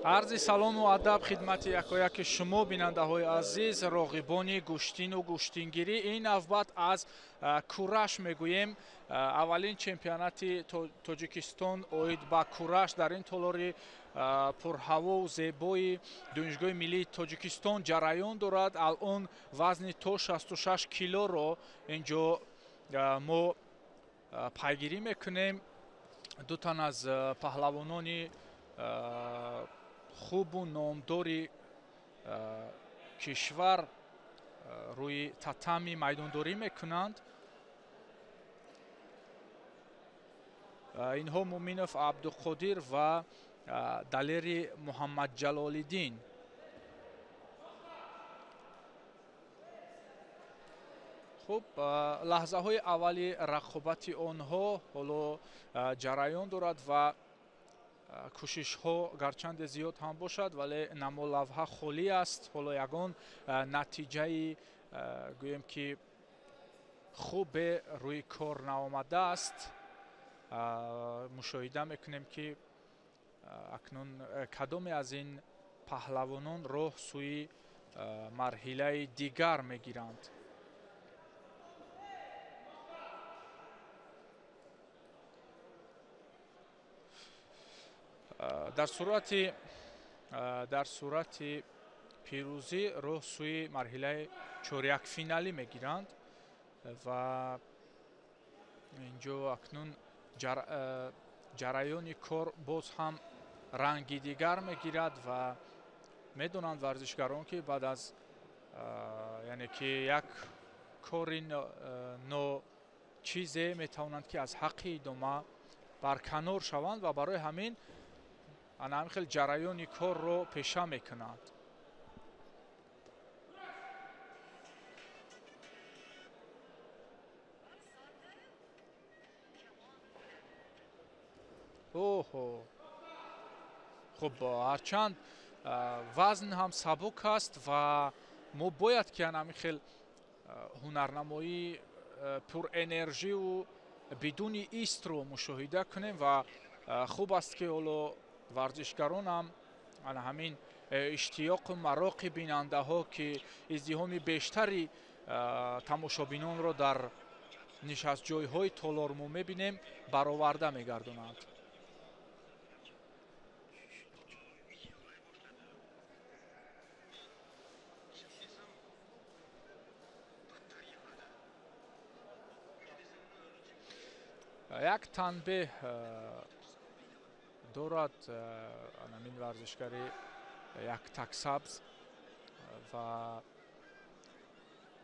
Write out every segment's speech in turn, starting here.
عرض سلام و ادب خدمت یکایک شما بیننده های عزیز راغبان گوشتین و گوشتینگیری. این نوبت از کورش میگوییم. اولین چمپیونات تاجیکستان اوید با کورش در این تالاری پرهوا و زیبای دانشگاه ملی تاجیکستان جریان دارد. الان وزن تا 66 کیلو رو اینجا ما پیگیری میکنیم. دو تن از پهلوانان خوب و نامداری کشور روی تاتامی میدانداری میکنند. اینها مومینوف عبدالقادر و دلیری محمد جلال‌الدین. خب لحظه های اولی رقابت آنها حالا جریان دارد و کوشش ها گرچند زیاد هم باشد ولی نما لوحه خالی است. حالا یگان نتیجه گویم که خوب روی کار نآمده است. مشاهده میکنیم که اکنون کدام از این پهلوانان راه سوی مرحله دیگر میگیرند. در صورت پیروزی راه سوی مرحله چهارک فینالی میگیرند و اینجا اکنون جریان کار باز هم رنگی دیگر میگیرد و میدونند ورزشگران که بعد از یعنی که یک کاری نو چیزی میتوانند که از حق ادامه برکنار شوند و برای همین خیلی جریان کار رو پیشه میکنند. خب هرچند وزن هم سبک است و ما باید که خیلی هنرنمایی پر انرژی و بدون ایست رو مشاهده کنیم و خوب است که حالا ورزشگران هم همین اشتیاق و مراق بیننده ها که ازدحام بیشتری تماشابینان را در نشست جای های تالار ما میبینیم برآورده میگردانند. یک تنبیه دارد این ورزشگری یک تک سبز و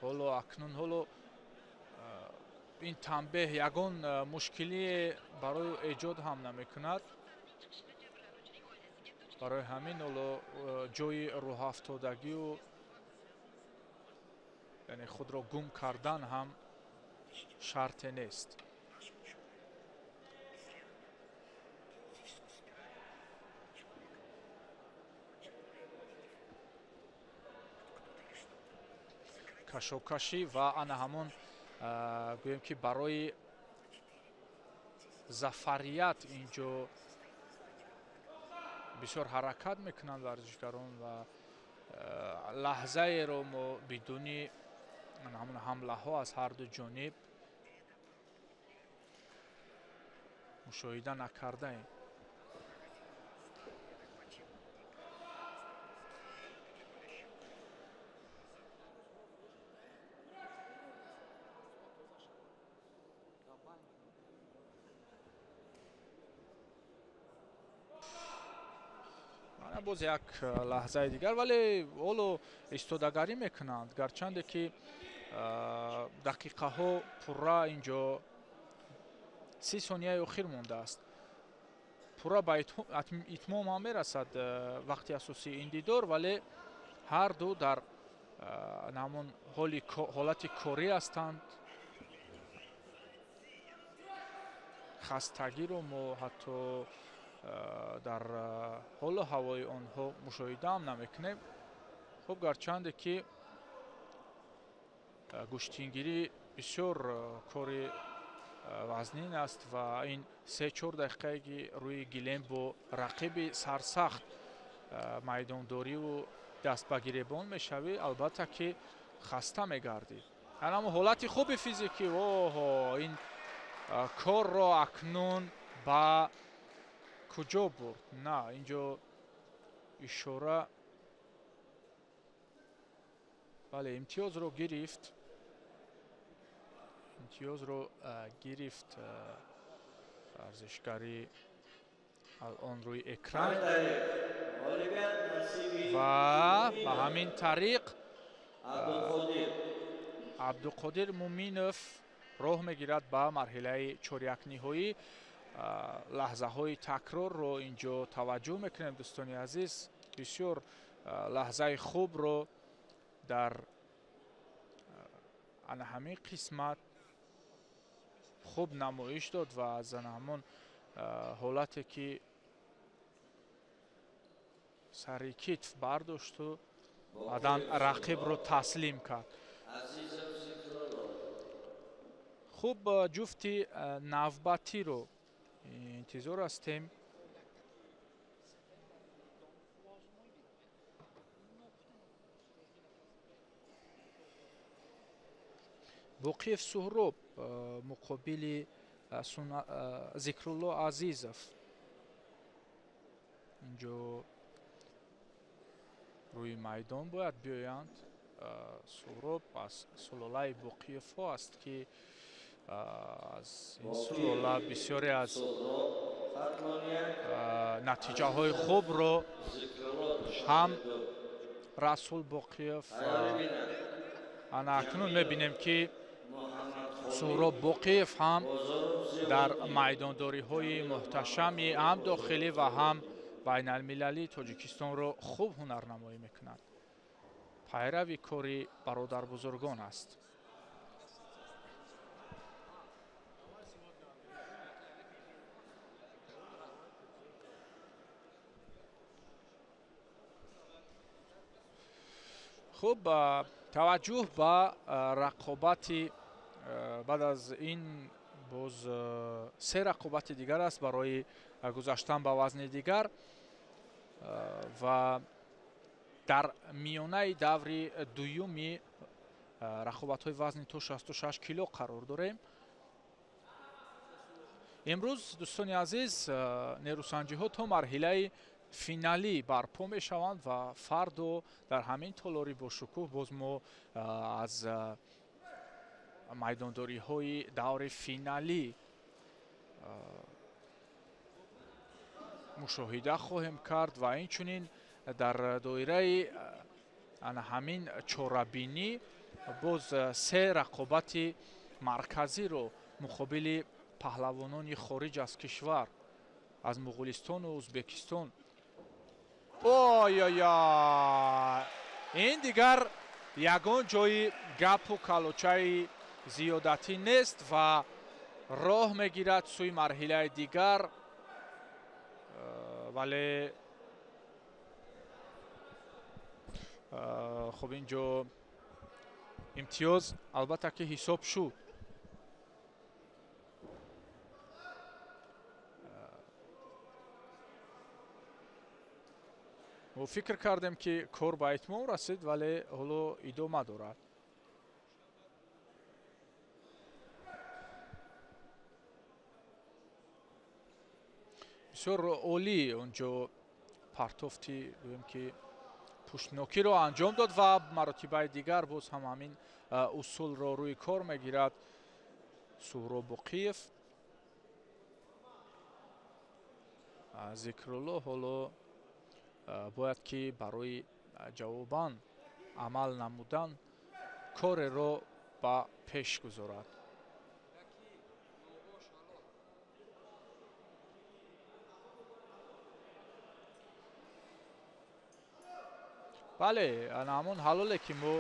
حالا اکنون حالا این تنبیه یگان مشکلی برای ایجاد هم نمیکند. برای همین حالا جای راه افتادگی و یعنی خود را گم کردن هم شرط نیست. کشاکشی و همون گویم که برای ظفریت اینجا بسیار حرکت میکنند ورزشگران و لحظه رو ما بدون همون حمله ها از هر دو جانب مشاهده نکرده ایم. باز یک لحظه دیگر ولی حالا ایستادگی میکنند گرچند که دقیقه ها پورا اینجا 30 ثانیه اخیر مونده است. پورا به اتمام هم میرسد وقتی اساسی این دیدار ولی هر دو در همون حالت کاری هستند. خستگی رو ما حتی در حال هوای آنها مشاهده هم نمیکنیم. خب گرچند که گوشتینگیری بسیار کاری وزنین است و این 3-4 دقیقه روی گلیم با رقیب سرسخت майдондориву дастбагиребон мешавӣ, албатта ки хаста мегардӣ. Ҳамо ҳолати хуби физикӣ, оҳо, ин корро акнун ба куҷо бурд? На, инҷо ишора. бале, имтиёзро гирифт. имтиёзро гирифт варзишгари алон рӯи экран ва ба ҳамин тариқ абдуқодир муминов роҳ мегирад ба марҳилаи чорякниҳоӣ. лаҳзаҳои такрорро инҷо таваҷҷӯҳ мекунем, дӯстони азиз. бисёр лаҳзаи хубро дар ана ҳамин қисмат хуб намоиш дод ва аз ана ҳамон ҳолате ки сари китф бардошту баъдан рақибро таслим кард. хуб, ҷуфти навбатиро интизор ҳастем. боқиев суҳроб муқобили зикрулло азизов. инҷо рӯи майдон бояд биёянд. суҳроб аз сулолаи боқиевҳо аст ки аз ин сулола бисёре аз натиҷаҳои хубро ҳам расул боқиев ана акнун мебинем ки суҳроб боқиев ҳам дар майдондориҳои муҳташами ҳам дохилӣ ва ҳам байналмилалӣ тоҷикистонро хуб ҳунарнамоӣ мекунад. пайрави кори бародарбузургон аст. хуб, таваҷҷӯҳ ба рақобати баъд аз ин боз се рақобати дигар аст барои гузаштан ба вазни дигар ва дар миёнаи даври дуюми рақобатҳои вазни то 66 кило қарор дорем. имрӯз, дӯстони азиз, нерӯсанҷиҳо то марҳилаи финалӣ барпо мешаванд ва фардо дар ҳамин толори бошукӯҳ боз мо аз майдондориҳои даври финалӣ мушоҳида хоҳем кард ва инчунин дар доираи ана ҳамин чорабинӣ боз се рақобати марказиро муқобили паҳлавонони хориҷ аз кишвар, аз муғулистону ӯзбекистон. ин дигар ягон ҷои гапу калочаи зиёдатӣ нест ва роҳ мегирад сӯи марҳилаи дигар. вале хуб, инҷо имтиёз албатта ки ҳисоб шуд. мо фикр кардем ки кор ба итмом расид, вале ҳоло идома дорад. бисёр олӣ онҷо партофти гӯем ки пуштнокиро анҷом дод ва маротибаи дигар боз ҳам ҳамин усулро рӯи кор мегирад суҳроб боқиев. зикрулло ҳоло бояд ки барои ҷавобан амал намудан кореро ба пеш гузорад. бале, ана ҳамон ҳалоле ки мо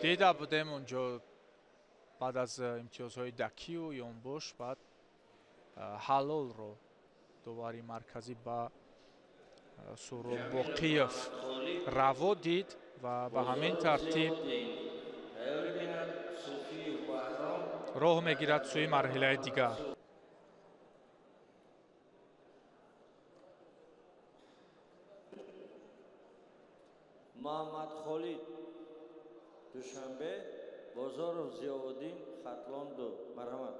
дида будем онҷо баъд аз имтиёзҳои дакию ёнбош баъд ҳалолро довари марказӣ ба суҳроб боқиев раво дид ва ба ҳамин тартиб роҳ мегирад сӯи марҳилаи дигар. محمد خالد دوشنبه بازارov زیاودین خطلاندو مرحمت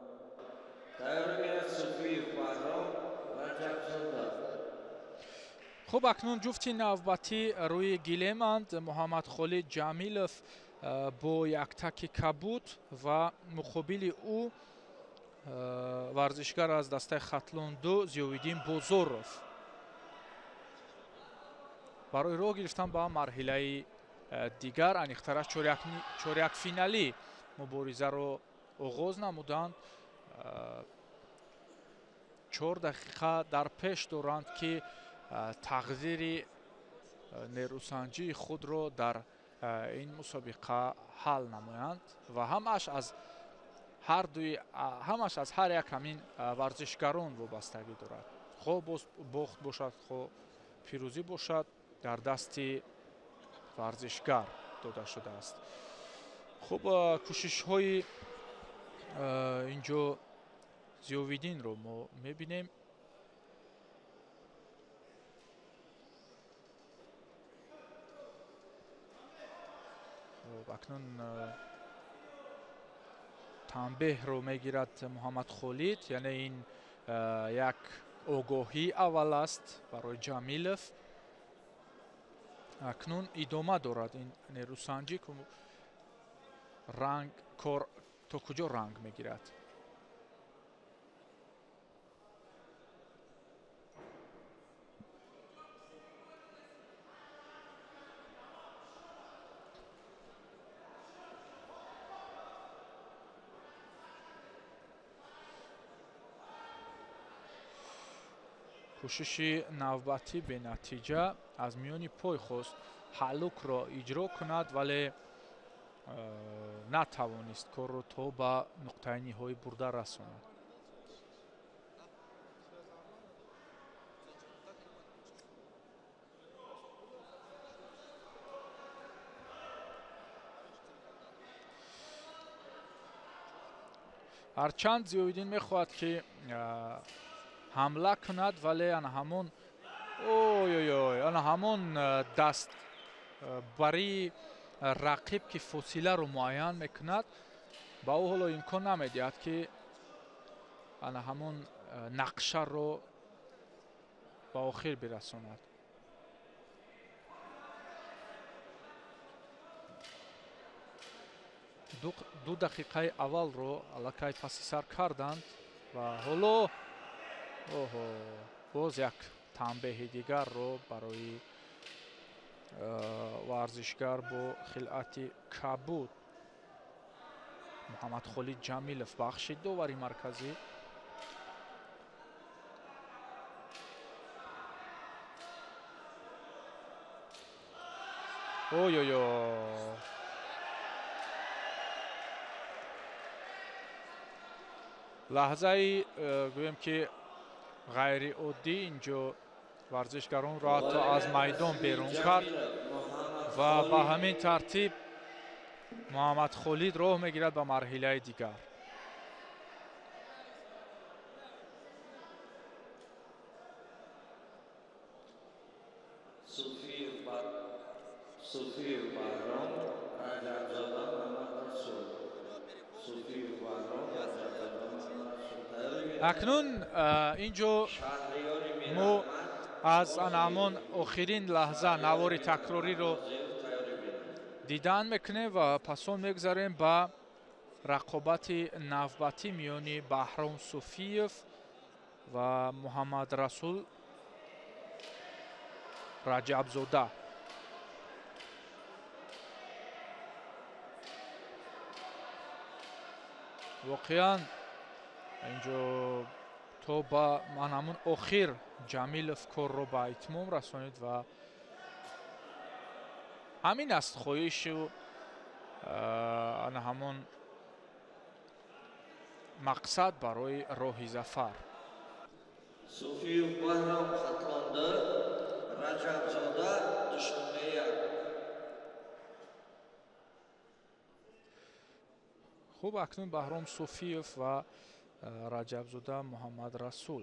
تیاری صوفی بهرام رجب زاده. خب اکنون جفتی навбатӣ рӯи гилеманд. муҳаммадхолид ҷамилов бо яктаки кабуд ва муқобили ӯ варзишгар аз дастаи хатлонду зиёвиддин бозоров барои роҳ гирифтан ба марҳилаи дигар аниқтараш чорякфиналӣ муборизаро оғоз намуданд. 4 дақиқа дар пеш доранд ки тақдири нерӯсанҷии худро дар ин мусобиқа ҳал намоянд ва ҳамаш аз ҳар як ҳамин варзишгарон вобастагӣ дорад. хоҳ бохт бошад, хоҳ пирӯзӣ бошад, дар дасти варзишгар дода шудааст. хуб кӯшишҳои инҷо зиёвиддинро мо мебинем. акнун танбеҳро мегирад муҳаммадхолид, яъне ин як огоҳии аввал аст барои ҷамилов. акнун идома дорад ин нерӯсанҷӣ, кор то куҷо ранг мегирад. кӯшиши навбатӣ бенатиҷа аз миёни пой хост ҳаллукро иҷро кунад, вале натавонист корро то ба нуқтаи ниҳоӣ бурда расонад. ҳарчанд зиёвиддин мехоҳад ки ҳамла кунад, вале ана ҳамон дастбарии рақиб ки фосиларо муайян мекунад, ба ӯ ҳоло имкон намедиҳад ки ана ҳамон нақшаро ба охир бирасонад. ду дақиқаи аввалро аллакай паси сар карданд ва ҳоло боз як танбеҳи дигарро барои варзишгар бо хилъати кабуд муҳаммадхолид ҷамилов бахшид довари марказӣ. лаҳзаи гӯем ки ғайриоддӣ инҷо варзишгаронро ҳатто аз майдон берун кард ва ба ҳамин тартиб муҳаммадхолид роҳ мегирад ба марҳилаи дигар. акнун инҷо мо аз ҳамон охирин лаҳза навори такрориро дидан мекунем ва пасон мегзарем ба рақобати навбатӣ миёни баҳром суфиев ва муҳаммадрасул раҷабзода. воқеан инҷо то ба ҳамон охир ҷамилов корро ба итмом расонид ва ҳамин аст хоҳишу ана ҳамон мақсад барои роҳи зафар. Суфиев Баҳром хатлонда Раҷабзода душанбе. хуб акнун баҳром суфиев ва раҷабзода муҳаммадрасул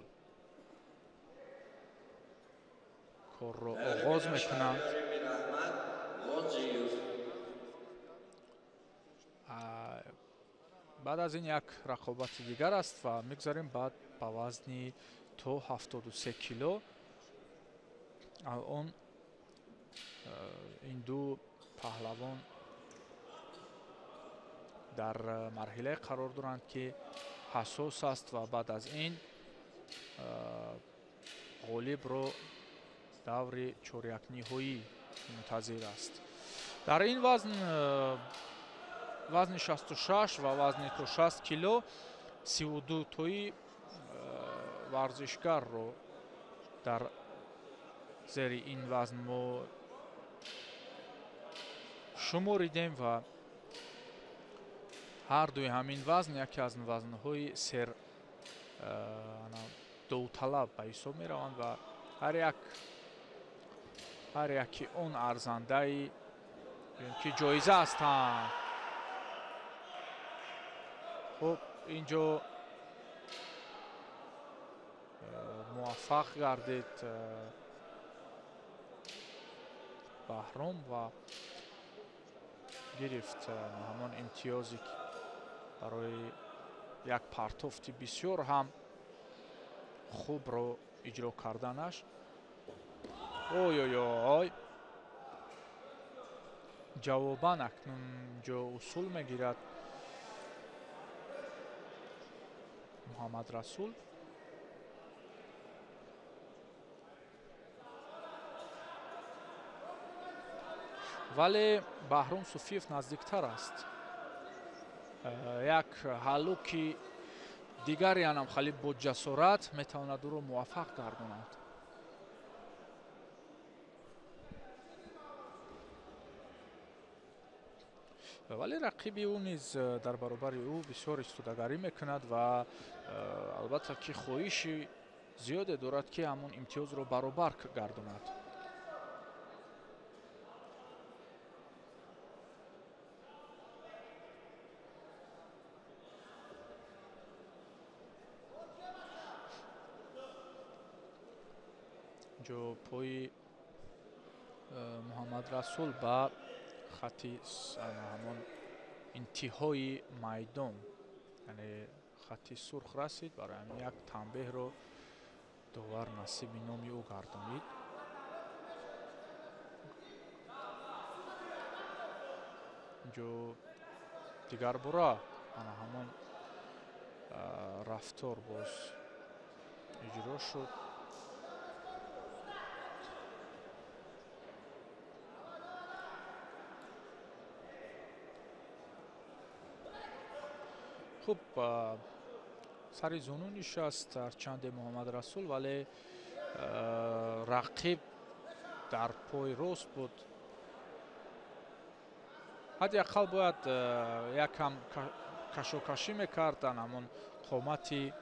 корро оғоз мекунанд. غازیوف بعد از این یک رقابت دیگر است و میگذاریم بعد با وزن تا 73 کیلو. الان این دو پهلوان در مرحله قرار دارند که حساس است و بعد از این غالب رو دور چهارک نهایی منتظر است. در این وزن 66 و وزن تا 60 کیلو 32 تایی ورزشکار رو در زیر این وزن ما شماریدیم و هر دوی همین وزن یکی از وزن‌های سر داوطلب به حساب می‌روند و هر یکی اون ارزنده که جایزه هستند. خب اینجا موفق گردید بهرام و گرفت همان امتیازی برای یک پرتافت بسیار هم خوب رو اجرا کردنش. اوی جواباً اکنون جا اصول میگیرد محمد رسول. ولی بهرام صوفیف نزدیکتر است. یک حلوکی دیگری هم خیلی با جسارت میتواند او را موفق گرداند. ولی رقیبی او نیز در برابر او بسیار استودگاری میکند و البته که خواهشی زیاد دارد که همون امتیاز را برابر گرداند. جو پای محمد رسول با خطی همون انتهای میدان یعنی خطی سرخ رسید. برای همین یک تنبیه رو داور نصیب نامی او گردانید. جو دیگر باره همون رفتار باز اجرا شد. خب سر زانو نشست هرچند محمد رسول ولی رقیب در پای راست بود. حداقل باید یکم کشاکشی میکردن همون قامتی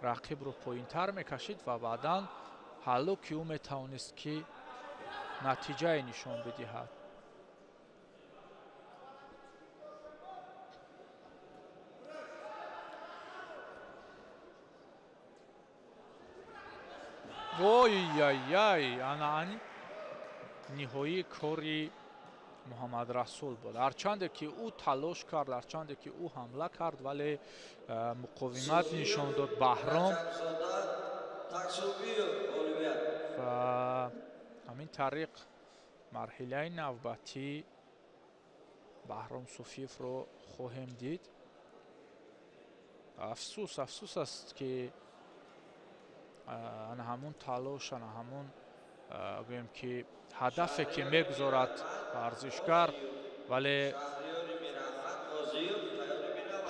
رقیب رو پایینتر میکشید و بعدا حلوکی او میتوانست که نتیجه نشان بدهد. انا نهایی کاری محمد رسول بود. هرچند که او تلاش کرد، هرچند که او حمله کرد ولی مقاومت نشان داد بهرام و همین طریق مرحله نوبتی بهرام صوفیف رو خواهیم دید. افسوس است که همون تلاش همون گویم که هدفی که میگذارد ورزشکار ولی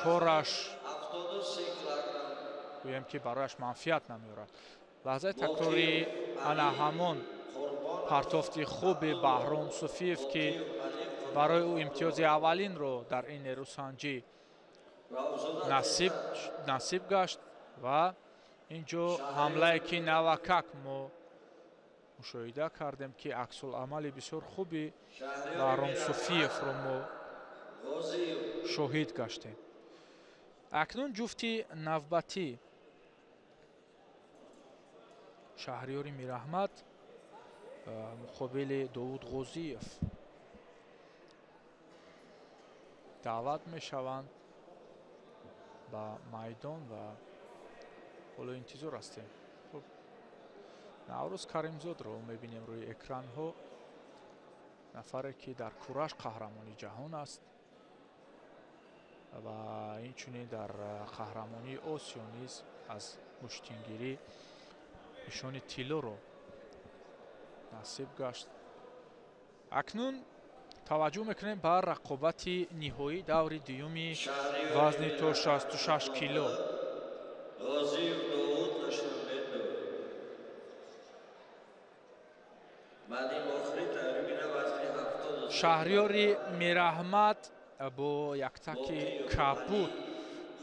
کارش گویم که برایش منفعت نمیارد. لحظه تکراری همون پرتافت خوب بهرام صوفیف که برای او امتیاز اولین رو در این نیروسنجی نصیب گشت و اینجا حمله که نوکک ما مشاهده کردیم که عکس العمل بسیار خوبی بهرام صوفیف رو ما شاهد گشتیم. اکنون جفتی نوبتی شهریار میراحمد مقابل داود غازیف. даъват мешаванд ба майдон ва ҳоло интизор ҳастем. Хуб, Наврӯз Каримзодро мебинем рӯи экранҳо. Нафаре ки дар кураш қаҳрамони ҷаҳон аст ва инчунин дар қаҳрамонии Осиё низ аз гӯштингирӣ нишони тиллоро насиб гашт. Акнун таваҷҷӯҳ мекунем ба рақобати ниҳоӣ даври дуюми вазни то 66 кило. Ғозиев Довуд Душанбе 2. Мадин Охирӣ тайёрбина вазни 70. Шаҳриёри Мираҳмад бо яктаки кабуд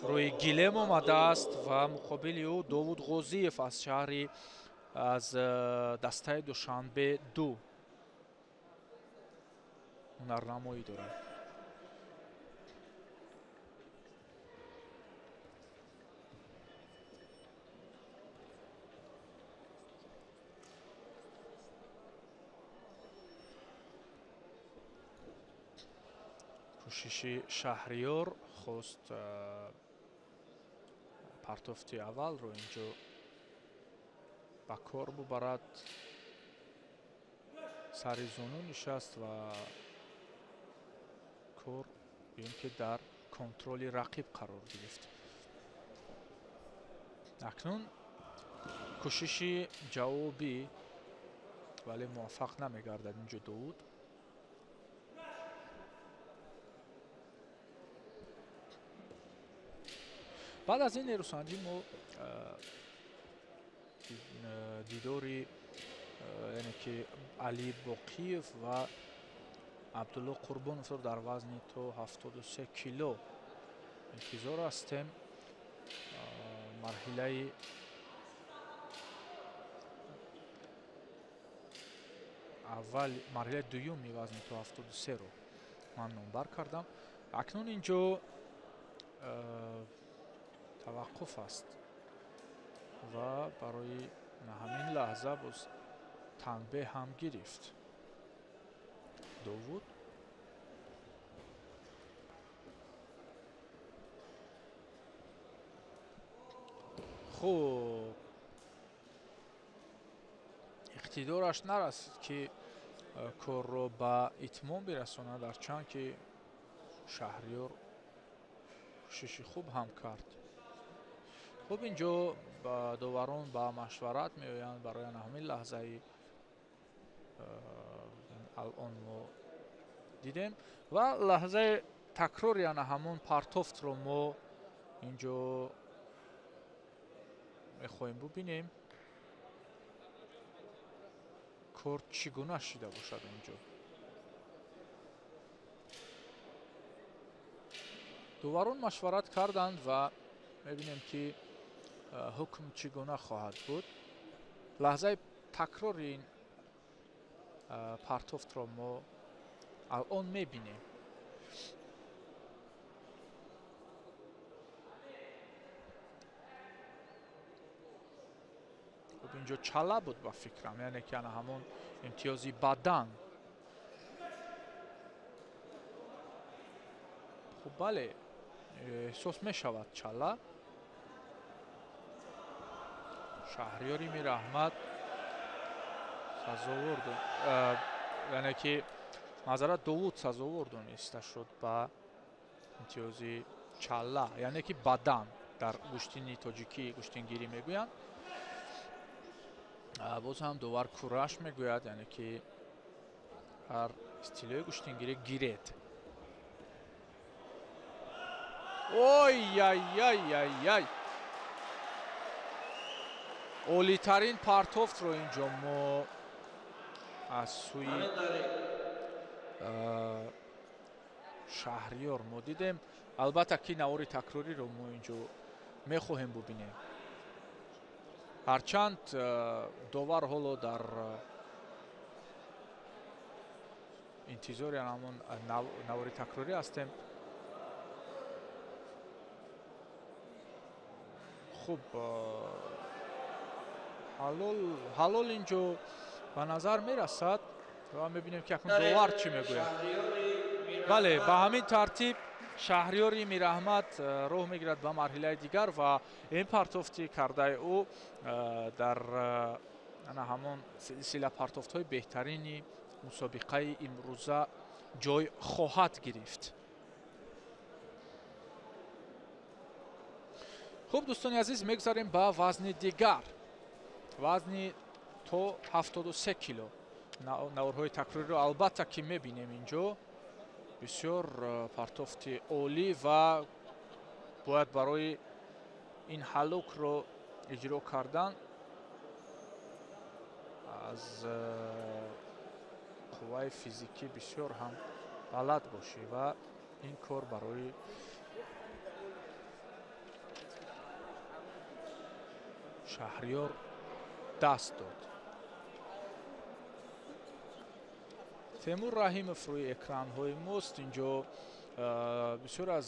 рӯи гилем омадааст ва муқобили ӯ Довуд Ғозиев аз шаҳри аз дастаи Душанбе 2 ҳунарнамоӣ дорад. кӯшиши Шаҳриёр хост партофти аввалро инҷо ба кор бубарад. Сари зону нишаст ва кор биён ки дар контроли рақиб қарор гирифт. Акнун кӯшиши ҷавобӣ вале муваффақ намегардад инҷо Довуд. баъд аз ин нерӯсанҷӣ мо дидори яъне ки Али Боқиев ва Абдулло Қурбоновро дар вазни то 73 кило интизор ҳастем. марҳилаи аввал марҳилаи дуюми вазни то 73-ро ман номбар кардам. Акнун инҷо таваққуф аст ва барои ҳамин лаҳза боз танбеҳ ҳам гирифт. Довуд хуб иқтидораш нарасид ки корро ба итмом бирасонад, ҳарчанд ки Шаҳриёр кӯшиши хуб ҳам кард. хуб инҷо доварон ба машварат меоянд барои ҳамин лаҳзаи алон мо дидем ва лаҳзаи такрори яна ҳамон партофтро мо инҷо мехоҳем бубинем. кор чӣ гуна шида бошад инҷо. доварон машварат карданд ва мебинем ки ҳукм чӣ гуна хоҳад буд. лаҳзаи такрори ин партофтро мо алон мебинем. хуб инҷо чала буд ба фикрам, яъне ки ана ҳамон имтиёзи бадан. хуб бале эҳсос мешавад чала. Шаҳриёри Мираҳмад сазовор яъне ки мазарат Довуд сазовор дониста шуд ба имтиёзи чала, яъне ки бадан дар гӯштини тоҷикӣ гӯштингирӣ мегӯянд. боз ҳам довар кураш мегӯяд, яъне ки ҳар стилои гӯштингирӣ гиред. ой олитарин партофтро инҷо мо аз сӯи Шаҳриёр мо дидем. албатта ки навори такрориро мо инҷо мехоҳем бубинем. ҳарчанд довар ҳоло дар интизори ҳамон навори такрорӣ ҳастем. хуб ҳалол инҷо ба назар мерасад ва мебинем ки акнун довар чӣ мегӯяд. бале ба ҳамин тартиб шаҳриёри Мираҳмад роҳ мегирад ба марҳилаи дигар ва ин партофти кардаи ӯ дар ҳамон силсила партофтҳои беҳтарини мусобиқаи имрӯза ҷой хоҳад гирифт. хуб дӯстони азиз, мегзарем ба вазни дигар. вазни то 73 кило. наврҳои такрориро албатта ки мебинем инҷо. бисёр партофти олӣ ва бояд барои ин ҳаллукро иҷро кардан аз қувваи физикӣ бисёр ҳам балад бошӣ ва ин кор барои шаҳриёр даст дод. темур раҳимов рӯи экранҳои мост. инҷо бисёр аз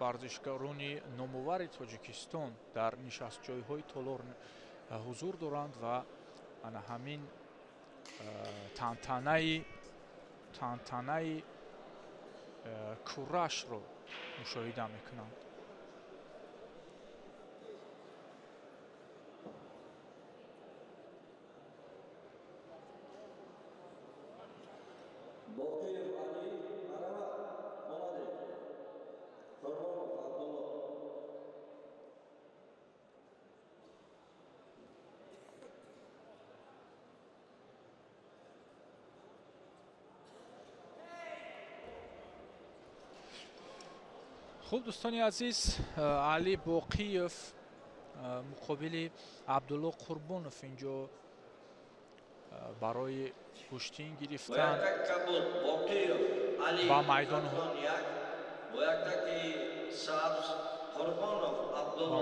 варзишгарони номовари тоҷикистон дар нишастҷойҳои толор ҳузур доранд ва ана ҳамин тантанаи курашро мушоҳида мекунанд. хуб дӯстони азиз, али боқиев муқобили абдулло қурбонов инҷо барои куштин гирифтан ба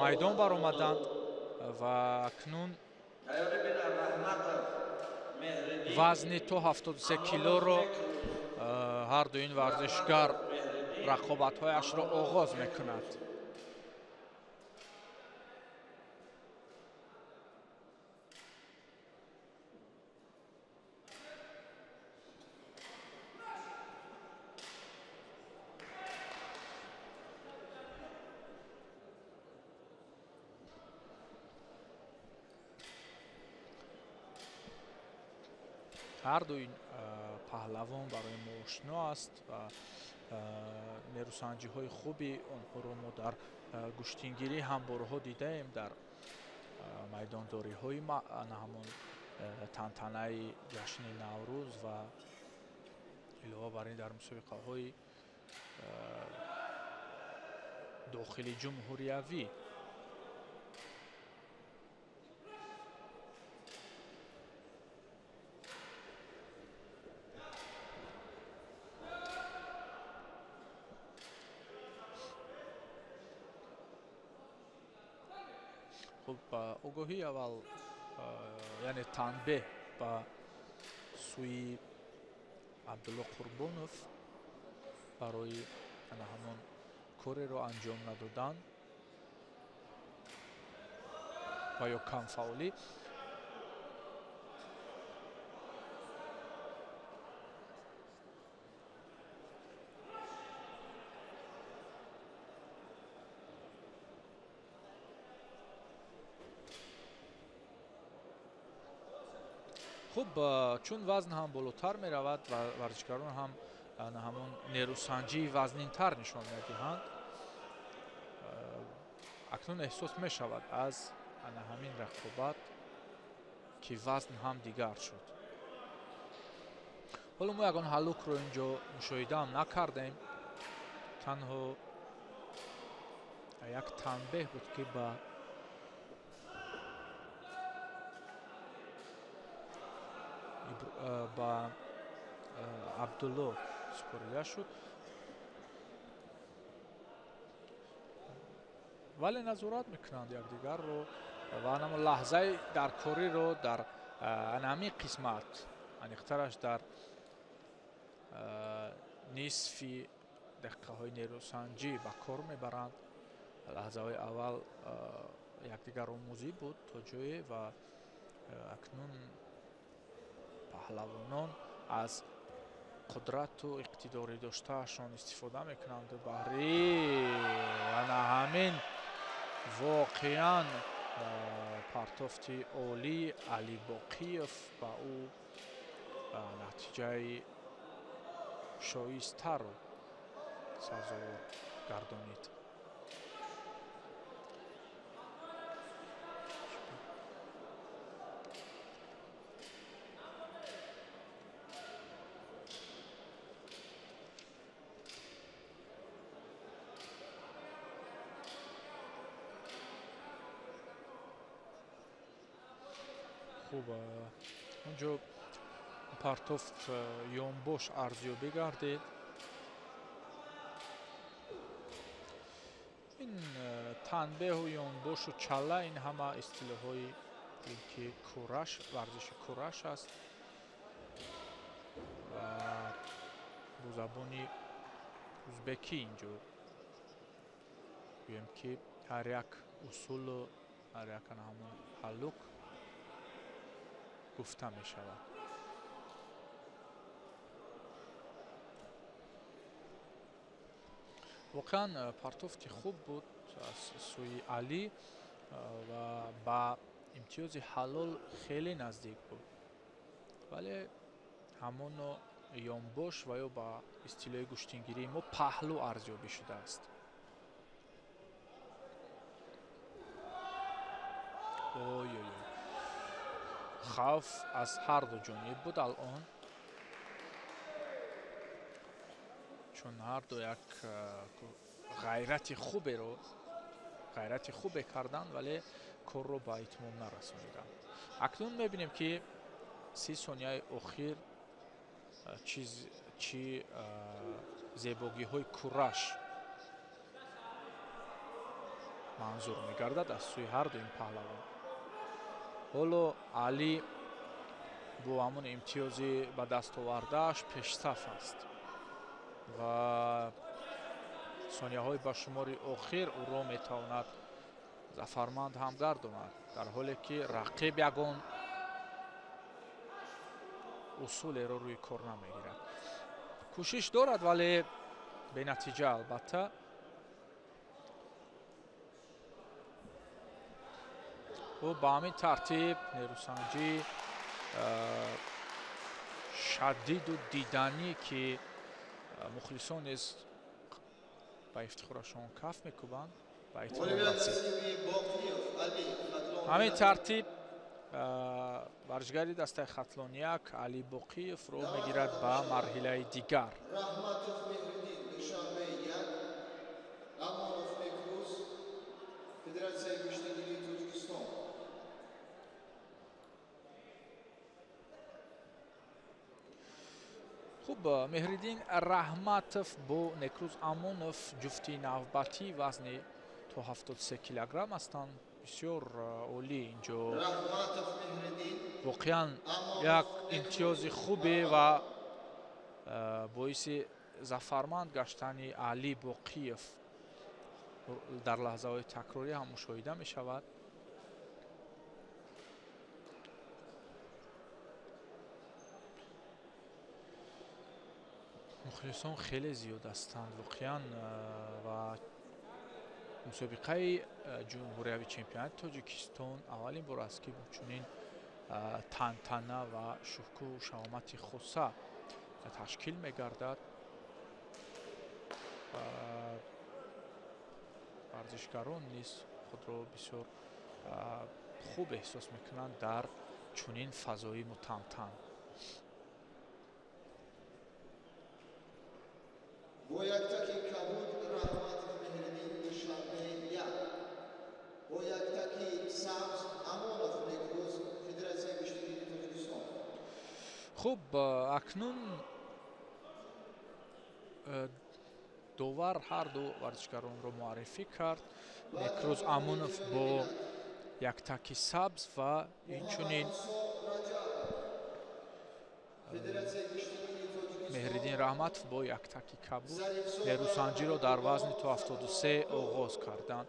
майдон баромаданд ва акнун вазни то 73 килоро ҳарду ин варзишгар рақобатҳояшро оғоз мекунад. ҳарду ин паҳлавон барои мо ошно аст ва нерӯсанҷиҳои хуби онҳоро мо дар гӯштингирӣ ҳам борҳо дидаем дар майдондориҳои ҳамон тантанаи ҷашни наврӯз ва илова бар ин дар мусобиқаҳои дохили ҷумҳуриявӣ. огоҳии аввал яъне танбеҳ ба сӯи абдулло қурбонов барои ҳамон кореро анҷом надодан ва ё камфаъолӣ. хуб чун вазн ҳам болотар меравад ва варзишгарон ҳам ҳамон нерӯсанҷии вазнинтар нишон медиҳанд, акнун эҳсос мешавад аз ҳамин рақобат ки вазн ҳам дигар шуд. ҳоло мо ягон ҳаллукро инҷо мушоҳидаам накардем, танҳо як танбеҳ буд ки ба абдулло супорида шуд, вале назорат мекунанд якдигарро ва ҳамон лаҳзаи даркориро дар ҳамин қисмат, аниқтараш дар нисфи дақиқаҳои нерӯсанҷӣ ба кор мебаранд. лаҳзаҳои аввал якдигар омӯзӣ буд то ҷое ва акнун паҳлавонон аз қудрату иқтидори доштаашон истифода мекунанд баҳри ана ҳамин воқеан партофти олӣ Али Боқиев ба ӯ натиҷаи шоистаро сазовор гардонид. хуб онҷо партофт ёнбош арзёбӣ гардид. ин танбеҳу ёнбошу чалла ин ҳама истилоҳҳои ки кураш варзиши кураш аст ва бо забони узбекӣ инҷо гӯем ки ҳар як усулу ҳар як ҳамон ҳаллук гуфта мешавад. воқеан партофти хуб буд аз сӯи Алӣ ва ба имтиёзи ҳалол хеле наздик буд, вале ҳамоно ёнбош ва ё ба истилоҳи гӯштингирии мо паҳлӯ арзёбӣ шудааст. хавф аз ҳарду ҷониб буд алон, чун ҳарду як ғайрати хубе карданд, вале корро ба итмом нарасониданд. акнун мебинем ки 30 сонияи охир чӣ зебогиҳои кураш манзур мегардад аз сӯи ҳарду ин паҳлавон. ҳоло Алӣ бо ҳамон имтиёзи ба дастовардааш пешсаф аст ва сонияҳои ба шумори охир ӯро метавонад зафарманд ҳам гардонад, дар ҳоле ки рақиб ягон усулеро рӯи кор намегирад. кӯшиш дорад, вале бенатиҷа албатта. ба ҳамин тартиб нерӯсанҷӣ шадиду диданӣ ки мухлисон низ ба ифтихорашон каф мекӯбанд ба эътироф расид. ҳамин тартиб варзишгари дастаи хатлонияк Али Боқиевро мегирад ба марҳилаи дигар. хуб Меҳриддин Раҳматов бо Некрӯз Амонов ҷуфти навбатӣ вазни то 73 килограмм ҳастанд. бисёр олӣ инҷо воқеан як имтиёзи хубе ва боиси зафарманд гаштани Али Боқиев дар лаҳзаҳои такрорӣ ҳам мушоҳида мешавад. мухлисон хеле зиёд ҳастанд воқеан ва мусобиқаи ҷумҳуриявии чемпионати Тоҷикистон аввалин бор аст ки бо чунин тантана ва шукӯҳу шаомати хоса ташкил мегардад. варзишгарон низ худро бисёр хуб эҳсос мекунанд дар чунин фазои мутамтан. با یک تکی کبود رحمت مهردین نشانه یک با یک تکی سبز امانов Некрӯз Федератсияи гӯштагирии Тоҷикистон. хуб акнун довар ҳарду варзишгаронро муаррифӣ кард. Некрӯз Амонов бо як таки сабз ва инчунин Меҳриддин Раҳматов бо як таки кабуд нерӯсанҷиро дар вазни то 73 оғоз карданд.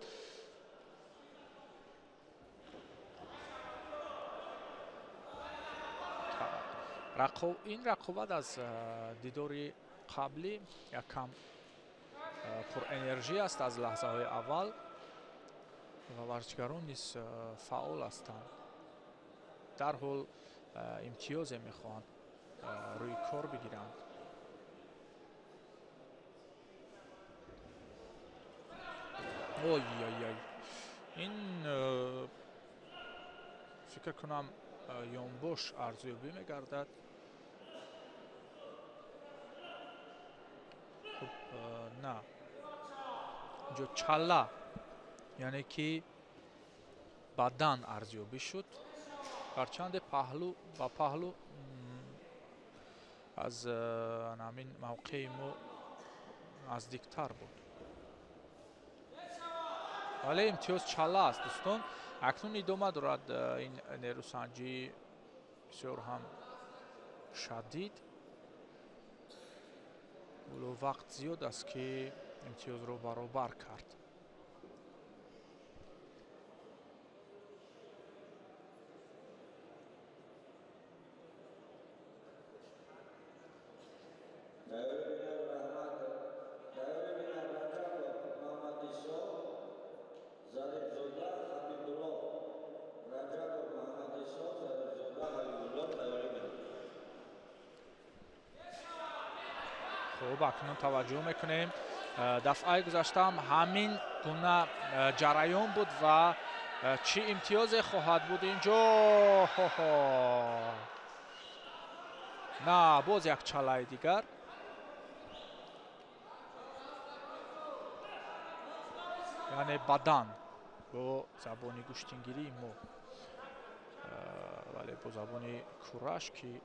این رقابت از دیداری قبلی یکم پر انرژی است از لحظه های اول و ورزشکاران نیز فعال هستند. در حال امتیاز میخواهند روی کار بگیرند. اوی این فکر کنم یونبوش ارزیابی میگردد. خب نه، اینجا چلا یعنی که بدن ارزیابی شد. هرچند پهلو با پهلو از همین موقع ما نزدیکتر بود، ولی امتیاز چلا است دوستان. اکنون ادامه دارد این نیروسنجی بسیار هم شدید. ولو وقت زیاد است که امتیاز رو برابر کرد. خب اکنون توجه میکنیم دفعه گذشته هم همین گونه جریان بود و چی امتیاز خواهد بود اینجا؟ نه، باز یک چالای دیگر. یعنی بدن با زبانی گوشتینگیری ما، ولی با زبانی کورش که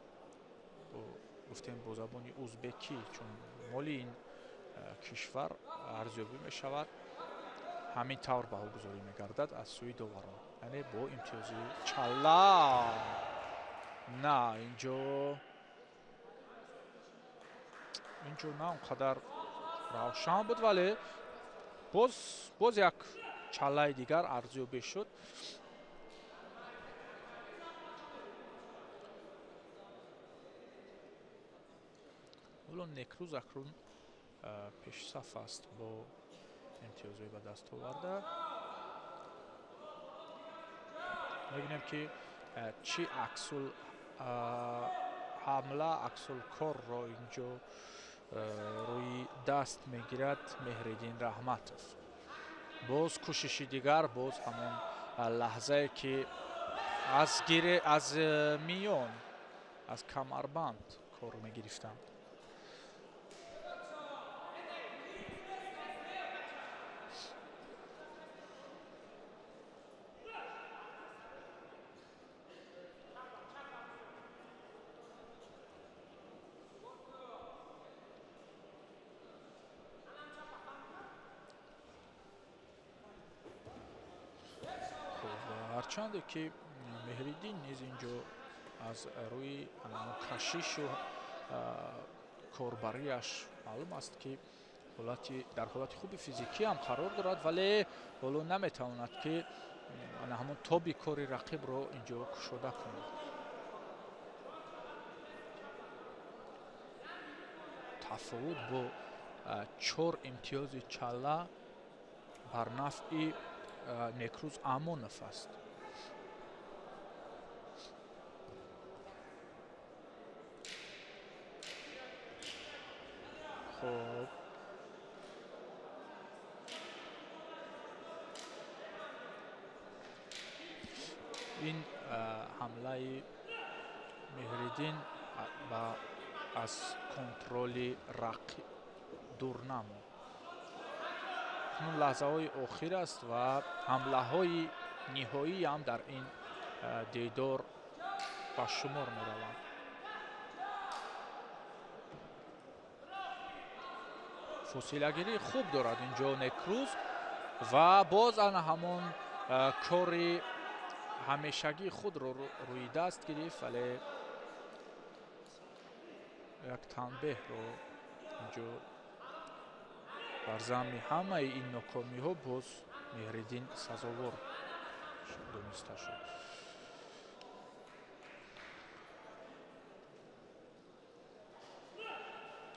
گفتیم با زبانی ازبکی، چون مال این کشور ارزیابی می شود، همین طور بهاگذاری می گردد از سوی داوران. یعنی با امتیاز چلا. نه، اینجا نه اونقدر روشن بود، ولی باز یک چلای دیگر ارزیابی شد. ولو نکروز اکنون پیش صف است با امتیازهای به دست آورده. می‌بینیم که چی عکس‌ال حمله، عکس‌ال کار را اینجا روی دست میگیرد مهردین رحمتوف. باز کوششی دیگر، باز همون لحظه که از میان از کمربند کار میگرفتند. هرچند که مهردین نیز اینجا از روی کشش و کاربریش معلوم است که در حالت خوب فیزیکی هم قرار دارد، ولی ولو نمیتواند که همون تابی کاری رقیب رو اینجا کشاده کند. تفاوت با 4 امتیاز چلا بر نفع نکروز امونوف است. خب این حمله مهردین از کنترل رقیب دور نمود. لحظه های آخر است و حمله های نهایی هم در این دیدار به شمار می روند. فاصله گیری خوب دارد اینجا نکروز و باز همون کار همیشگی خود رو روی دست گرفت، ولی یک تنبیه رو اینجا بر ضمن همه این ناکامی ها باز مهردین سزاوار دانسته شد.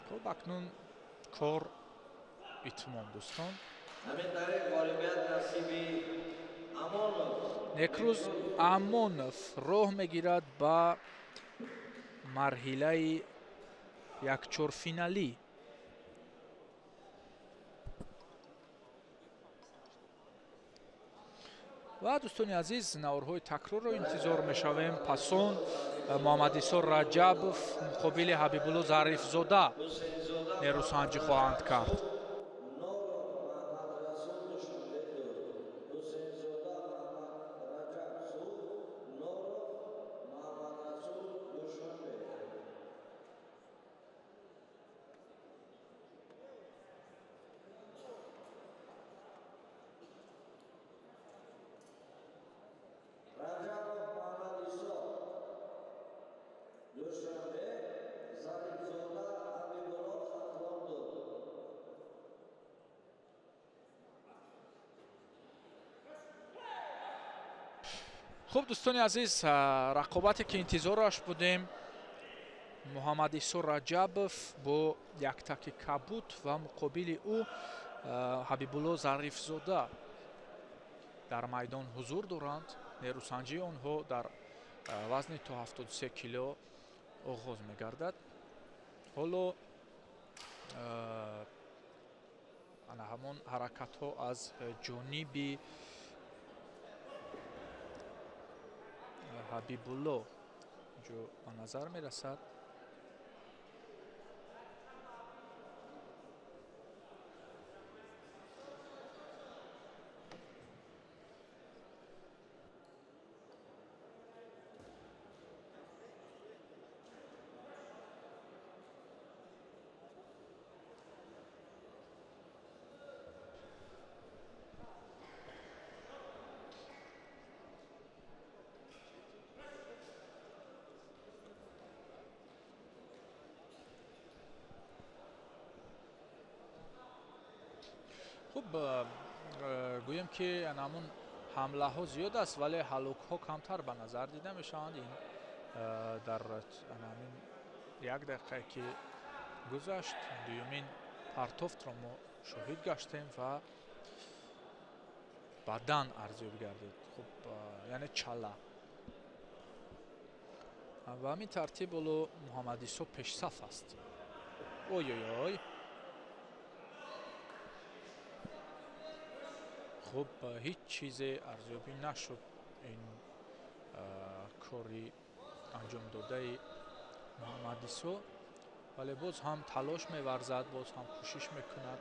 خب اکنون کار اتمام دوستان. همین طریق غالبیت نصیبی امانov نکروز امونов راه میگیرد با مرحله یک چهارفینالی. و دوستان عزیز نوارهای تکرار رو انتظار میشویم. پاسون محمدیسا رجبов مقابل حبیبالله ظریفزاده حسین‌زاده نیروسنجی خواهند کرد. نورov محمدرسول نشانده داد. حسین‌زاده محمد رجب صبح نورov محمدرسول دوشنبه. رجبov محمدیسا دوشنبه. ظریفزاده حبیبالله خطوان داد. خب دوستان عزیز رقابتی که انتظارش بودیم محمدیسا رجبов با یک تک کبود و مقابل او حبیبالله ظریفزاده در میدان حضور دارند. نیروسنجی آنها در وزن تا 73 کیلو آغاز می‌گردد. حالا همون حرکت ها از جانب حبیبالله جو به نظر می رسد. خب گویم که همون حمله ها زیاد است ولی هلاک ها کمتر به نظر دیده می شوند. این در همین یک دقیقه که گذشت دومین پرتافت را ما شاهد گشتیم و بدن ارزیابی گردید. خب یعنی چاله و همین ترتیب ولو محمدیسا پیش صف است. اوی اوی اوی. خب هیچ چیز ارزیابی نشد این کاری انجام داده محمدیسا، ولی باز هم تلاش می‌ورزد، باز هم کوشش میکند.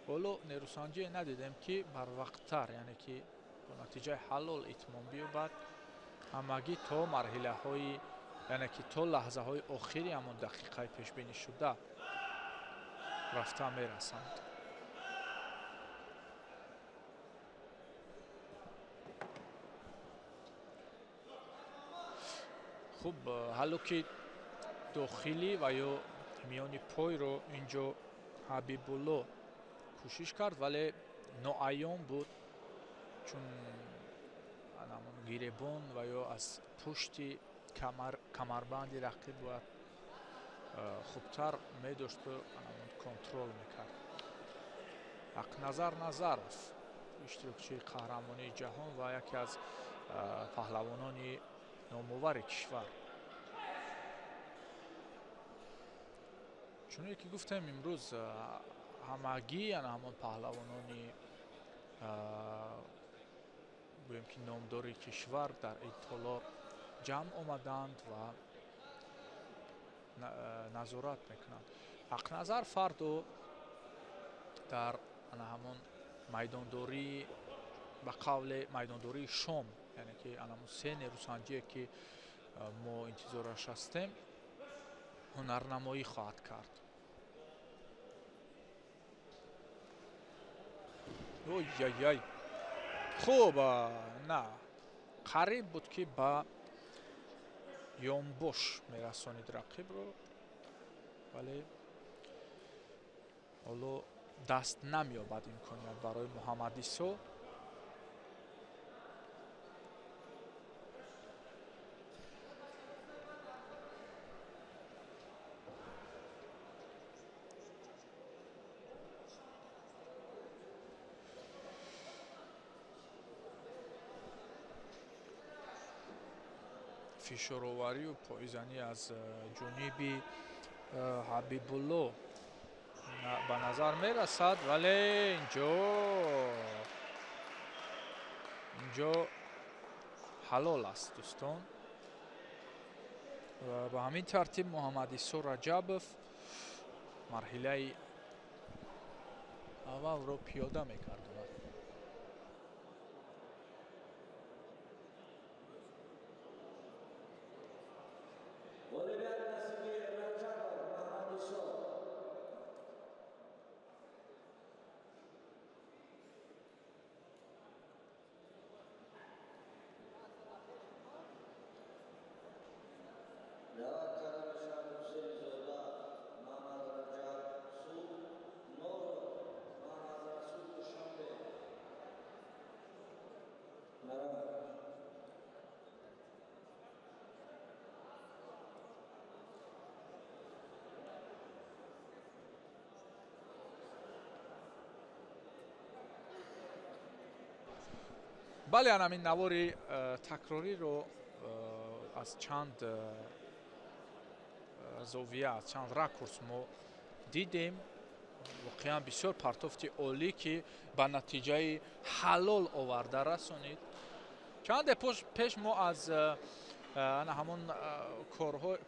حالا نیروسنجی ندیدیم که بر وقت‌تر یعنی که با نتیجه حلال اتمام بیابد. همگی تا مرحله های یعنی که تا لحظه های آخری همون دقیقه پیش بینی شده رفته میرسند. خب هلاک داخلی و یا میانی پای رو اینجا حبیبالله کوشش کرد ولی ناعیان بود چون همون گریبان و یا از پشت کمربند رقیب باید خوبتر می داشت و کنترل میکرد. اقنظر نظرov اشتراکچی قهرمانی جهان و یکی از پهلوانان نامآور کشور. چون که گفتم امروز همگی یعنی همون پهلوانان گویم که نامداری کشور در این تالار جمع آمدند و نظارت میکنند. حقنظر فردا در همون میدانداری به قول میدانداری شام یعنی که همون سه نیروسنجی که ما انتظارش هستیم هنرنمایی خواهد کرد. اوی خوب نه قریب بود که با یونبوش میرسانید رقیب رو ولی حالا دست نمیابد امکانیت برای محمدیسا. фишороварию поизани аз ҷониби ҳабибулло ба назар мерасад, вале инҷо ҳалол аст дӯстон. ба ҳамин тартиб муҳаммадисо раҷабов марҳилаи аввалро пиёда мекардонад. Volevamo seguire Rajabov, Mohammadiso. Javad Karamshan Hussein Zoda, Mohammad Rajab, Sud, Noro, Mohammad Rasul Dushanbe. Merhaba. бале ҳамин навори такрориро аз чанд зовия, аз чанд ракурс мо дидем. воқеан бисёр партофти олӣ ки ба натиҷаи ҳалол оварда расонид. чанде пеш мо аз ҳамон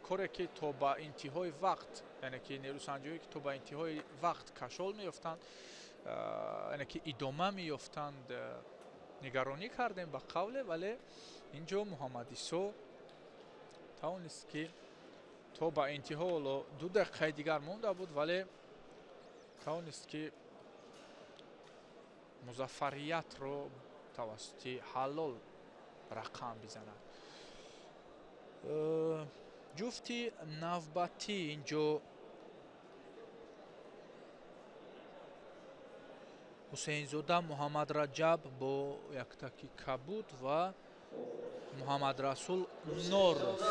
коре ки то ба интиҳои вақт, яъне ки нерӯсанҷиҳое ки то ба интиҳои вақт кашол меёфтанд, яъне ки идома меёфтанд, нигаронӣ кардем ба қавле, вале инҷо муҳаммадисо тавонист ки то ба интиҳо ҳоло 2 дақиқаи дигар монда буд, вале тавонист ки музаффариятро тавассути ҳалол рақам бизанад. ҷуфти навбатӣ инҷо ҳусейнзода Муҳаммад Раҷаб бо яктаки кабуд ва Муҳаммадрасул Норов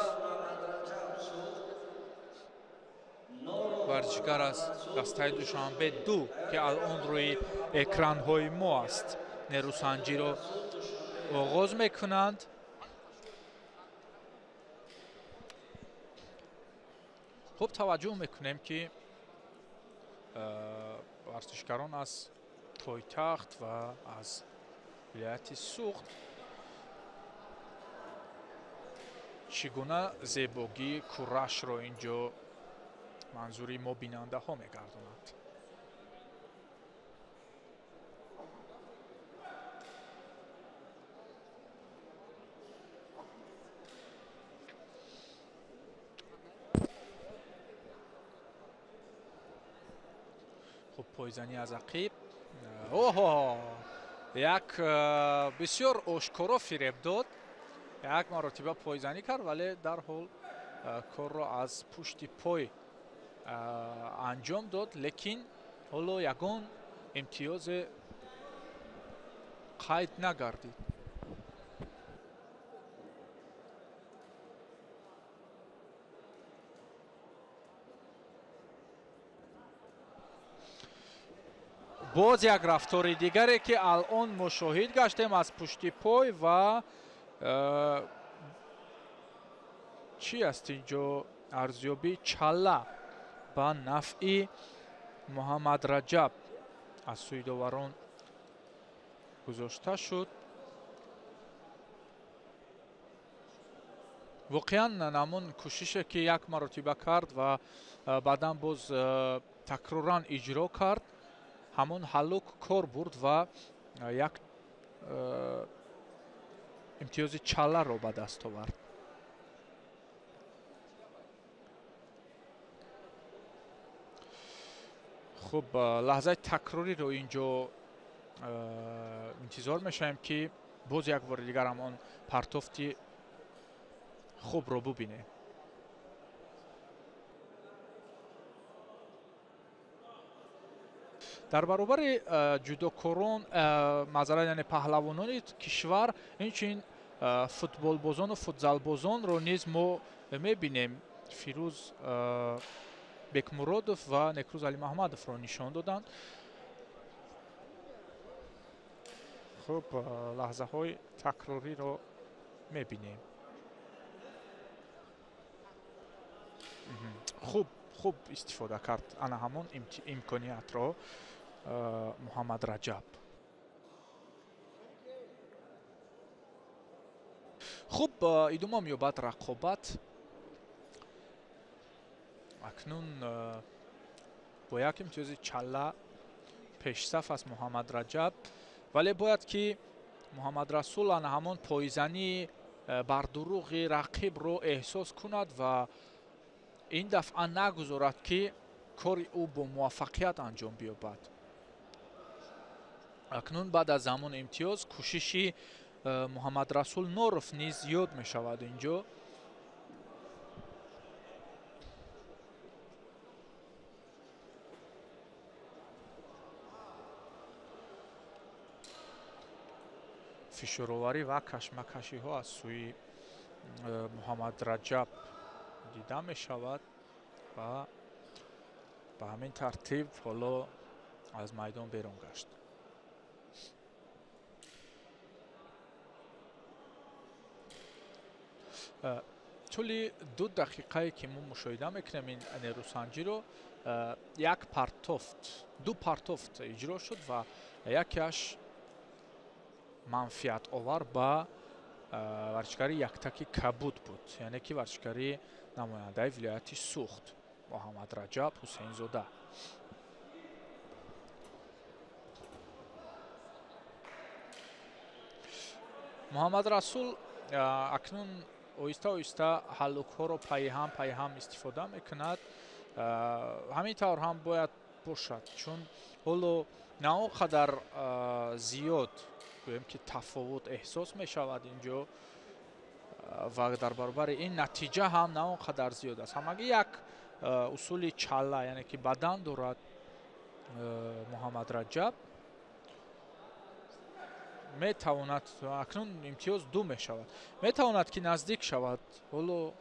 варзишгар аз дастаи Душанбе 2 ки алон рӯи экранҳои мо аст, нерӯсанҷиро оғоз мекунанд. хуб таваҷҷӯҳ мекунем ки варзишгарон аз пойтахт ва аз вилояти Суғд чӣ гуна зебогии курашро инҷо манзури мо бинандаҳо мегардонанд. хуб пойзанӣ аз ақиб. оҳо як бисёр ошкоро фиреб дод, як маротиба пойзанӣ кард, вале дарҳол корро аз пушти пой анҷом дод, лекин ҳоло ягон имтиёзе қайд нагардид. боз як рафтори дигаре ки алон мо шоҳид гаштем аз пушти пой ва чӣ аст инҷо арзёби чалла ба нафъи Муҳаммад Раҷаб аз сӯи доварон гузошта шуд. воқеан намун кӯшише ки як маротиба кард ва баъдан боз такроран иҷро кард, ҳамон ҳаллук кор бурд ва як имтиёзи чалларо ба даст овард. хуб лаҳзаи такрориро инҷо интизор мешавем ки боз як бори дигар ҳамон партофти хубро бубинем. дар баробари ҷудокорон, мазарат яъне паҳлавонони кишвар, инчунин футболбозону футзалбозонро низ мо мебинем. фирӯз бекмуродов ва некрӯз Алимаҳмадовро нишон доданд. хуб лаҳзаҳои такрориро мебинем. хуб истифода кард ана ҳамон имкониятро Муҳаммад Раҷаб. хуб идома меёбад рақобат. акнун бо як имтиёзи чалла пешсаф аст Муҳаммад Раҷаб, вале бояд ки Муҳаммад Расул ана ҳамон поизани бар дуруғи рақибро эҳсос кунад ва ин дафъа нагузорад ки кори ӯ бо муваффақият анҷом биёбад. акнун баъд аз ҳамон имтиёз кӯшиши Муҳаммад Расул Норов низ зиёд мешавад инҷо. фишороварӣ ва кашмакашиҳо аз сӯи Муҳаммад Раҷаб дида мешавад ва ба ҳамин тартиб ҳоло аз майдон берун гашт. тӯли 2 дақиқае ки мо мушоҳида мекунем ин нерӯсанҷиро, ду партофт иҷро шуд ва якеаш манфиатовар ба варзишгари Яктаки Кабуд буд, яъне ки варзишгари намояндаи вилояти Сӯхт Муҳаммад Раҷаб Ҳусейнзода. Муҳаммад Расул акнун оҳиста-оҳиста ҳаллукҳоро пайҳам истифода мекунад. ҳамин тавр ҳам бояд бошад, чун ҳоло на он қадар зиёд гӯем ки тафовут эҳсос мешавад инҷо ва дар баробари ин натиҷа ҳам на он қадар зиёд аст. ҳамагӣ як усули чалла, яъне ки бадан дорад Муҳаммад Раҷаб, метавонад акнун имтиёз 2 мешавад, метавонад ки наздик шавад, ҳоло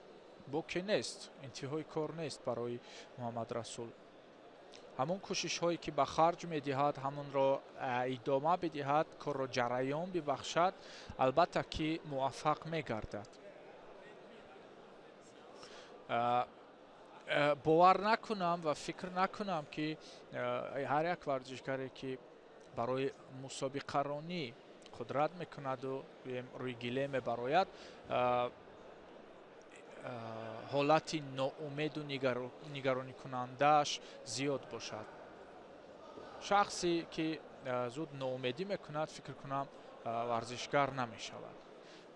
боки нест, интиҳои кор нест барои Муҳаммад Расул. ҳамон кӯшишҳое ки ба харҷ медиҳад, ҳамонро идома бидиҳад, корро ҷараён бибахшад, албатта ки муваффақ мегардад. бовар накунам ва фикр накунам ки ҳар як варзишгаре ки барои мусобиқаронӣ қудрат мекунаду рӯи гиле мебарояд, ҳолати ноумеду нигароникунандааш зиёд бошад. шахсе ки зуд ноумедӣ мекунад, фикр кунам варзишгар намешавад.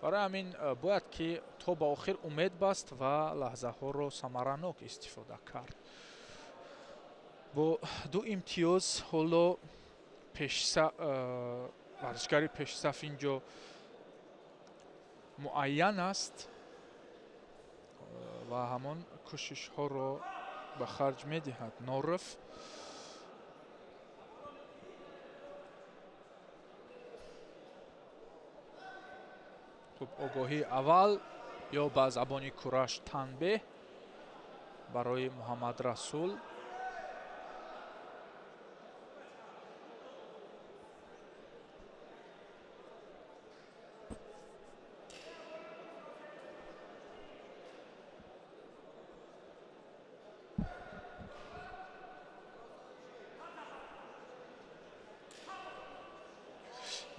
барои ҳамин бояд ки то ба охир умед баст ва лаҳзаҳоро самаранок истифода кард. бо 2 имтиёз ҳоло варзишгари пешсаф инҷо муайян аст ва ҳамон кӯшишҳоро ба харҷ медиҳад Норов. хуб, огоҳии аввал ё ба забони кураш танбеҳ барои Муҳаммад Расул.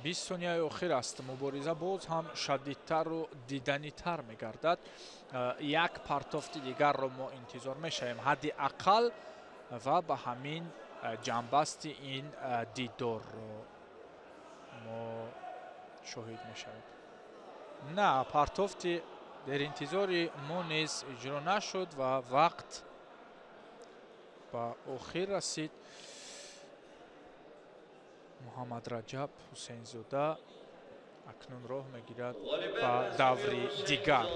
بیست ثانیه آخر است. مبارزه باز هم شدیدتر و دیدنی‌تر می‌گردد. یک پرتافت دیگر رو ما انتظار می‌شویم حداقل و به همین جنبست این دیدار رو ما شاهد می‌شویم. نه، پرتافتی در انتظار ما نیز اجرا نشد و وقت به آخر رسید. Муҳаммад Раҷаб Ҳусейнзода акнун роҳ мегирад ба даври дигар.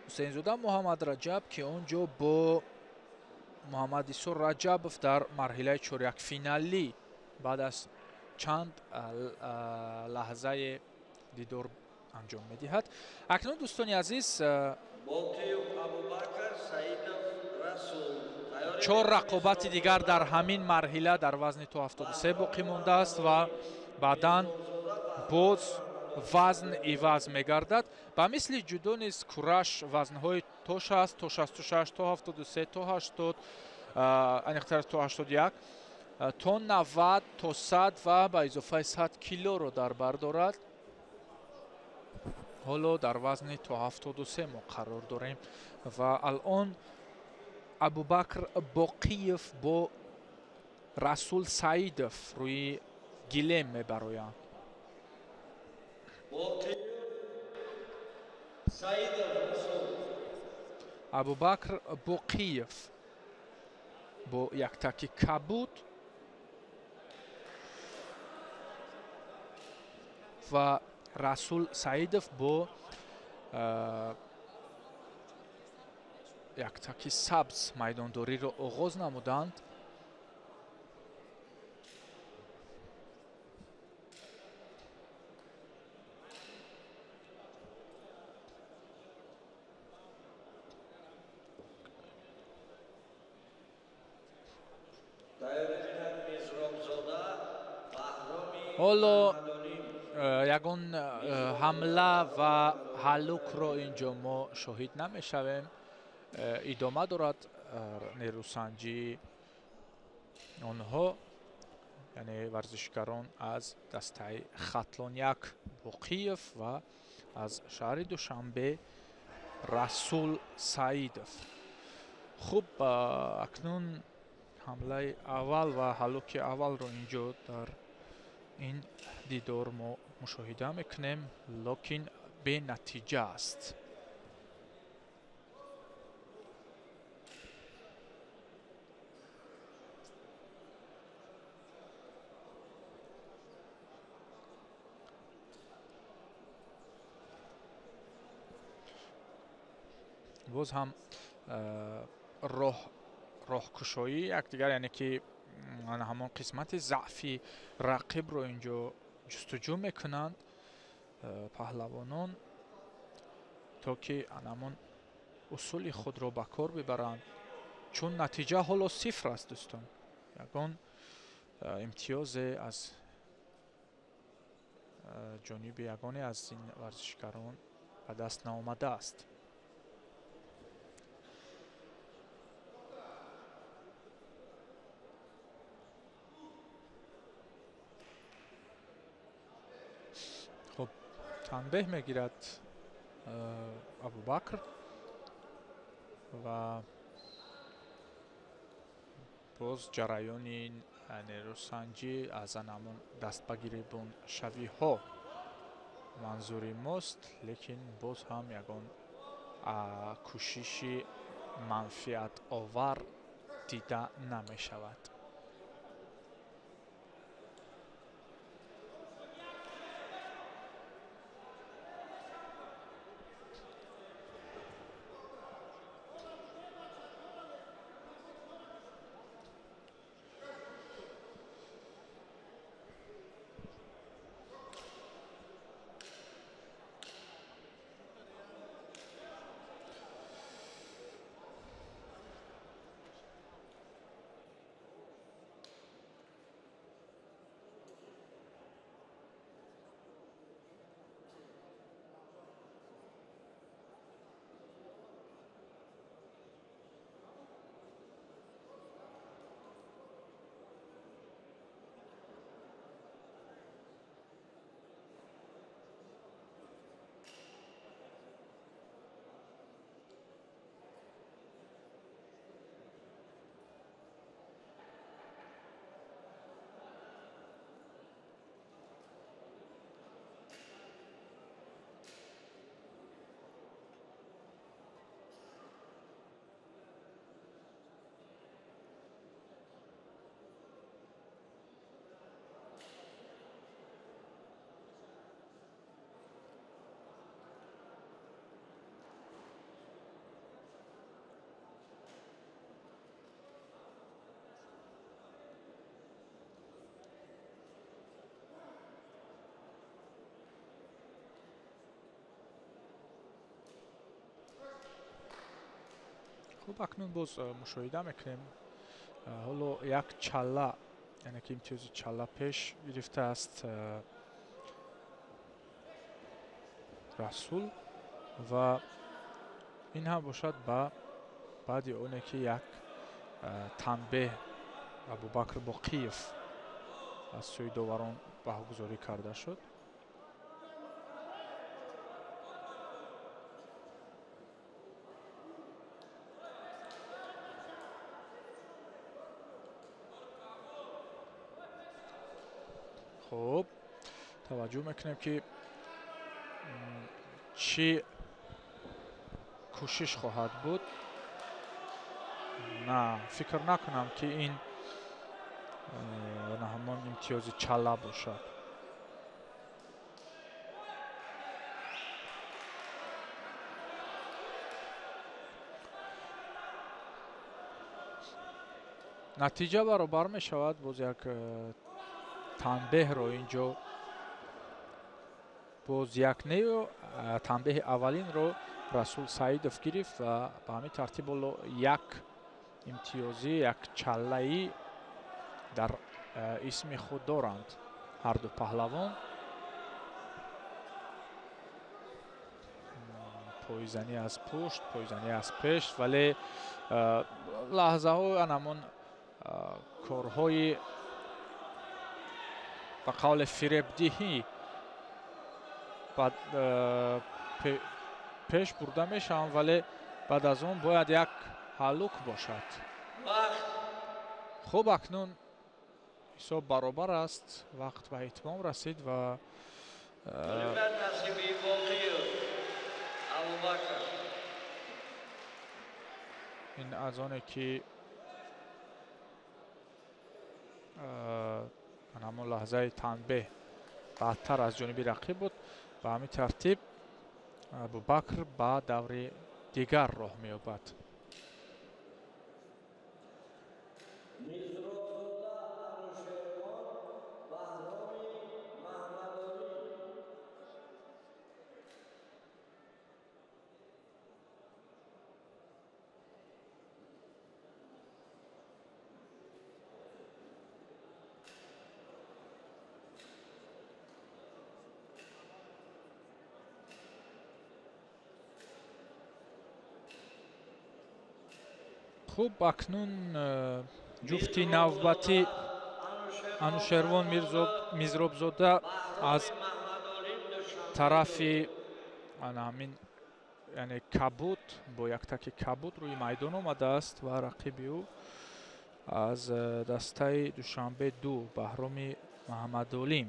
Ҳусейнзода Муҳаммад Раҷаб ки он ҷо бо Муҳаммад Исо Раҷабов дар марҳилаи чорякфиналӣ баъд аз чанд лаҳзаи дидор анҷом медиҳад. акнун дӯстони азиз, 4 рақобати дигар дар ҳамин марҳила дар вазни то 73 боқӣ мондааст ва баъдан боз وزن ایواز میگردد با مثل جودو نیز کورش وزنهای تا 60 تا 66 تا 73 تا 80 انیختر تا 81 تا 90 تا 100 و با اضافه 100 کیلو رو در بر دارد. حالا در وزن تا 73 ما قرار داریم و الان ابوبکر باقیف با رسول سعیدов روی گلیم میبرویند. ابوبکر باقیف با یک تکی کبود و رسول سعیدов با یک تکی سبز میدانداری را آغاز نمودند. حالا یگان حمله و هلوک را اینجا ما شاهد نمیشویم. ادامه دارد نیروسنجی آنها، یعنی ورزشکاران از دسته خطلانیک باقیف و از شهر دوشنبه رسول سعیدов. خوب اکنون حمله اول و هلوک اول رو اینجا در این دیدار ما مشاهده میکنیم، لکن به نتیجه است. باز هم راهکشایی یکدیگر، یعنی که همان قسمت ضعفی رقیب رو اینجا جستجو میکنند پهلوانان تا که همان اصول خود را به کار ببرند، چون نتیجه حالا صفر است دوستان. یگان امتیاز از جانب یگانه از این ورزشکاران به دست نآمده است. خب تنبیه میگیرد ابوبکر و باز جریان این نیروسنجی از همون دست بگیربون شوی ها منظوری ماست، لیکن باز هم یگان کوشش منفعت آور دیده نمی شود. خب اکنون باز مشاهده میکنیم حالا یک چله، یعنی که امتیاز چله پیش گرفته است расул ва ин ҳам бошад ба баъди оне ки як танбеҳ абубакр боқиев аз сӯи доварон баҳогузорӣ карда шуд. хуб, таваҷҷӯҳ мекунем ки чӣ кӯшиш хоҳад буд. на, фикр накунам ки ин ҳамон имтиёзи чалла бошад. натиҷа баробар мешавад. боз як танбеҳро инҷо боз як нею танбеҳи аввалинро расул саидов гирифт ва ба ҳамин тартиб як имтиёзӣ, як чаллаи дар исми худ доранд ҳарду паҳлавон. пойзанӣ аз пушт, пойзанӣ аз пеш, вале лаҳзаҳои анамон корҳои ба қавле фиребдиҳӣ пеш бурда мешаванд, вале баъд аз он бояд як ҳаллук бошад. хуб, акнун ҳисоб баробар аст. вақт ба итмом расид ва ин аз оне ки ҳамон лаҳзаи танбеҳ баъдтар аз ҷониби рақиб буд. ба ҳамин тартиб абубакр ба даври дигар роҳ меёбад. хуб, акнун ҷуфти навбатӣ Анушервон Мизробзода аз тарафи ҳамин яъне кабуд бо яктаки кабуд рӯи майдон омадааст ва рақиби ӯ аз дастаи Душанбе 2 Баҳроми Маҳамадолим.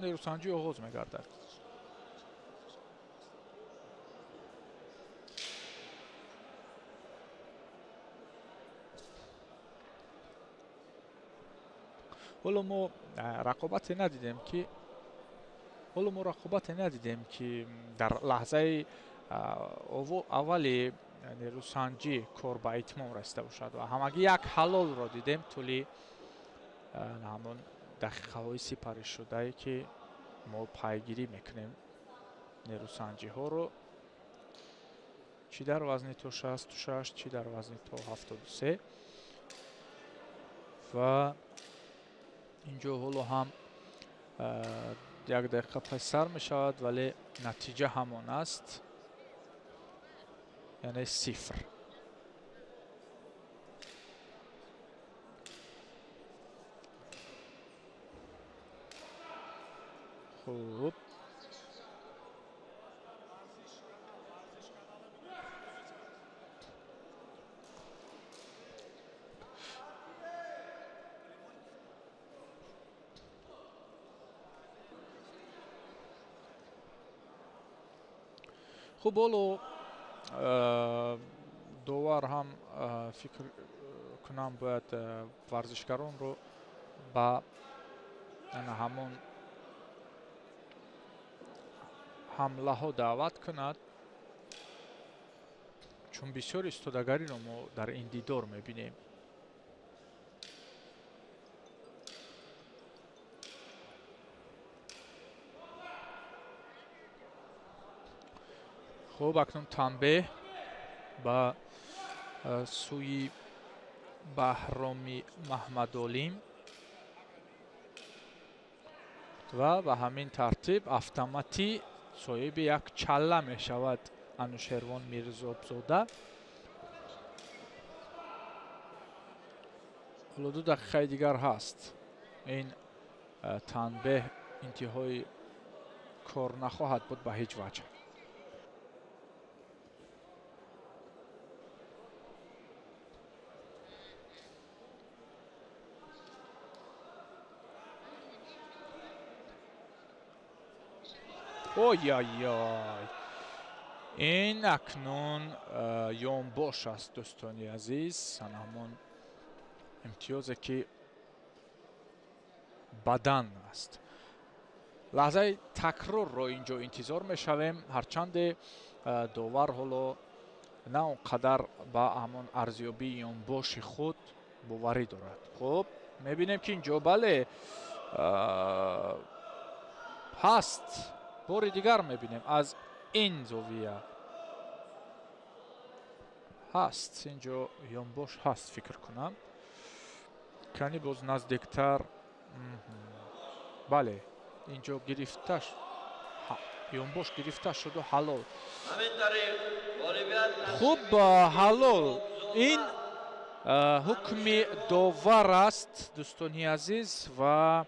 нерӯсанҷӣ оғоз мегардад. ҳоло мо рақобате надидем ки дар лаҳзаи аввали нерӯсанҷӣ кор ба итмом расида бошад ва ҳамагӣ як ҳалолро дидем тӯли ҳамон дақиқаҳои сипаришудае ки мо пайгирӣ мекунем нерӯсанҷиҳоро, чӣ дар вазни то 66, чӣ дар вазни то 73. ва инҷо ҳоло ҳам як дақиқа пайсар мешавад, вале натиҷа ҳамон аст, яъне 0. хуб, хуб, ҳоло довар ҳам фикр кунам бояд варзишгаронро ба ҳамон ҳамлаҳо даъват кунад, чун бисёр истодагариро мо дар ин дидор мебинем. хуб, акнун танбеҳ ба сӯи баҳроми маҳмадолим ва ба ҳамин тартиб автоматӣ соҳиби як чалла мешавад Анушервон Мирзобзода. ҳоло 2 дақиқаи дигар ҳаст. Ин танбеҳ интиҳои кор нахоҳад буд ба ҳеҷ ваҷҳ. Ой-ой-ой. Ин акнун ёнбош аст, дӯстони азиз. Ана ҳамон имтиёзе ки бадан аст. лаҳзаи такрорро инҷо интизор мешавем, ҳарчанде довар ҳоло на он қадар ба ҳамон арзёбии ёнбоши худ боварӣ дорад. хуб, мебинем ки инҷо бале ҳаст. бори дигар мебинем аз ин зовия ҳаст. инҷо ёнбош ҳаст, фикр кунам. кани боз наздиктар. бале, инҷо гирифташ ёнбош гирифта шуду ҳалол. хуб, ҳалол. ин ҳукми довар аст, дӯстони азиз, ва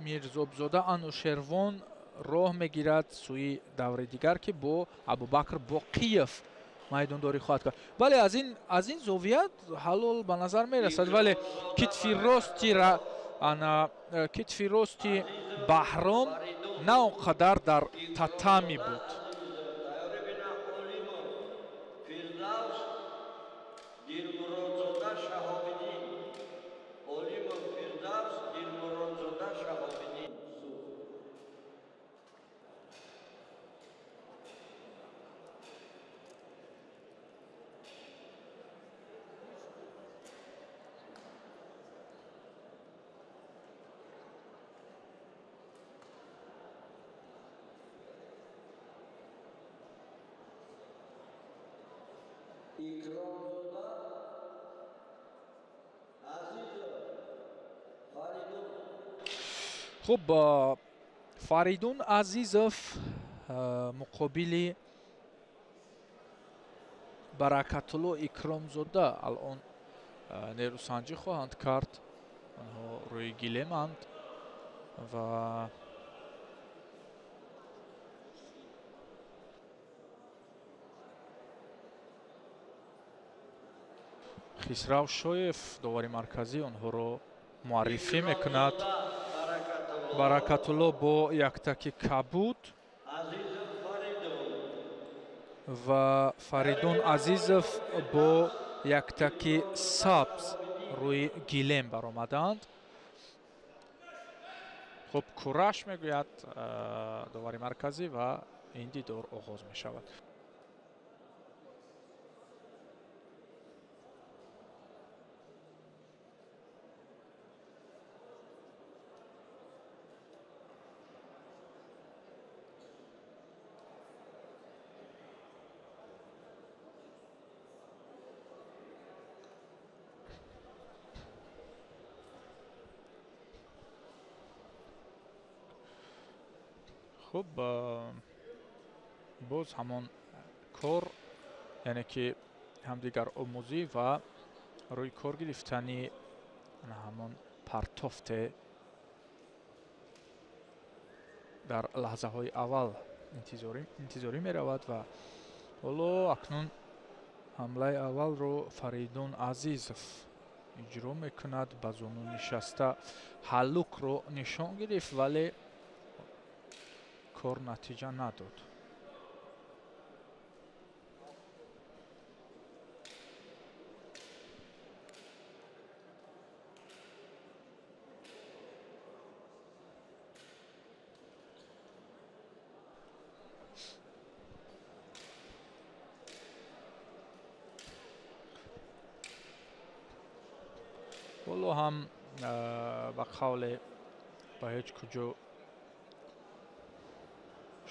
Мирзобзода Анушервон роҳ мегирад сӯи даври дигар ки бо Абубакр Боқиев майдондорӣ хоҳад кард. бале, аз ин зовия ҳалол ба назар мерасад, вале китфи рости Баҳром на он қадар дар татами буд. Ikromzoda Azizov Faridun. хуб, Фаридун Азизов муқобили Баракатулло Икромзода алон нерӯсанҷӣ хоҳанд кард. онҳо рӯи гилеманд ва Хисрав Шоев, довари марказӣ, онҳоро муаррифӣ мекунад. Баракатулло бо яктаки кабуд ва Фаридун Азизов бо яктаки сабз рӯи гилем баромаданд. хуб, кураш мегӯяд довари марказӣ ва ин дидор оғоз мешавад. хуб, боз ҳамон кор, яъне ки ҳамдигар омӯзӣ ва рӯи кор гирифтани ҳамон партофте дар лаҳзаҳои аввал интизорӣ меравад ва ҳоло акнун ҳамлаи аввалро Фаридун Азизов иҷро мекунад. ба зону нишаста ҳаллукро нишон гирифт, вале кор натиҷа надод. ҳоло ҳам ба қавле ба ҳеҷ куҷо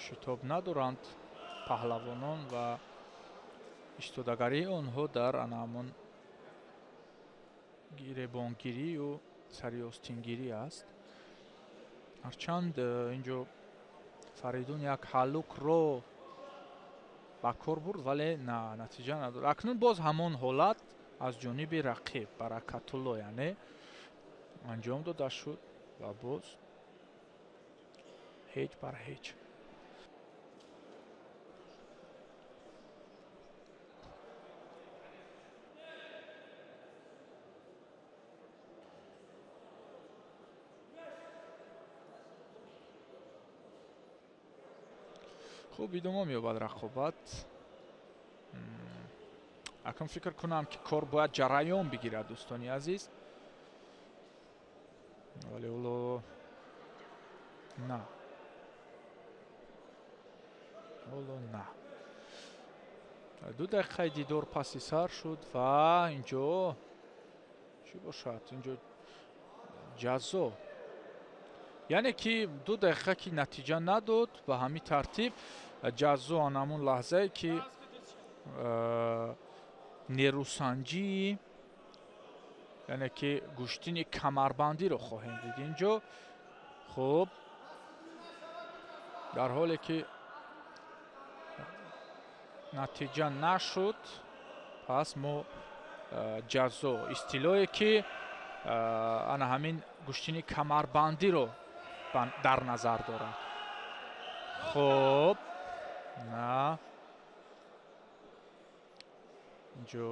шитоб надоранд паҳлавонон ва истодагарии онҳо дар ана ҳамон гиребонгирию сариостингирӣ аст. ҳарчанд инҷо Фаридун як ҳаллукро ба кор бурд, вале на натиҷа надод. Акнун боз ҳамон ҳолат аз ҷониби рақиб Баракатулло яъне анҷом дода шуд ва боз ҳеҷ бар ҳеҷ. хуб идома меёбад рақобат. акнун фикр кунам ки кор бояд ҷараён бигирад дӯстони азиз, вале ҳоло на, ҳоло на. 2 дақиқаи дидор паси сар шуд ва инҷо чӣ бошад? Инҷо ҷазо, яъне ки 2 дақиқа ки натиҷа надод, ба ҳамин тартиб ҷазо ан ҳамон лаҳзае ки нерӯсанҷӣ, яъне ки гӯштини камарбандиро хоҳем дид инҷо. хуб, дар ҳоле ки натиҷа нашуд, пас мо ҷазо, истилое ки ана ҳамин гӯштини камарбандиро дар назар дорад. хуб, на, инҷо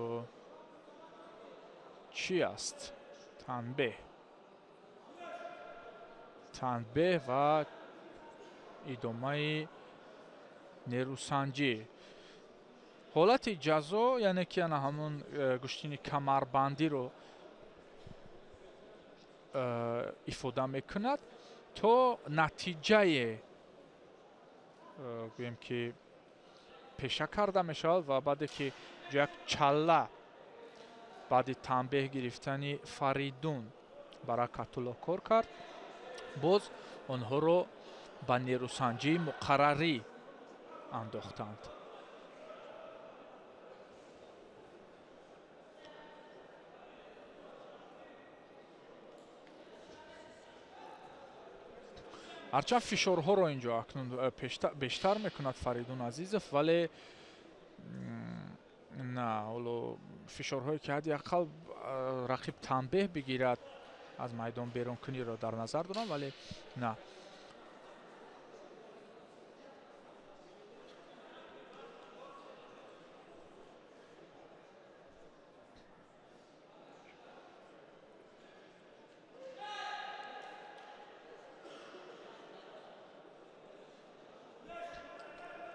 чӣ аст? танбеҳ ва идомаи нерӯсанҷӣ. ҳолати ҷазо, яъне ки ана ҳамон гӯштини камарбандиро ифода мекунад, то натиҷае гӯем ки пеша карда мешавад ва баъде ки як чалла баъди танбеҳ гирифтани Фаридун Баракатулло кор кард, боз онҳоро ба нерӯсанҷии муқаррарӣ андохтанд. ҳарчанд фишорҳоро инҷо акнун бештар мекунад Фаридун Азизов, вале на, ҳоло фишорҳое ки ҳадди ақал рақиб танбеҳ бигирад, аз майдон берункуниро дар назар дорам, вале на.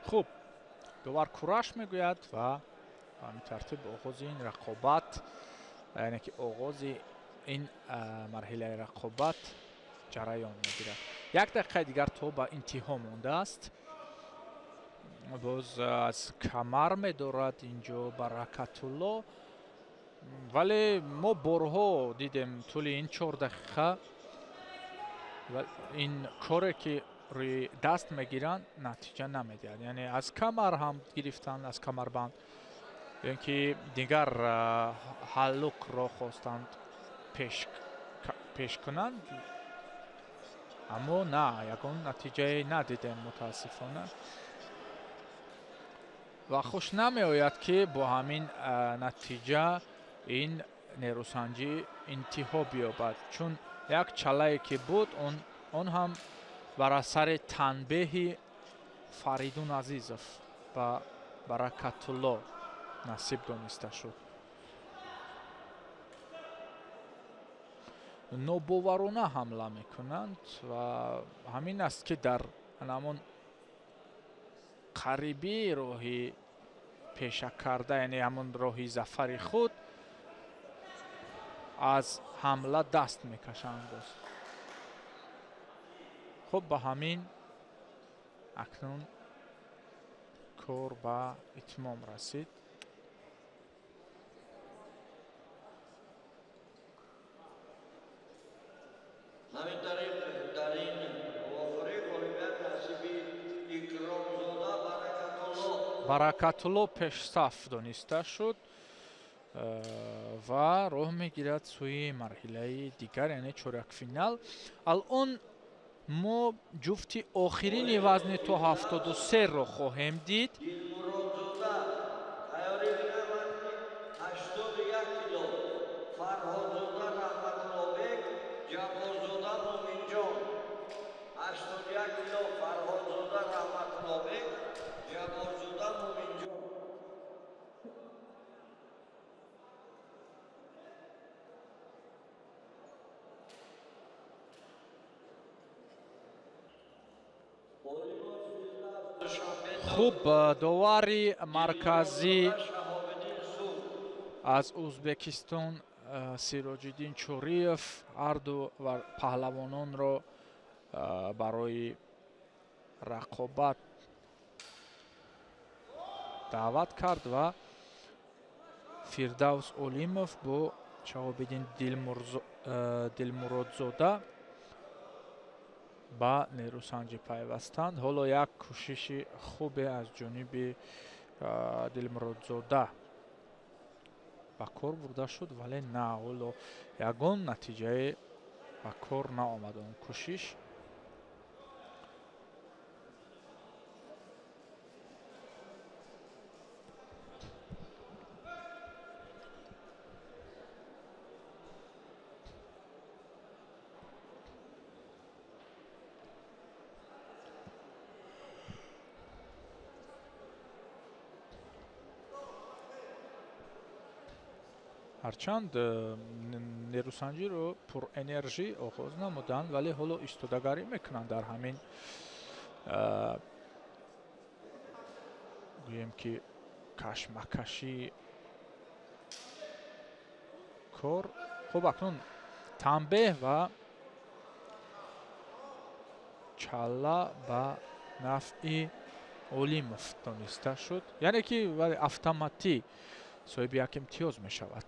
хуб, довар кураш мегӯяд ва ҳамин тартиб оғози ин рақобат, яъне ки оғози ин марҳилаи рақобат ҷараён мегирад. 1 дақиқаи дигар то ба интиҳо мондааст. боз аз камар медорад инҷо Баракатулло, вале мо борҳо дидем тӯли ин 4 дақиқа ин коре ки рӯи даст мегиранд натиҷа намедиҳад, яъне аз камар ҳам гирифтанд, аз камарбанд, ин ки дигар ҳаллукро хостанд пеш кунанд, аммо на, ягон натиҷае надидем мутаассифона. ва хуш намеояд ки бо ҳамин натиҷа ин нерӯсанҷӣ интиҳо биёбад, чун як чалае ки буд, он ҳам бар асари танбеҳи Фаридун Азизов ба Баракатулло насиб дониста шуд. нобоварона ҳамла мекунанд ва ҳамин аст ки дар ҳамон қарибии роҳи пеша карда, яъне ҳамон роҳи зафари худ аз ҳамла даст мекашанд боз. хуб, ба ҳамин акнун кор ба итмом расид. ҳамин тариқ дар ин овохӯрӣ хоҳимяк насиби Икромзода Баракатулло Баракатулло пешсаф дониста шуд. ва роҳ мегирад сӯи марҳилаи дигар, яъне чоракфинал. алон мо ҷуфти охирини вазни то 73-ро хоҳем дид. Dilmurodzoda tayyorӣ бинаванди 81 кило, Фарҳодзода Раҳматуллобек, Ҷаборзода Муъминҷон. 81 кило, Фарҳодзода Раҳматуллобек, Ҷаборзода Муъминҷон. хуб, довари марказӣ Шаҳобиддин Суд. аз Ӯзбекистон Сироҷиддин Чориев ҳарду паҳлавононро барои рақобат даъват кард ва Фирдавс Олимов бо Шаҳобиддин Дилмуродзода ба нерӯсанҷӣ пайвастанд. ҳоло як кӯшиши хубе аз ҷониби Дилмуродзода ба кор бурда шуд, вале на, ҳоло ягон натиҷае ба кор наомад он кӯшиш. ҳарчанд нерӯсанҷиро пурэнержӣ оғоз намуданд, вале ҳоло истодагарӣ мекунанд дар ҳамин гӯем ки кашмакаши кор. хуб, акнун танбеҳ ва чалла ба нафъи Олимов дониста шуд, яъне ки автоматӣ соҳиби як имтиёз мешавад.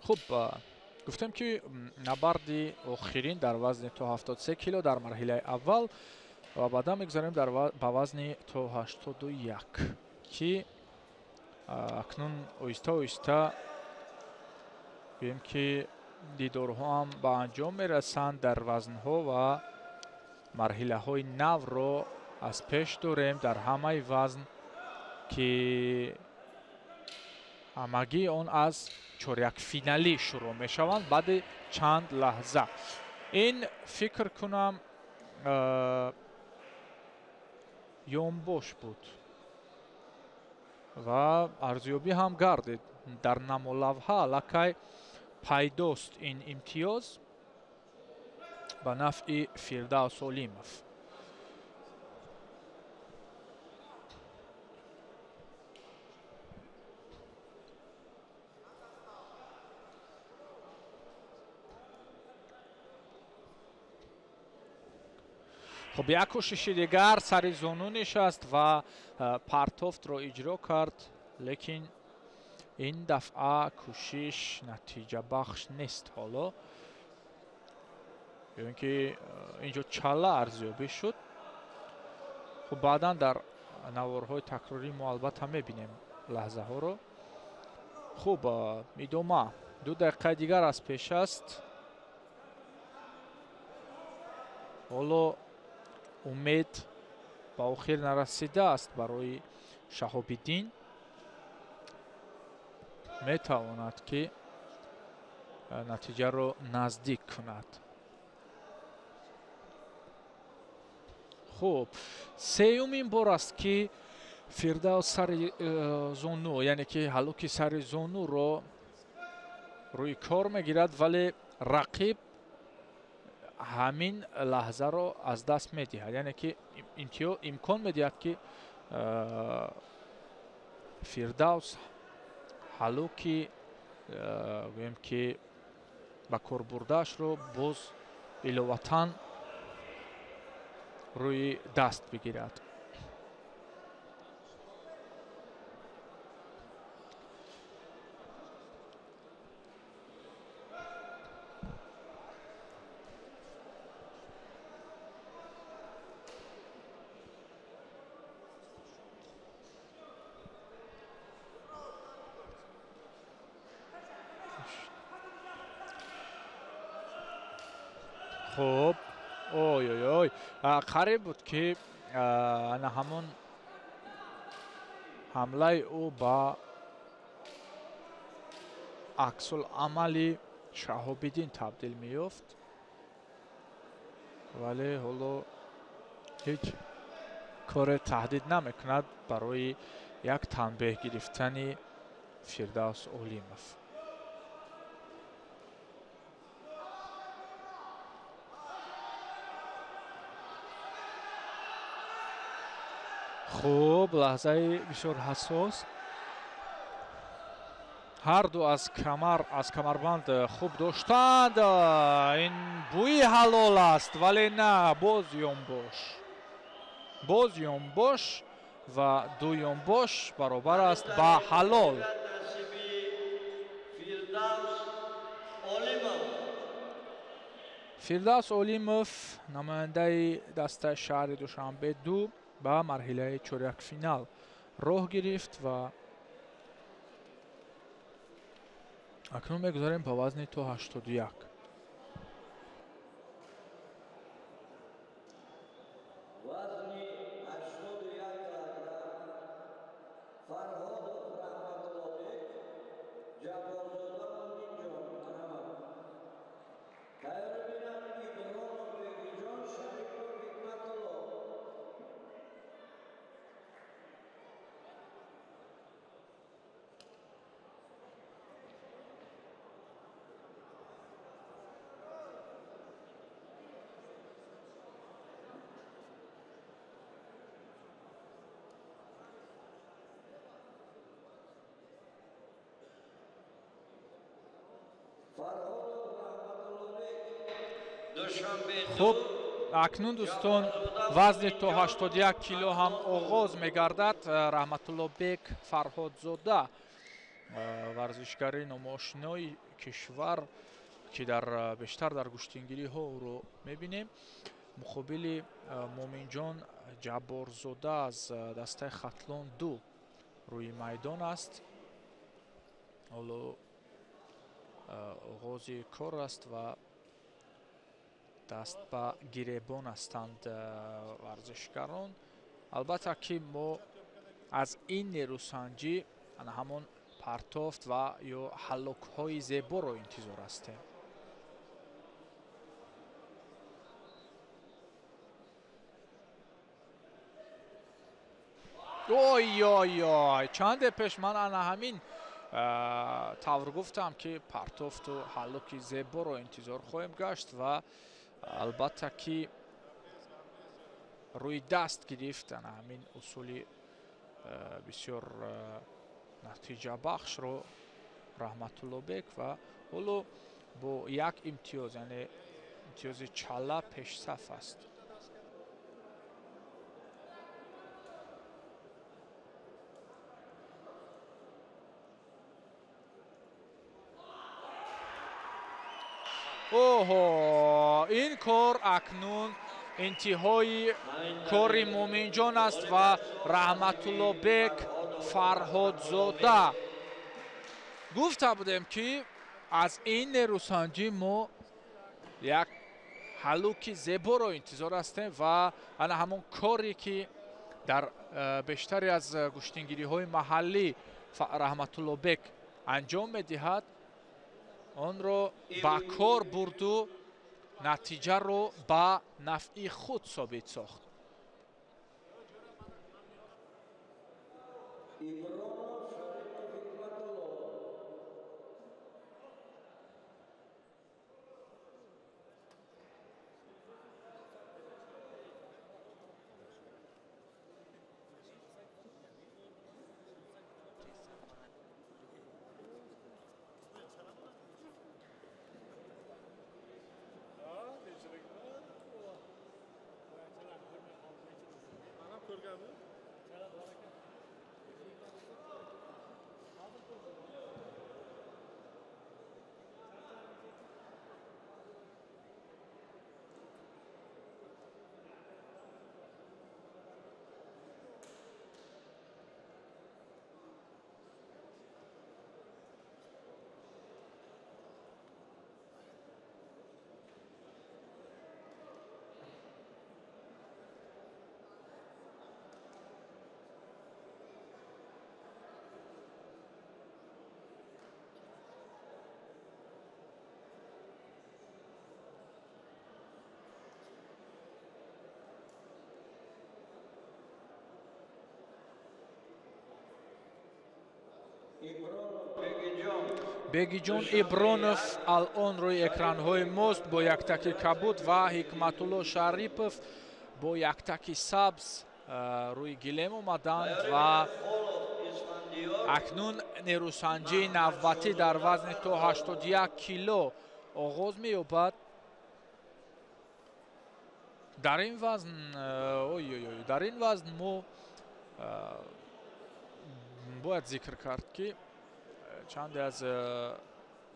хуб, гуфтем ки набарди охирин дар вазни то 73 кило дар марҳилаи аввал ва баъдан мегзарем ба вазни то 81 ки акнун оҳиста оҳиста гӯем ки дидорҳо ҳам ба анҷом мерасанд. дар вазнҳо ва марҳилаҳои навро аз пеш дорем дар ҳамаи вазн ки ҳамагии он аз чорякфиналӣ шурӯъ мешаванд баъди чанд лаҳза. ин фикр кунам ёнбош буд ва арзёбӣ ҳам гардид. дар намолавҳа аллакай пайдост ин имтиёз ба нафъи Фирдавс Олимов. хуб, як кӯшиши дигар сари зону нишаст ва партофтро иҷро кард, лекин ин дафъа кӯшиш натиҷабахш нест. ҳоло биён ки инҷо чалла арзёбӣ шуд. хуб, баъдан дар наворҳои такрорӣ мо албатта мебинем лаҳзаҳоро. хуб, идома 2 дақиқаи дигар аз пеш аст. ҳоло умед ба охир нарасидааст барои Шаҳобиддин. метавонад ки натиҷаро наздик кунад. хуб, сеюмин бор аст ки Фирдавс сари зону, яъне ки ҳалоки сари зонуро рӯи кор мегирад, вале рақиб ҳамин лаҳзаро аз даст медиҳад, яъне ки имкон медиҳад ки Фирдавс ҳалоки гӯем ки ба кор бурдаашро боз иловатан рӯи даст бигирад. خب اوی اوی اوی قریب بود که انا همون حمله او با عکس العملی شهاب‌الدین تبدیل می‌یافت ولی حالا هیچ کار تهدید نمی‌کند برای یک تنبیه گرفتن فردوس اولیموف. خوب لحظه بسیار حساس هر دو از کمربند خوب داشتند این بوی حلال است ولی نه باز یونبوش و دو یونبوش برابر است با حلال. فردوس اولیموف نماینده دسته شهر دوشنبه 2 به مرحله چهارک فینال راه گرفت و اکنون میگذاریم به وزن تا 81. خب اکنون دوستان وزن تا 81 کیلو هم آغاز می‌گردد. رحمت الله بیگ فرهادزاده ورزشکاری ناماشنای کشور که بیشتر در گشتنگیری ها او رو می‌بینیم مقابل مومین جان جبارزاده از دسته خطلان 2 روی میدان است. حالا آغاز کار است و دست به گریبان هستند ورزشکاران. البته که ما از این نیروسنجی همون پرتافت و یا حلق های زیبا رو انتظار هستیم. اوی چند پیش من انا همین طور گفتم که پرتافت و حلق زیبا رو انتظار خواهیم گشت و البته که روی دست گرفت همین اصول بسیار نتیجه بخش رو رحمت الله بیگ و حالا با یک امتیاز یعنی امتیاز چاله پیش صف است. اوه این کار اکنون انتهای کار مومین جان است و رحمت الله بیگ فرهادزاده. گفته بودیم که از این نیروسنجی ما یک حلوک زیبا رو انتظار هستیم و انا همون کاری که در بیشتری از گشتنگیری های محلی رحمت الله بیگ انجام میدهد آن رو با کار برد و نتیجه رو با نفع خود ثابت ساخت. Бегиҷон Ибронов алон рӯи экранҳои мост бо яктаки кабуд ва Ҳикматулло Шарипов бо яктаки сабз рӯи гилем омаданд ва акнун нерӯсанҷии навбатӣ дар вазни то 81 кило оғоз меёбад. дар ин вазн мо бояд зикр кард ки чанде аз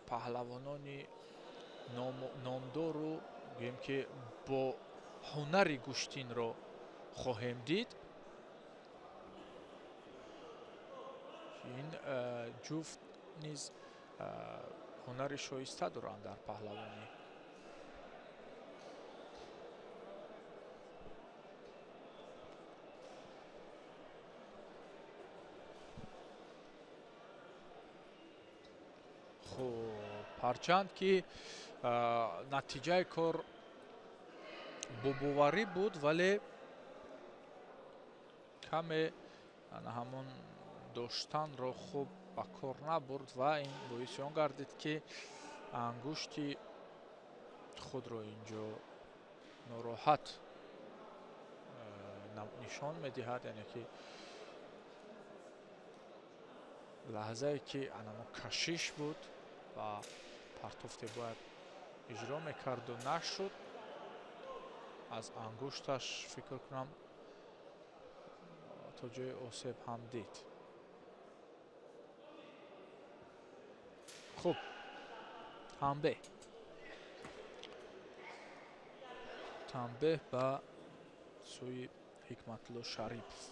паҳлавонони номдору гӯем ки бо ҳунари гӯштинро хоҳем дид. ин ҷуфт низ ҳунари шоиста доранд дар паҳлавонӣ. ҳарчанд ки натиҷаи кор бобоварӣ буд, вале каме ҳамон доштанро хуб ба кор набурд ва ин боиси он гардид ки ангушти худро инҷо нороҳат нишон медиҳад, яъне ки лаҳзае ки анамо кашиш буд ва партофте бояд иҷро мекарду нашуд. аз ангушташ фикр кунам то ҷои осеб ҳам дид. хуб, танбеҳ ба сӯи Ҳикматулло Шарипов.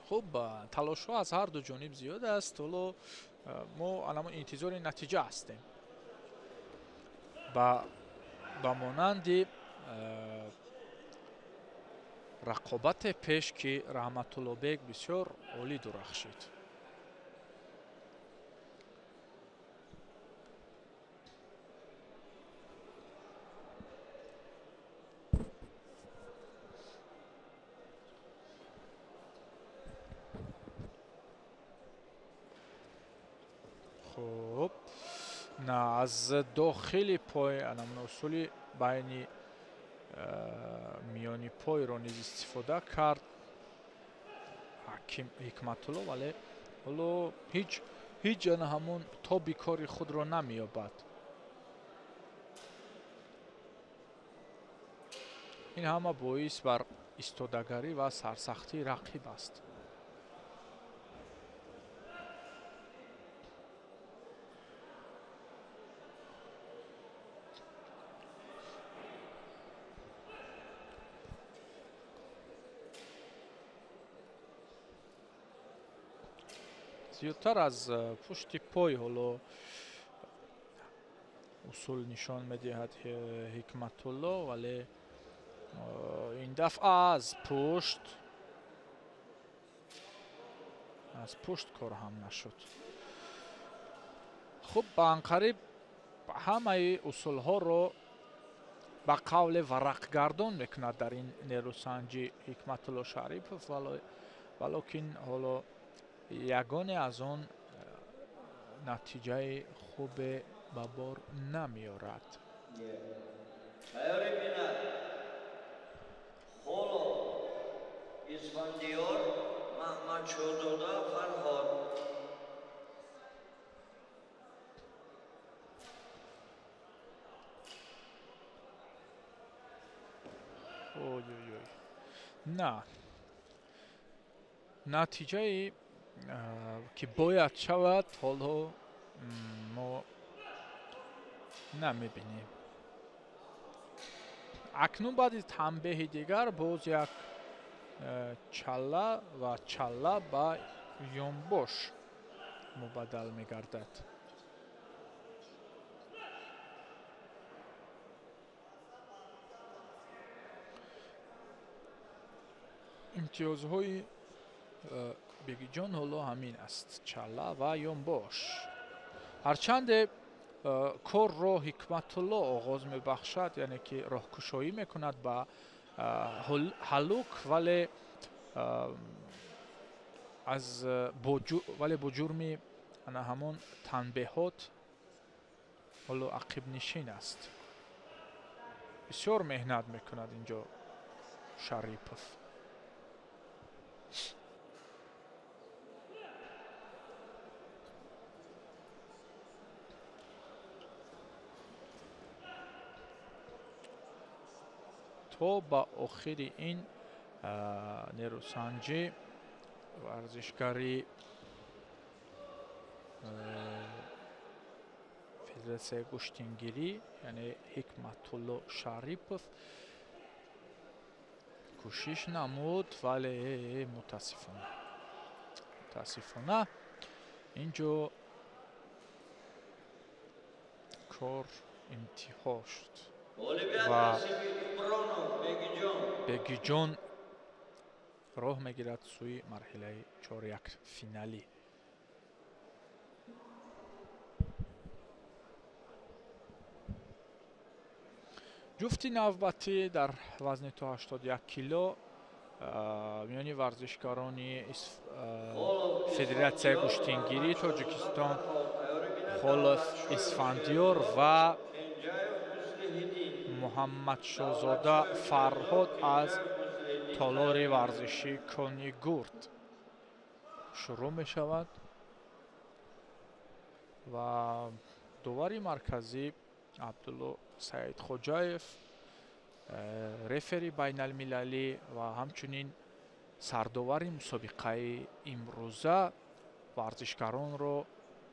хуб, талошҳо аз ҳарду ҷониб зиёд аст. ҳоло мо анамо интизори натиҷа ҳастем. ба монанди рақобате пеш ки Раҳматуллобек бисёр олӣ дурахшид. хуб, на аз дохили пой усули байни миёни пойро низ истифода кард ҳаким Ҳикматулло, вале ҳоло ҳеҷ ҳамон тоби кори худро намеёбад. ин ҳама боис бар истодагарӣ ва сарсахтии рақиб аст. зиёдтар аз пушти пой ҳоло усул нишон медиҳад Ҳикматулло, вале ин дафъа аз пушт кор ҳам нашуд. хуб, ба анқариб ҳамаи усулҳоро ба қавле варақгардон мекунад дар ин нерӯсанҷӣ Ҳикматулло Шарипов, валокин ҳоло ягоне аз он натиҷаи хубе ба бор намеорад. Hayori binad. Xolo, Isfandiyor, Mahmad Shohzoda, Farhod. на натиҷаи ки бояд шавад ҳоло мо намебинем. акнун баъди танбеҳи дигар боз як چالا و چالا با یونبوش مبادل می‌گردد. امتیازهای بگیجان حالا همین است، چالا و یونبوش. هرچند کار رو حکمت الله آغاز می‌بخشد، یعنی که راهگشایی می‌کند با هلوک، ولی با جرم همون تنبیهات حالا عقب نشین است. بسیار مهنت می‌کند اینجا شریپوف. تا با آخر این نیروسنجی ورزشکاری فدراسیون گشتینگیری یعنی حکمت الله شریپوف کوشش نمود، ولی متاسفانه اینجا کار انتها شد و بگیجان راه میگیرد سوی مرحله 4-1 فینالی. جفتی نوبتی در وزن تا 81 کیلو میانی ورزشکارانی فدراسیون گشتینگیری تاجیکستان خولف اسفندیار و محمد شاهزاده فرهاد از تالار ورزشی کنیگورد شروع می شود و داوری مرکزی عبدالله سعید خوجایف، رفری بین المللی و همچنین سرداوری مسابقه امروزه ورزشکاران را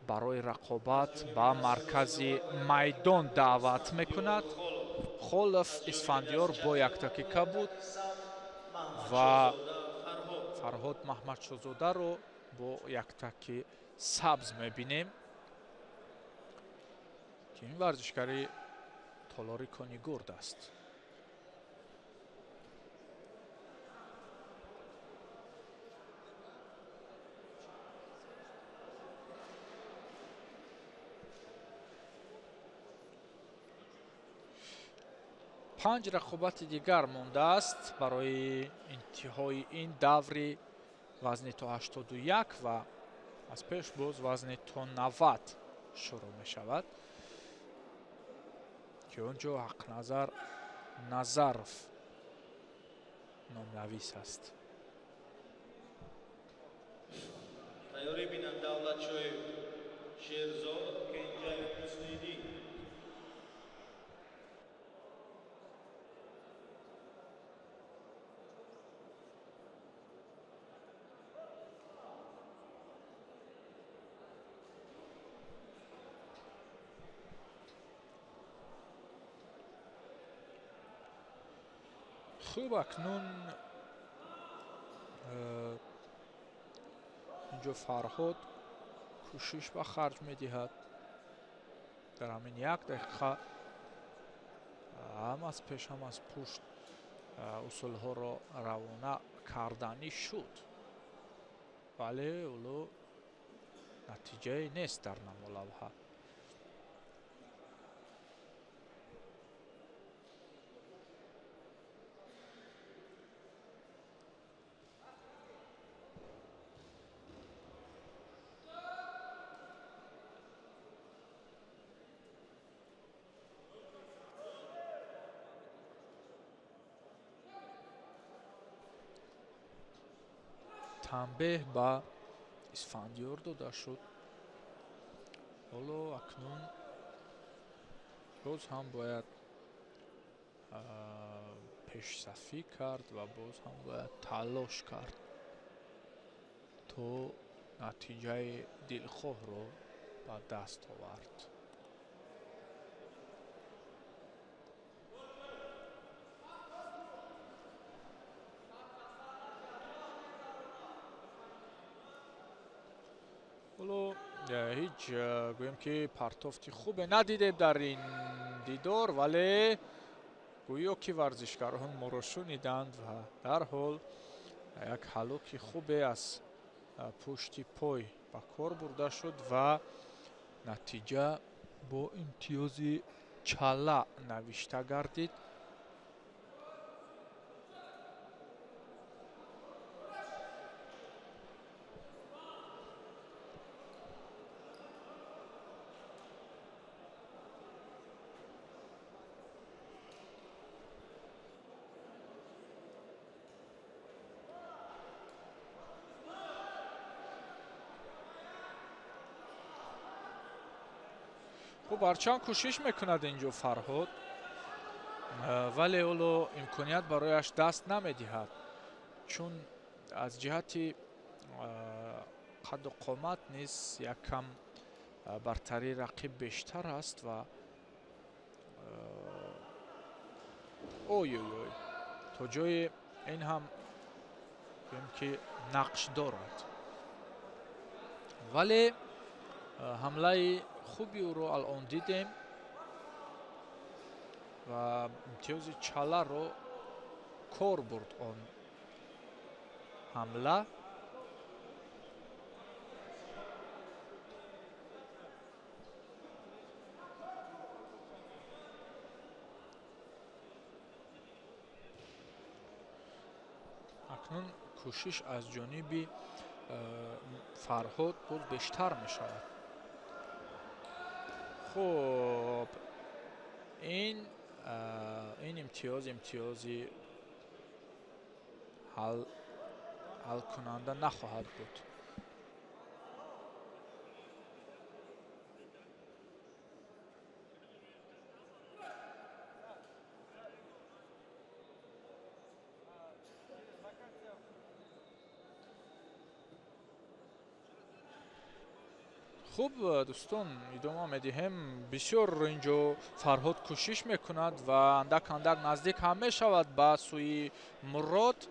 برای رقابت با مرکز میدان دعوت میکند. خولف اسفندیار با 1 دقیقه بود و فرهاد محمد شاهزاده رو با 1 دقیقه سبز میبینیم که این ورزشکاری تالار کنیگورد است. پنج رقابت دیگر مانده است برای انتهای این دوری وزن تا 81 و از پیش باز وزن تا 90 شروع می شود که اونجا حق نظر نظرف نامنویس است. تیاری بینن دولتشوی شیرزاد کنجای مسلیدی. خوب، اکنون اینجا فرهاد کوشش به خرج می دهد در همین 1 دقیقه هم از پیش هم از پشت اصول ها را روانه کردنی شد، ولی اولو نتیجه نیست در نمولوها. تنبیه با اسفندیار داده شد. حالا اکنون باز هم باید پیش صفی کرد و باز هم باید تلاش کرد تا نتیجه دلخواه رو به دست آورد. هیچ گویم که پرتافتی خوبه ندیدیم در این دیدار، ولی گویا که ورزشکاران ما را شنیدند و در حال یک حلوک خوبه از پشت پای با کار برده شد و نتیجه با امتیاز چالا نوشته گردید. خب هرچند کوشش میکند اینجا فرهاد، ولی اولو امکانیت برایش دست نمیدهد، چون از جهت قد و قامت نیز یک کم برتری رقیب بیشتر است و اوی تا جای این هم بگیم که نقش دارد، ولی حمله خوبی او رو الان دیدیم و امتیاز چالا رو کار برد آن حمله. اکنون کوشش از جانب فرهاد بود بیشتر می شود. خب این امتیازی حل کننده نخواهد بود. خوب دوستان ادامه میدهیم. بسیار اینجا فرهاد کوشش میکند و اندک نزدیک هم میشود به سوی مراد.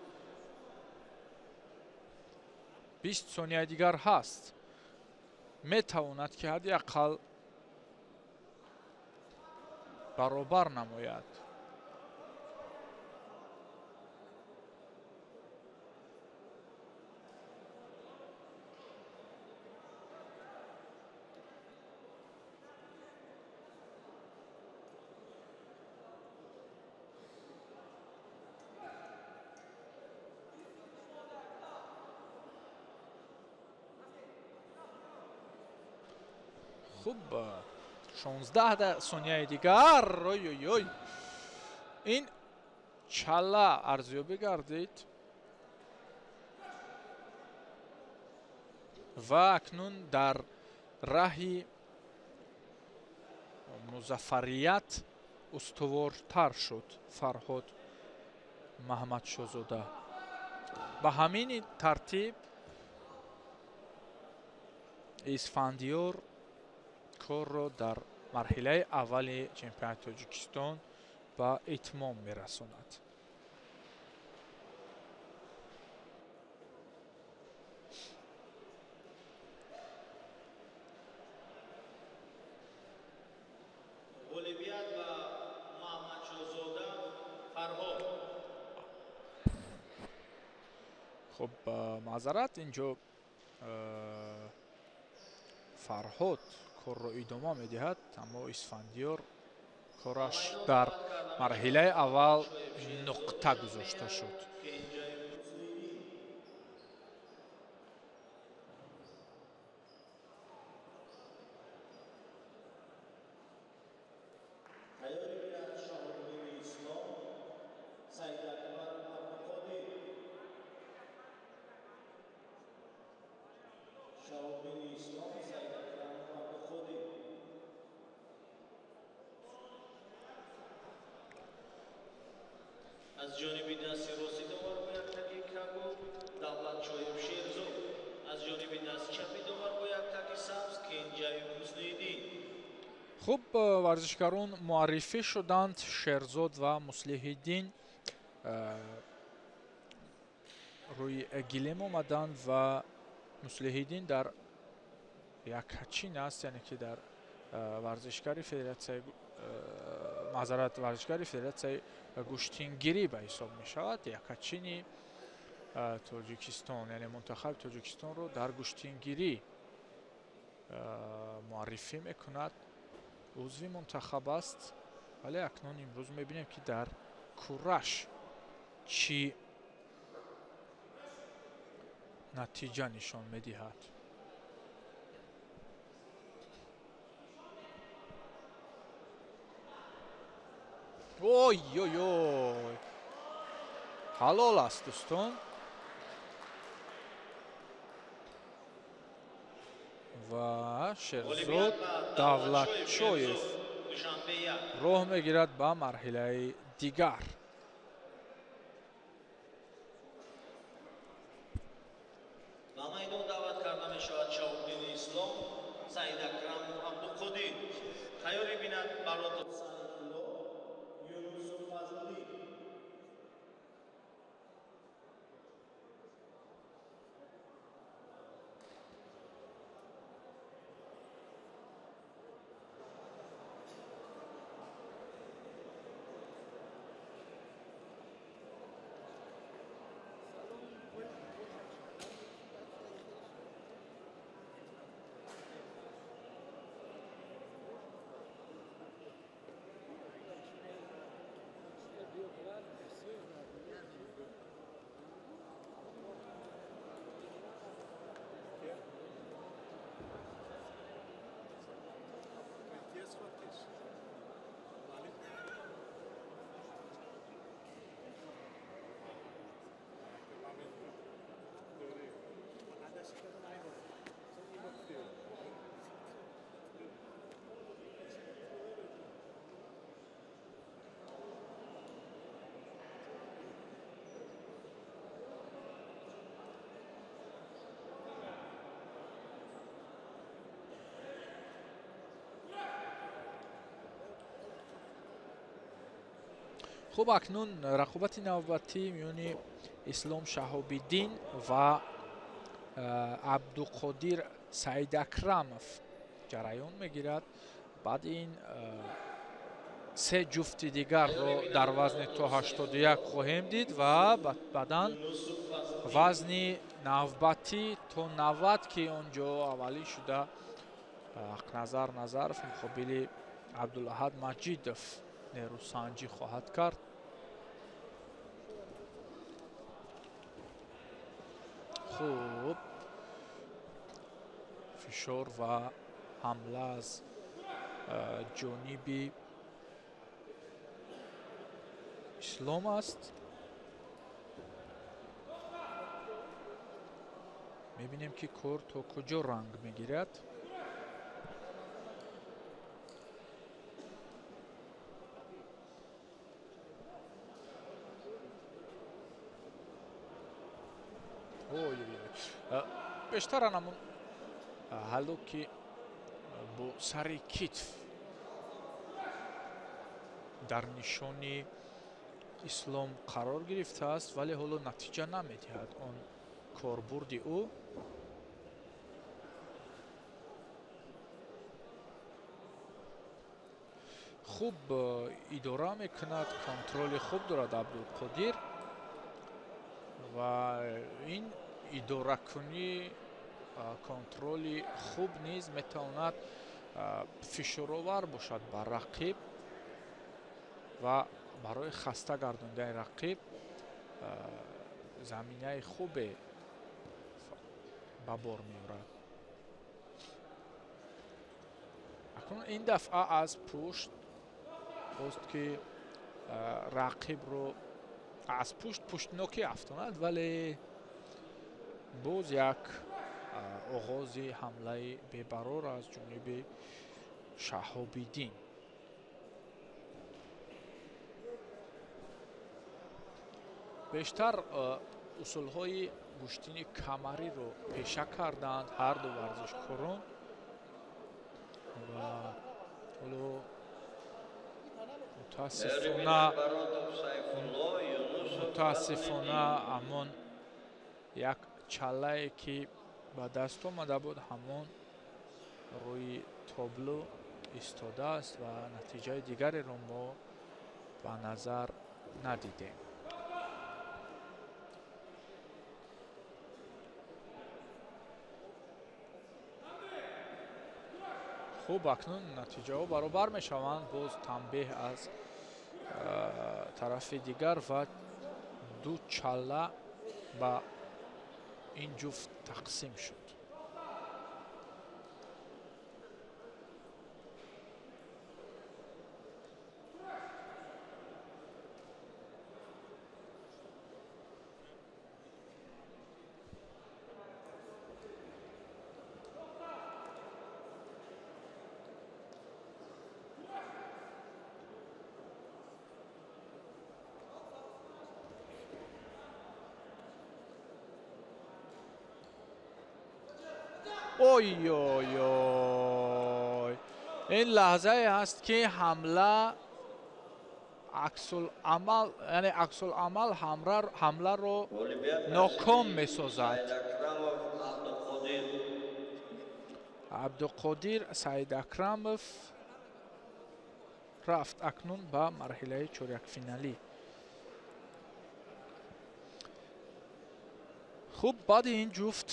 20 ثانیه دیگر هست، میتواند که حداقل برابر نماید. خوب 16 ثانیه دیگر. این چالا ارزیابی گردید و اکنون در راه مظفریت استوارتر شد فرهاد محمد شاهزاده. به همین ترتیب اسفندیار کار را در مرحله اول چمپیونات تاجیکستان به اتمام میرساند. اولویت و محمد شاهزاده فرهاد. خب معذرت، اینجا فرهاد کار را ادامه میدهد، اما اسفندیار کارش در مرحله اول نقطه گذاشته شد. از جانب دست راستی داور باید تکی کاگو دولت شایب شیرزو، از جانب دست چپی داور باید تکی سبز کنجای مسلیدین. خب ورزشکاران معرفی شدند، شیرزاد و مسلیح‌الدین روی گلیم آمدند و مسلیح‌الدین در якачин аст, яъне ки дар варзишгари федератсияи мазарат варзишгари федератсияи гӯштингирӣ ба ҳисоб мешавад. Якачини Тоҷикистон, яъне мунтахаби Тоҷикистонро дар гӯштингирӣ муаррифӣ мекунад. узви мунтахаб аст, вале акнун имрӯз мебинем ки дар кураш чӣ натиҷа нишон медиҳад. ой ой ой, ҳалол аст дӯстон. ва Шерзод Давлатчоев роҳ мегирад ба марҳилаи дигар. ба майдон даъват карда мешавад Шаҳобдини Ислом, Саидакрам Абдуқодир. тайёрӣ бинад барои Юнусу Фазлӣ. хуб, акнун рақобати навбатӣ миёни Ислом Шаҳобиддин ва Абдуқодир Саидакрамов ҷараён мегирад. баъди ин се ҷуфти дигарро дар вазни то 81 хоҳем дид ва баъдан вазни навбатӣ то 90 ки он ҷо аввалин шуда Ақназар Назаров муқобили Абдулаҳад Маҷидов нерӯсанҷӣ хоҳад кард. хуб, фишор ва ҳамла аз ҷониби Ислом аст. мебинем ки кор то куҷо ранг мегирад. бештар анамун ҳалло ки бо сари китф дар нишони Ислом қарор гирифтааст, вале ҳоло натиҷа намедиҳад он корбурди ӯ. хуб идора мекунад, контроли хуб дорад Абдулқодир ва ин идоракунӣ, контроли хуб низ метавонад фишоровар бошад ба рақиб ва барои хаста гардондани рақиб заминаи хубе ба бор меорад. акнун ин дафъа аз пушт хост ки рақибро аз пуштнокӣ афтонад, вале боз як оғози ҳамлаи бебарор аз ҷониби Шаҳобиддин. бештар усулҳои гӯштини камариро пеша карданд ҳарду варзишкорон ва ҳоло мутаассифона ҳамон як чаллае ки ба даст омада буд, ҳамон روی تابلو ایستاده است و نتیجه دیگری رو ما به نظر ندیدیم. خوب اکنون نتیجه ها برابر می شوند. باز تنبیه از طرف دیگر و دو چاله با این جفت تقسیم شد. اوی اوی اوی، این لحظه است که حمله عکس العمل حمله رو ناکام می سازد. عبدالقادر سعید اکرمов رفت اکنون به مرحله چهارک فینالی. خوب بعد این جفت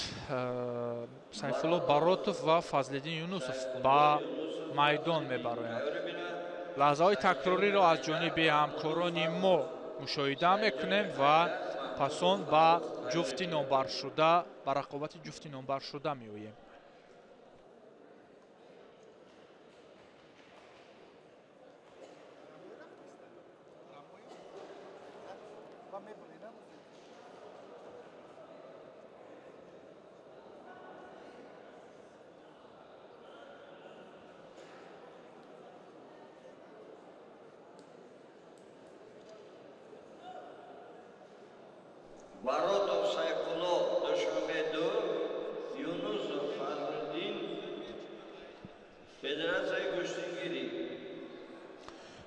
سیفالله баротов و فضلالدین یونусов با میدان میبرند. لحظه های تکراری را از جانب همکاران ما مشاهده میکنیم و پسان با جفت نامبر شده، با رقابت جفت نامبر شده میآییم. баротов сайфулло душанбе 2, юнусов фазлиддин, федератсияи куштигирӣ.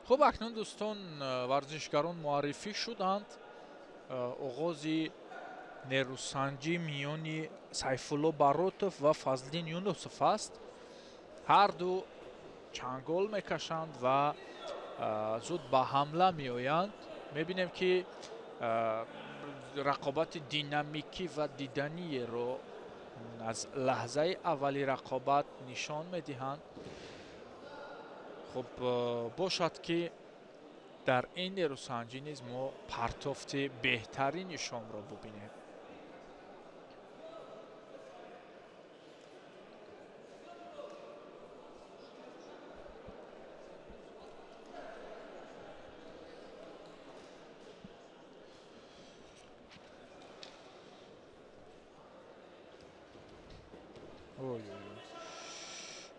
خب اکنون دوستان ورزشکاران معرفی شدند. آغازی نیروسنجی میانی سیفالله баротов و فضلالدین یونусов است. هر دو چنگال میکشند و زود به حمله میآیند. میبینیم که رقابت دینامیکی و دیدنی رو از لحظه اولی رقابت نشان میدهند. خب باشد که در این نیروسنجی نیز ما پرتافت بهترینشان را ببینیم.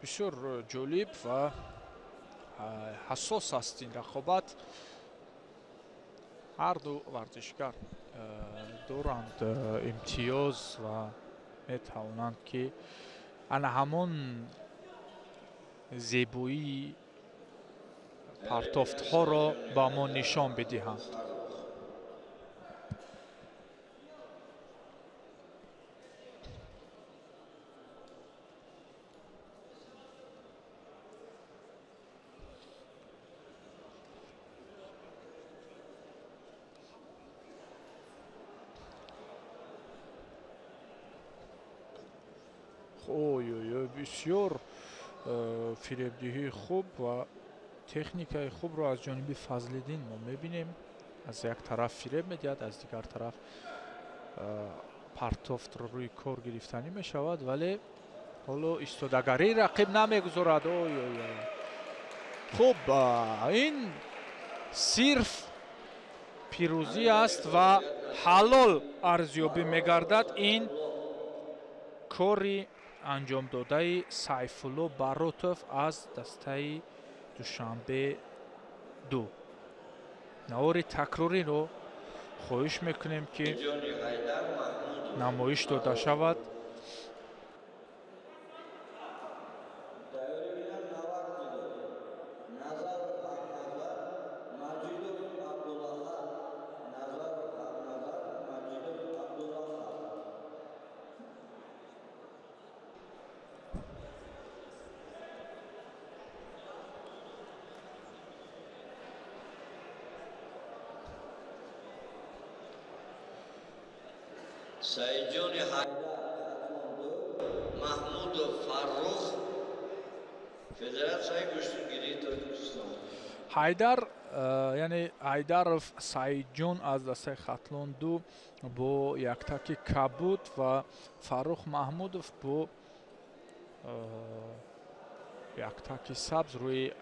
بسیار جالب و حساس است این رقابت. هر دو ورزشکار دارند امتیاز و میتوانند که انا همان زیبایی پرتافت ها را با ما نشان بدهند. بسیار فریبدهی خوب و تکنیکای خوب را از جانب فضلالدین ما میبینیم. از یک طرف فریب میدهد، از دیگر طرف پرتافت رو روی کار گرفتنی میشود، ولی حالا ایستادگی رقیب نمیگذارد. خوب این صرف پیروزی است و حلال ارزیابی میگردد این کاری انجام داده سیفالله баротов از دسته دوشنبه 2. نوار تکراری رو خواهش میکنیم که نمایش داده شود. Saidjoni Mahmudov Farruh Federatsiyayi Go'shtgiri Tojikiston. Hayдар, яъне Ҳайдаров Саидҷон аз дастаи хатлонду бо яктаки кабуд ва Фаррух Маҳмудов бо яктаки сабз рӯи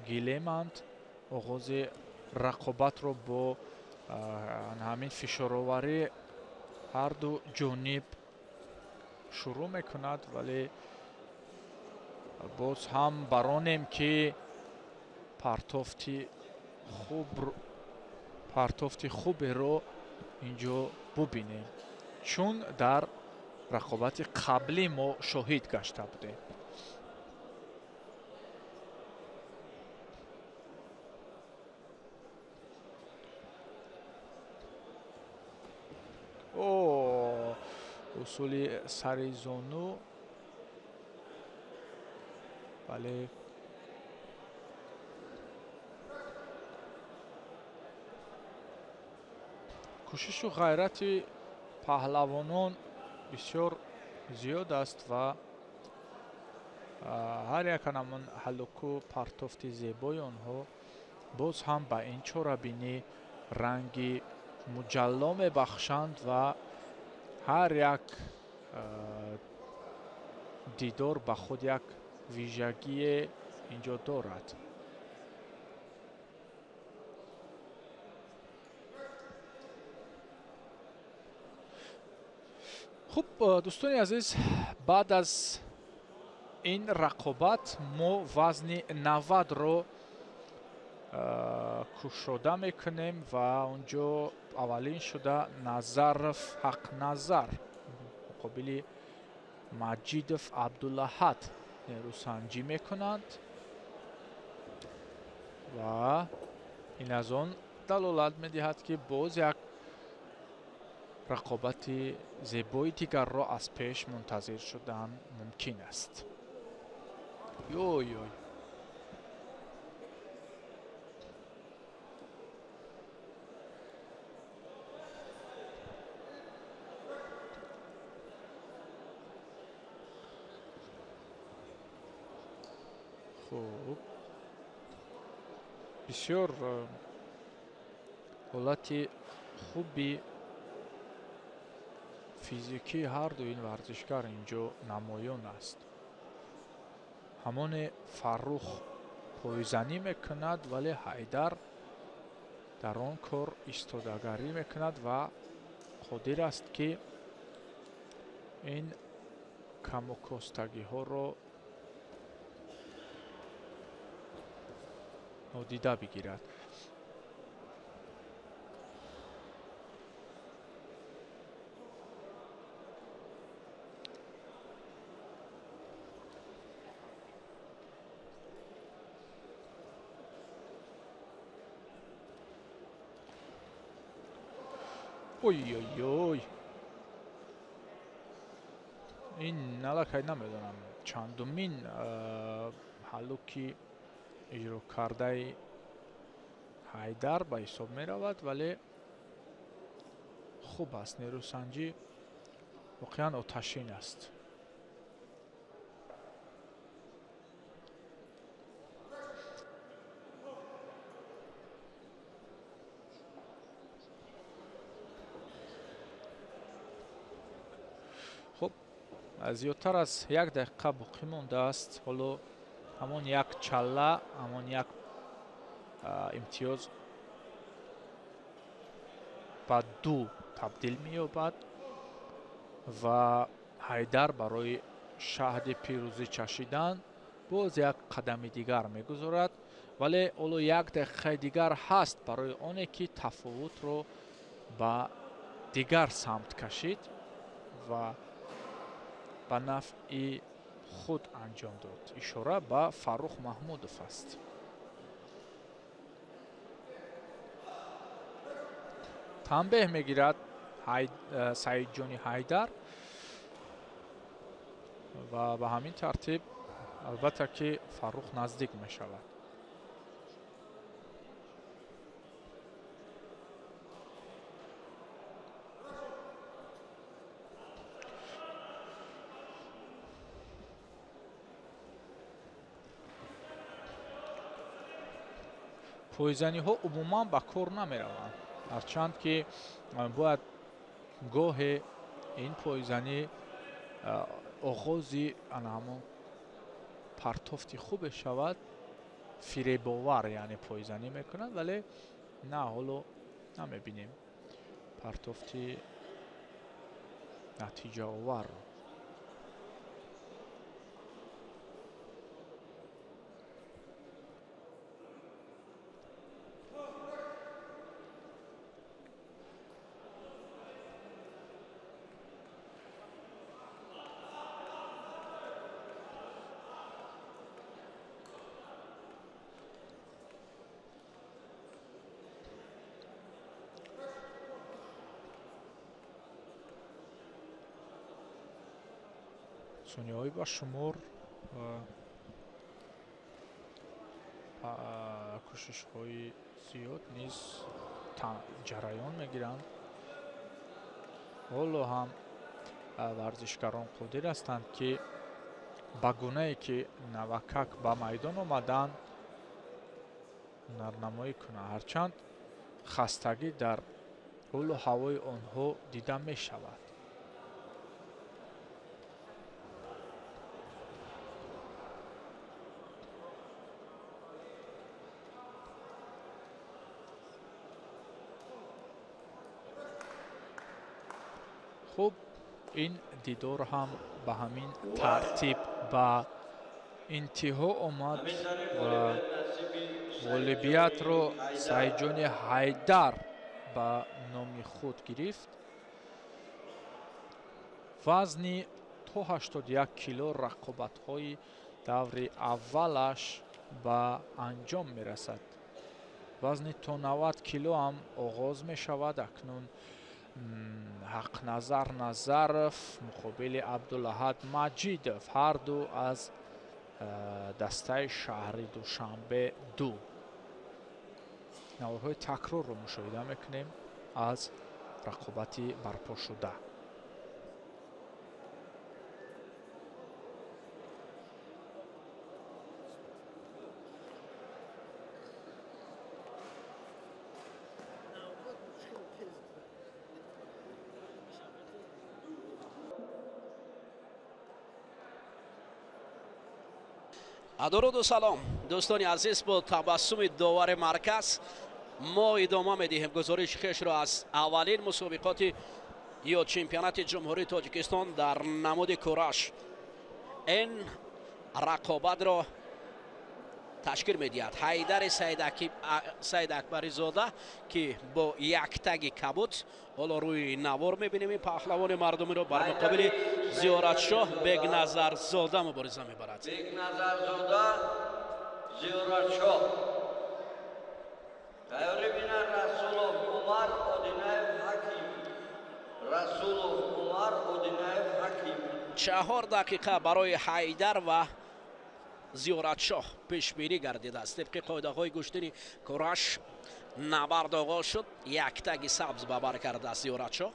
гилеманд. оғози рақобатро бо ҳамин фишороварӣ ҳарду ҷониб шурӯъ мекунад, вале боз ҳам баронем ки партофти хуберо инҷо бубинем, чун дар рақобати қаблӣ мо шоҳид гашта будем. усули сари зону, бале кӯшишу ғайрати паҳлавонон бисёр зиёд аст ва ҳар якан ҳамон ҳалуку партофти зебои онҳо боз ҳам ба ин чорабинӣ ранги муҷалло мебахшанд ва ҳар як дидор ба худ як вижагие инҷо дорад. хуб, дӯстони азиз, баъд аз ин рақобат мо вазни 90ро кушода мекунем ва онҷо аввалин шуда Назаров Ҳақназар муқобили Маҷидов Абдулаҳад нерӯсанҷӣ мекунанд ва ин аз он далолат медиҳад ки боз як рақобати зебои дигарро аз пеш мунтазир шудан мумкин аст. ёй хуб, бисёр ҳолати хуби физикии ҳарду ин варзишгар инҷо намоён аст. ҳамоне Фаррух пойзанӣ мекунад, вале Ҳайдар дар он кор истодагарӣ мекунад ва қодир аст ки ин камукостагиҳоро нодида бигирад. ой, ин аллакай намедонам чандумин ҳаллуки иҷрокардаи Ҳайдар ба ҳисоб меравад, вале хуб аст. нерӯсанҷӣ воқеан оташин аст. хуб, зиёдтар аз 1 дақиқа боқӣ мондааст. ҳоло ҳамон як чалла, ҳамон як имтиёз ба 2 табдил меёбад ва Ҳайдар барои шаҳди пирӯзӣ чашидан боз як қадами дигар мегузорад, вале ҳоло 1 дақиқаи дигар ҳаст барои оне ки тафовутро ба дигар самт кашид ва ба нафъи худ анҷом дод. ишора ба Фаррух Маҳмудов аст. танбеҳ мегирад Саидҷони Ҳайдар ва ба ҳамин тартиб албатта ки Фаррух наздик мешавад. пойзаниҳо умуман ба кор намераванд, ҳарчанд ки бояд гоҳе ин пойзанӣ оғози ҳамон партофти хубе шавад, фиребовар яъне пойзанӣ мекунад, вале на ҳоло намебинем партофти натиҷаовар. сонияҳои ба шумор кӯшишҳои зиёд низ ҷараён мегиранд. ҳоло ҳам варзишгарон қодир ҳастанд ки ба гунае ки навакак ба майдон омаданд ҳунарнамоӣ кунанд, ҳарчанд хастагӣ дар ҳолу ҳавои онҳо дида мешавад. хуб, ин дидор ҳам ба ҳамин тартиб ба интиҳо омад ва ғолибиятро саидҷони ҳайдар ба номи худ гирифт. вазни то 81 кило рақобатҳои даври аввалаш ба анҷом мерасад. вазни то 90 кило ҳам оғоз мешавад. акнун ҳақназар назаров муқобили абдулаҳад маҷидов, ҳарду аз дастаи шаҳри душанбе 2. наворҳои такрорро мушоҳида мекунем аз рақобати барпошуда. дуруду салом дӯстони азиз, бо табассуми довари марказ мо идома медиҳем гузориши хешро аз аввалин мусобиқоти ё чемпионати ҷумҳурии тоҷикистон дар намуди кураш. ин рақобатро ташкил медиҳад ҳайдари саидакбаризода ки бо яктаги кабуд ҳоло рӯи навор мебинем. ин паҳлавони мардумиро бар муқобили зиёратшоҳ бегназарзода мубориза мебарад. бегназарзода зиёратшоҳ тайёрӣ бинад. расулов умар одинаев ҳаким. расулов умар одинаев ҳаким. 4 дақиқа барои ҳайдар ва зиёратшоҳ пешбинӣ гардидааст. тибқи қоидаҳои гӯштини кураш набард оғоз шуд. яктаги сабз ба бар кардааст зиёратшоҳ.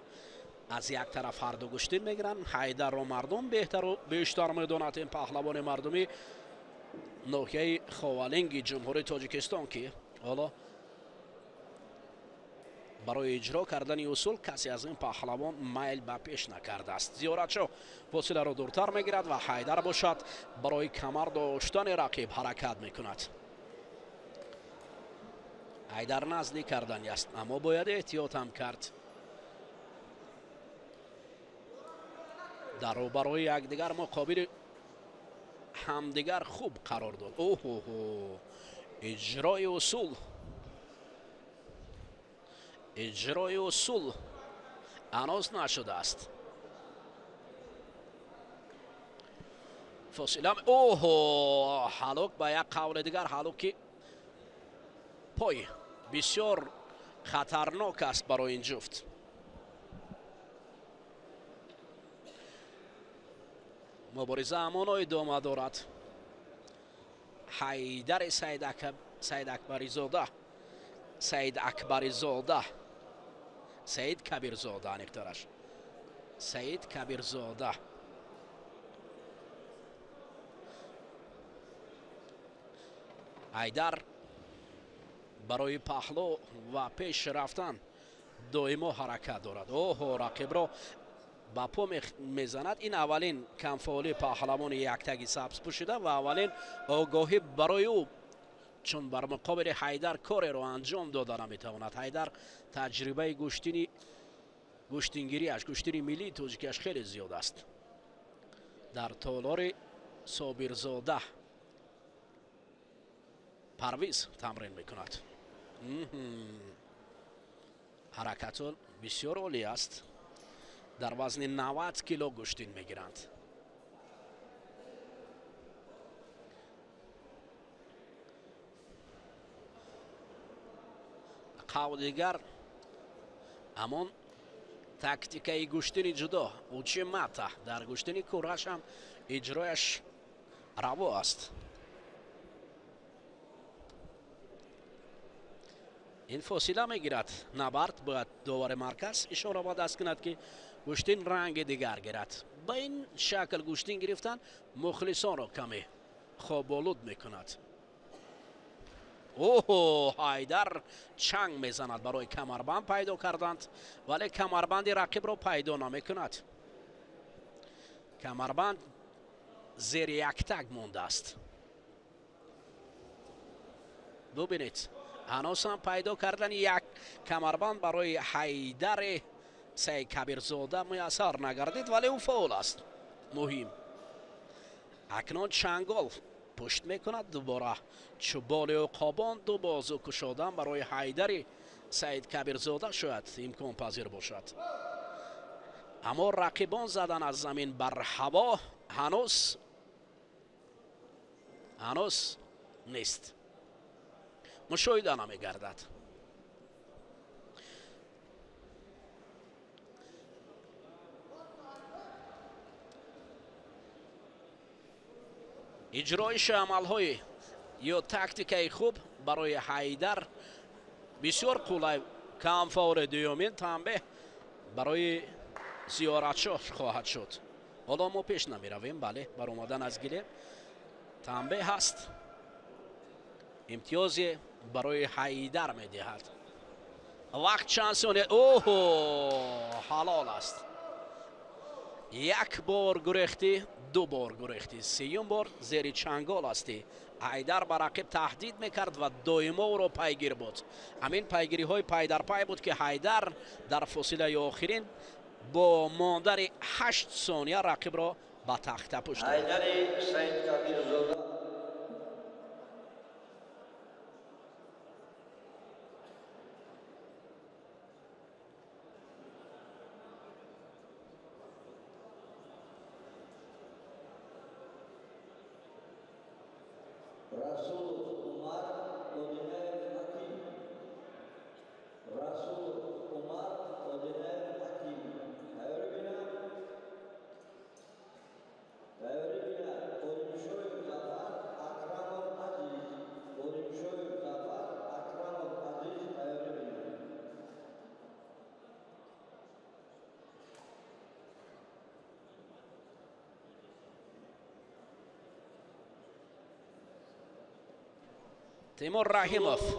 аз як тараф ҳарду гӯштин мегиранд. ҳайдарро мардум беҳтару бештар медонад. ин паҳлавони мардуми ноҳияи ховалинги ҷумҳурии тоҷикистон ки ҳоло барои иҷро кардани усул касе аз ин паҳлавон майл ба пеш накардааст. зиёратшоҳ фосиларо дуртар мегирад ва ҳайдар бошад барои камар доштани рақиб ҳаракат мекунад. ҳайдар наздик кардани аст, аммо бояд эҳтиёт ҳам кард. дар рӯбарои якдигар муқобили ҳамдигар хуб қарор дод. иҷрои усул иҷрои усул ҳанӯз нашудааст. фосила ҳалок ба як қавли дигар ҳалоки пой бисёр хатарнок аст барои ин ҷуфт. мубориза ҳамоно идома дорад. ҳайдари саид кабирзода аниқтараш саид кабирзода ҳайдар برای پهلو و پیش رفتن دویمو حرکت دارد. اوه رقیب را با پا میزند. این اولین کمفعالی پهلوان یک تگ سبز پوشیده و اولین آگاهی برای او، چون بر مقابل حیدر کاری را انجام داده نمیتواند. حیدر تجربه گوشتینگیریش، گوشتین ملی توجیکش خیلی زیاد است. در تالار صابرزاده پرویز تمرین میکند. حرکت بسیار عالی است. در وزن 90 کیلو گوشتین میگیرند. قول دیگر اما تاکتیکای گوشتین جدا اوچی ماتا در گوشتین کوراش هم اجرایش روا است. این فاصله میگیرد. نبرد باید داور مرکز اشاره باید است کند که گوشتین رنگ دیگر گیرد. با این شکل گوشتین گرفتن مخلصان را کمی خوابالود میکند. اوه حیدر چنگ میزند. برای کمربند پیدا کردند ولی کمربند رقیب را پیدا نمیکند. کمربند زیر یک تگ مانده است. ببینید هنوز هم پیدا کردن یک کمربند برای حیدر سعی کبیرزاده میسر نگردید ولی او فعال است. مهم اکنون چنگال پشت میکند. دوباره چوبال و قابان دو بازو کشادن برای حیدر سعید کبیرزاده شاید امکان پذیر باشد. اما رقیبان زدن از زمین بر هوا هنوز نیست. مشاهده نمیگردد. اجرایش عملهای یا تاکتیکای خوب برای حیدر بسیار قولای. کمفور دومین تنبیه برای زیارتشاه خواهد شد. حالا ما پیش نمی رویم. بله بر اومدن از گله تنبیه هست. امتیازی برای حیدر می دهد. وقت چند ثانیه. اوه حلال است. یک بار گریختی، دو بار گریختی، سیوم بار زیر چنگال هستی. حیدر بر رقیب تهدید میکرد و دائما را پیگیر بود. همین پیگیری های پای در پای بود که حیدر در فاصله آخرین با ماندن 8 ثانیه رقیب را به تخته پشت داد. حیدر سعید کبیرزاده رسول عمر اودیناف حکیم رسول عمر اودیناف حکیم تیاری بینا اودینشوی زفر اکرام عزیز اودینشوی زفر اکرام عزیز تیاری بینا تیمور رحیموف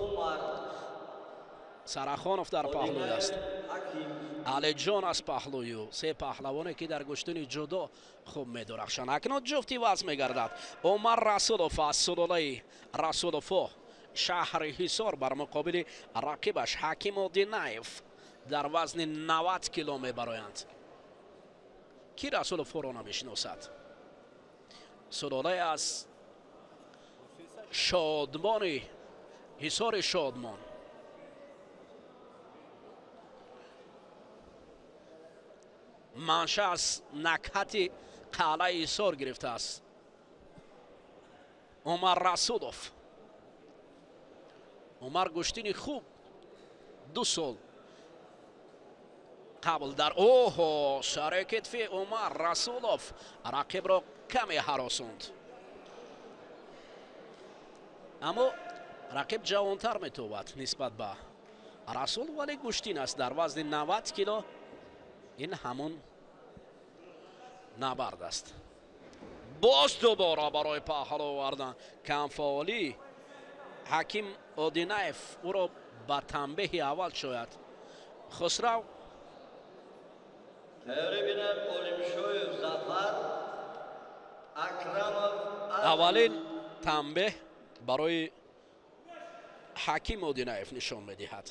سراخانوف در پهلوی است. علی جان از پهلوی. سه پهلوانی که در گشتن جدا خوب می درخشند. اکنون جفتی وزن می گردد. عمر رسولوف از سلوله رسولوف شهر حصار بر مقابل رقیبش حکیم اودینایف در وزن 90 کیلو می برایند. کی رسولوف را نمیشناسد؟ سلوله از شادمان حصار شادمان. منشه از نکهت قلعه حصار گرفته است. عمر رسولوف. عمر گشتین خوب 2 سال قبل در اوه سر کتف عمر رسولوف رقیب را کمی هراساند. اما رقیب جوانتر میتواد نسبت به رسول ولی گشتین است در وزن 90 کیلو. این همون نبرد است. باز دوباره برای پهلو آوردن کمفعالی حکیم اودینایف او را به تنبیه اول شاید. خسرو تیاری بینم اولمشویف زفر اکرامov اولین تنبیه برای حکیم اودینایف نشان میدهد.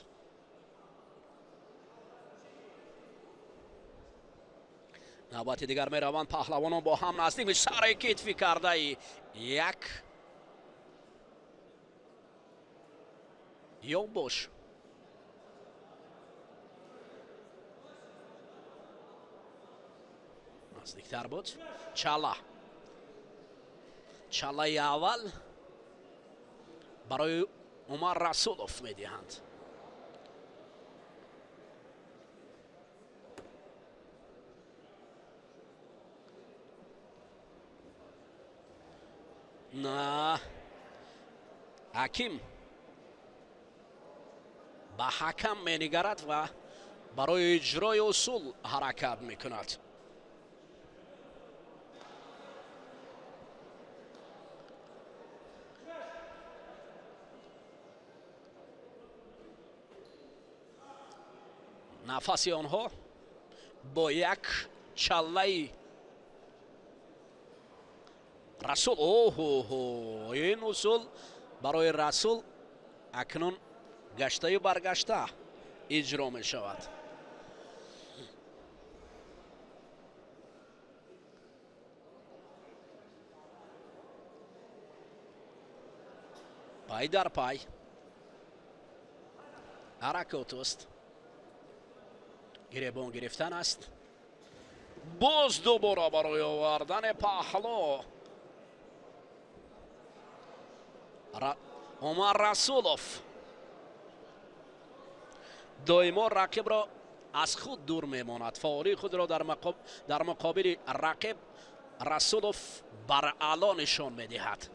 نوبت دیگر می روند پهلوانان با هم نزدیک میشه. سر کتفی کرده یک یا باش نزدیکتر بود. چاله اول برای عمر رسولوف میدهند. نه حکیم به حکم می‌نگرد و برای اجرای اصول حرکت میکند. نفسی آنها با یک چله رسول. این اصول برای رسول اکنون گشته و برگشته اجرا می شود. پای در پای حرکات است. گریبان گرفتن است. باز دوباره برای آوردن پهلو عمر رسولوف دائما رقیب را از خود دور میماند. فوری خود را در مقابل رقیب رسولوف بر اعلا نشان میدهد.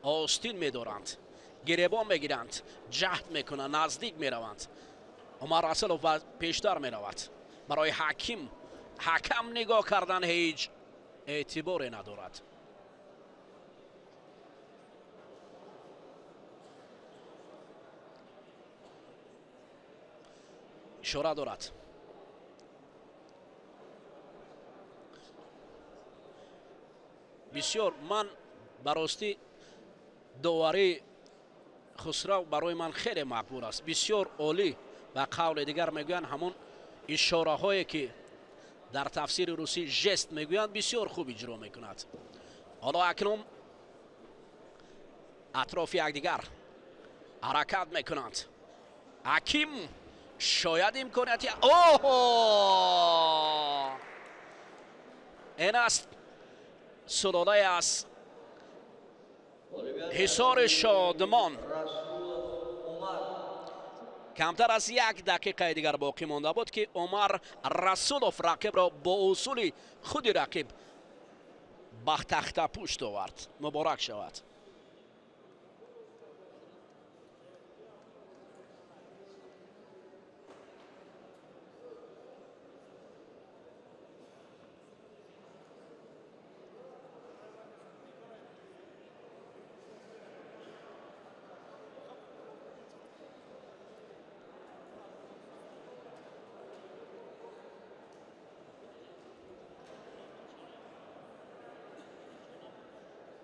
آستین میدارند، گریبان میگیرند، جهد میکنند، نزدیک میروند. عمر رسولوف پیشتر میرود. برای حکم نگاه کردن هیچ اعتباری ندارد. اشاره دارد. بسیار من براستی داوری خسرو برای من خیلی مقبول است. بسیار عالی. و قول دیگر میگویند همون اشاره هایی که در تفسیر روسی جست میگویند بسیار خوب اجرا میکند. حالا اکنون اطراف یکدیگر حرکت میکنند. حکیم شاید امکانیتی این است سلاله از حصار شادمان. کمتر از یک دقیقه دیگر باقی مانده بود که عمر رسولوف رقیب را با اصول خود رقیب به تخته پشت آورد. مبارک شود.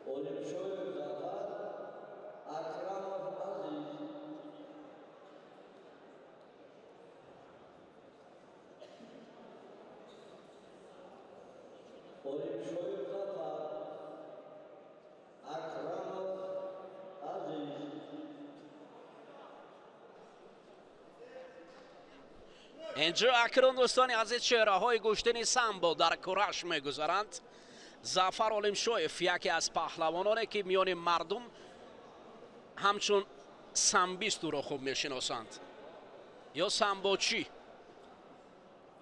اولمشویف زفر اکرامov عزیز اولمشویف زفر اکرامov عزیز. اینجا اکنون دوستان عزیز چهره های گشتنی سمبو در کورش میگذارند. ظفر اولمشویف یکی از پهلوانانی که میان مردم همچون سمبیست او را خوب میشناسند یا سمبوچی.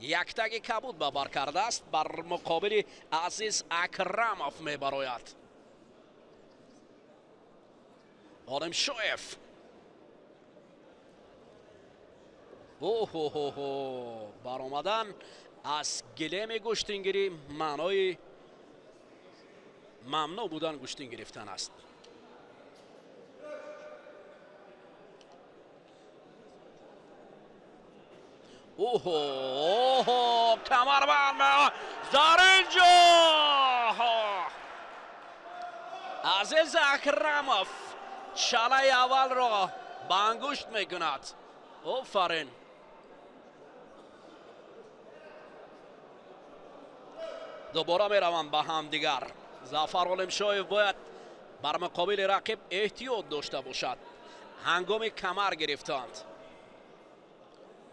یک تگ کبود به بر کرده است. بر مقابل عزیز اکرامov میبراید. اولمشویف بر آمدن از گلیم گشتنگیری معنای ممنوع بودن گوشتین گرفتن است. اوه کمربند در اینجا عزیز اکرموف چاله اول را به انگشت میکند. آفرین. دوباره میروند به هم دیگر. ظفر عالمشایف باید بر مقابل رقیب احتیاط داشته باشد. هنگام کمر گرفتند.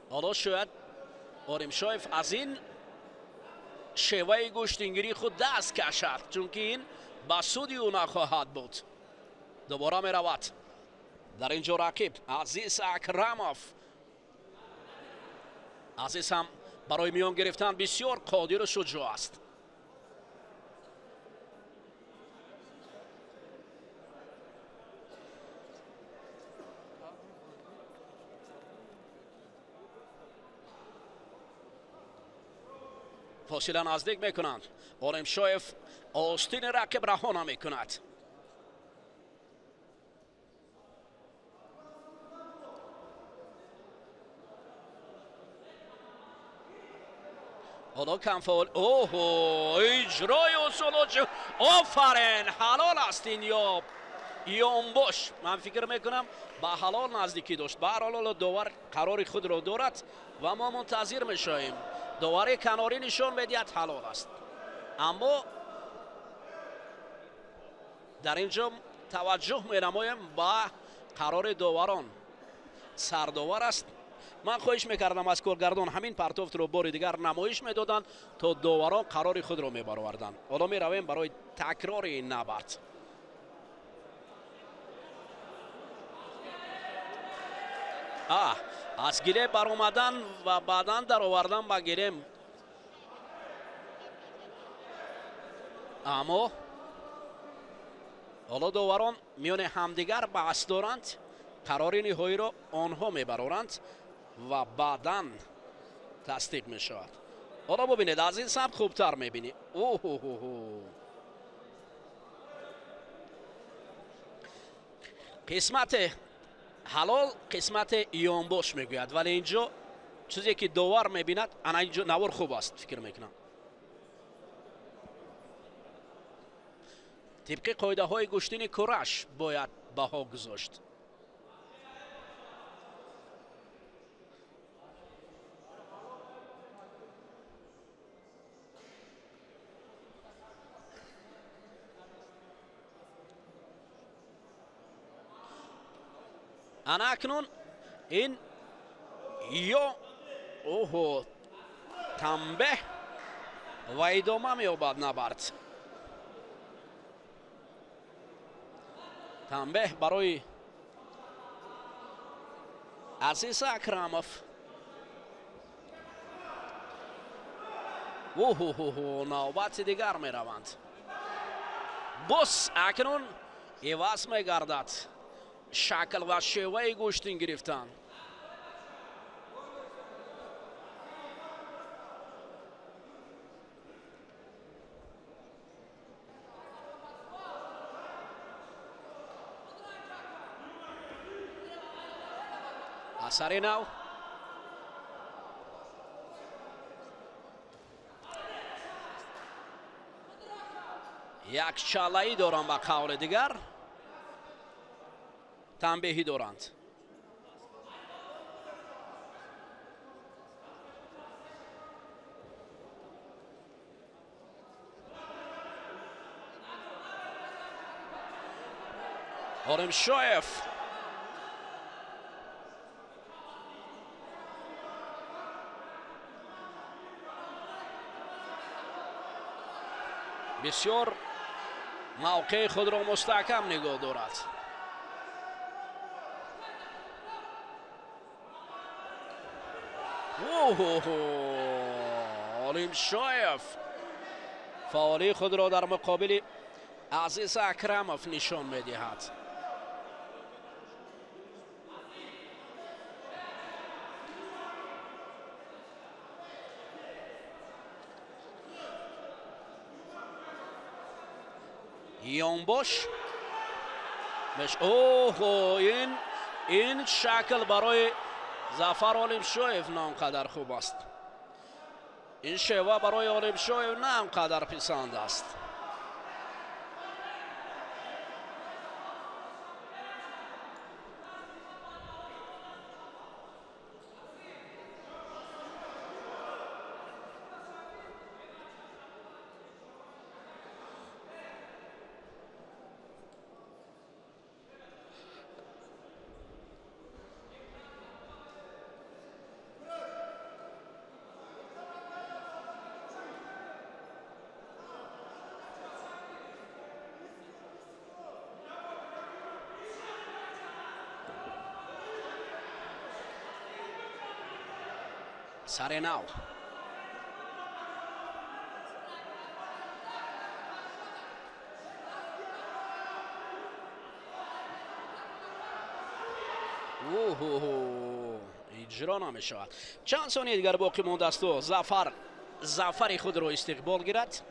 حالا شاید عالمشایف از این شیوه گوشتینگیری خود دست کشد، چون که این به سودی او نخواهد بود. دوباره می رود در اینجا رقیب عزیز اکرموف. عزیز هم برای میان گرفتن بسیار قادر و شجاع است. فاصله نزدیک میکنند. عالمشایف آستین رقیب رها نمیکند. حالا کم فعال. اوه اجرای اصول. آفرین. حلال است این یا یامبوش. من فکر میکنم به حلال نزدیکی داشت. به هر حال داور قرار خود را دارد و ما منتظر میشویم. داور کناری نشان میدهد حلال است، اما در اینجا توجه می‌نمایم به قرار داوران. سرداور است. من خواهش میکردم از کارگردان همین پرتافت رو بار دیگر نمایش میدادند تا داوران قرار خود را میبروردند. حالا میرویم برای تکرار این نبرد. از گله بر اومدن و بعداً در آوردن به گله، اما حالا داوران میان همدیگر بحث دارند. قرار نهایی را آنها میبرند و بعداً تصدیق میشود. حالا ببینید از این سمت خوبتر میبینی. قسمت حلال قسمت یامبوش میگوید، ولی اینجا چیزی که داور میبیند انا اینجا نوار خوب است فکر میکنم. طبق قاعده های گوشتین کورش باید بها گذاشت. انا اکنون این یا تنبه و ادامه می‌یابد نبرد. تنبه برای عزیز اکرموف. نوبت دیگر می‌روند. بس اکنون عوض می‌گردد شکل و شیوه گوشتین گرفتن. اثر نو یک چاله‌ای دارند با قول دیگر تنبیهی دارند. عالمشایف بسیار موقع خود را مستحکم نگاه دارد. عالمشایف فعالی خود را در مقابل عزیز اکرموف نشان میدهد. یونباش اوه این شکل برای ظفر عالمشویف نه انقدر خوب است. این شیوه برای عالمشویف نه انقدر پسند است. سرناو اجرا نمی شود. چند ثانیه دیگر باقی مانده است و ظفر خود را استقبال گیرد.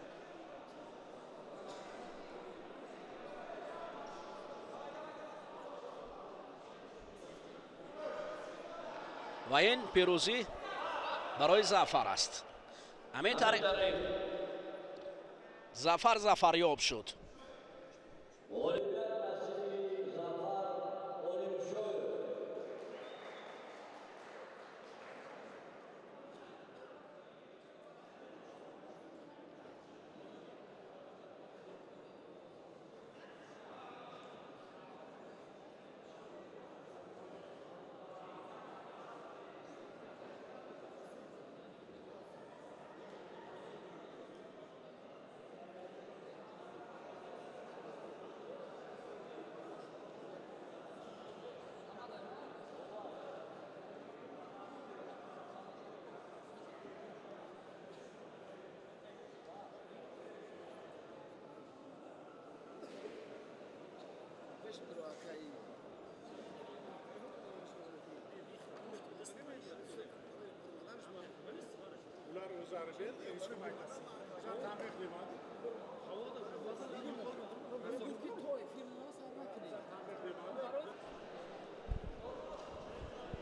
و این پیروزی برای ظفر است. همین طریق ظفریاب شد.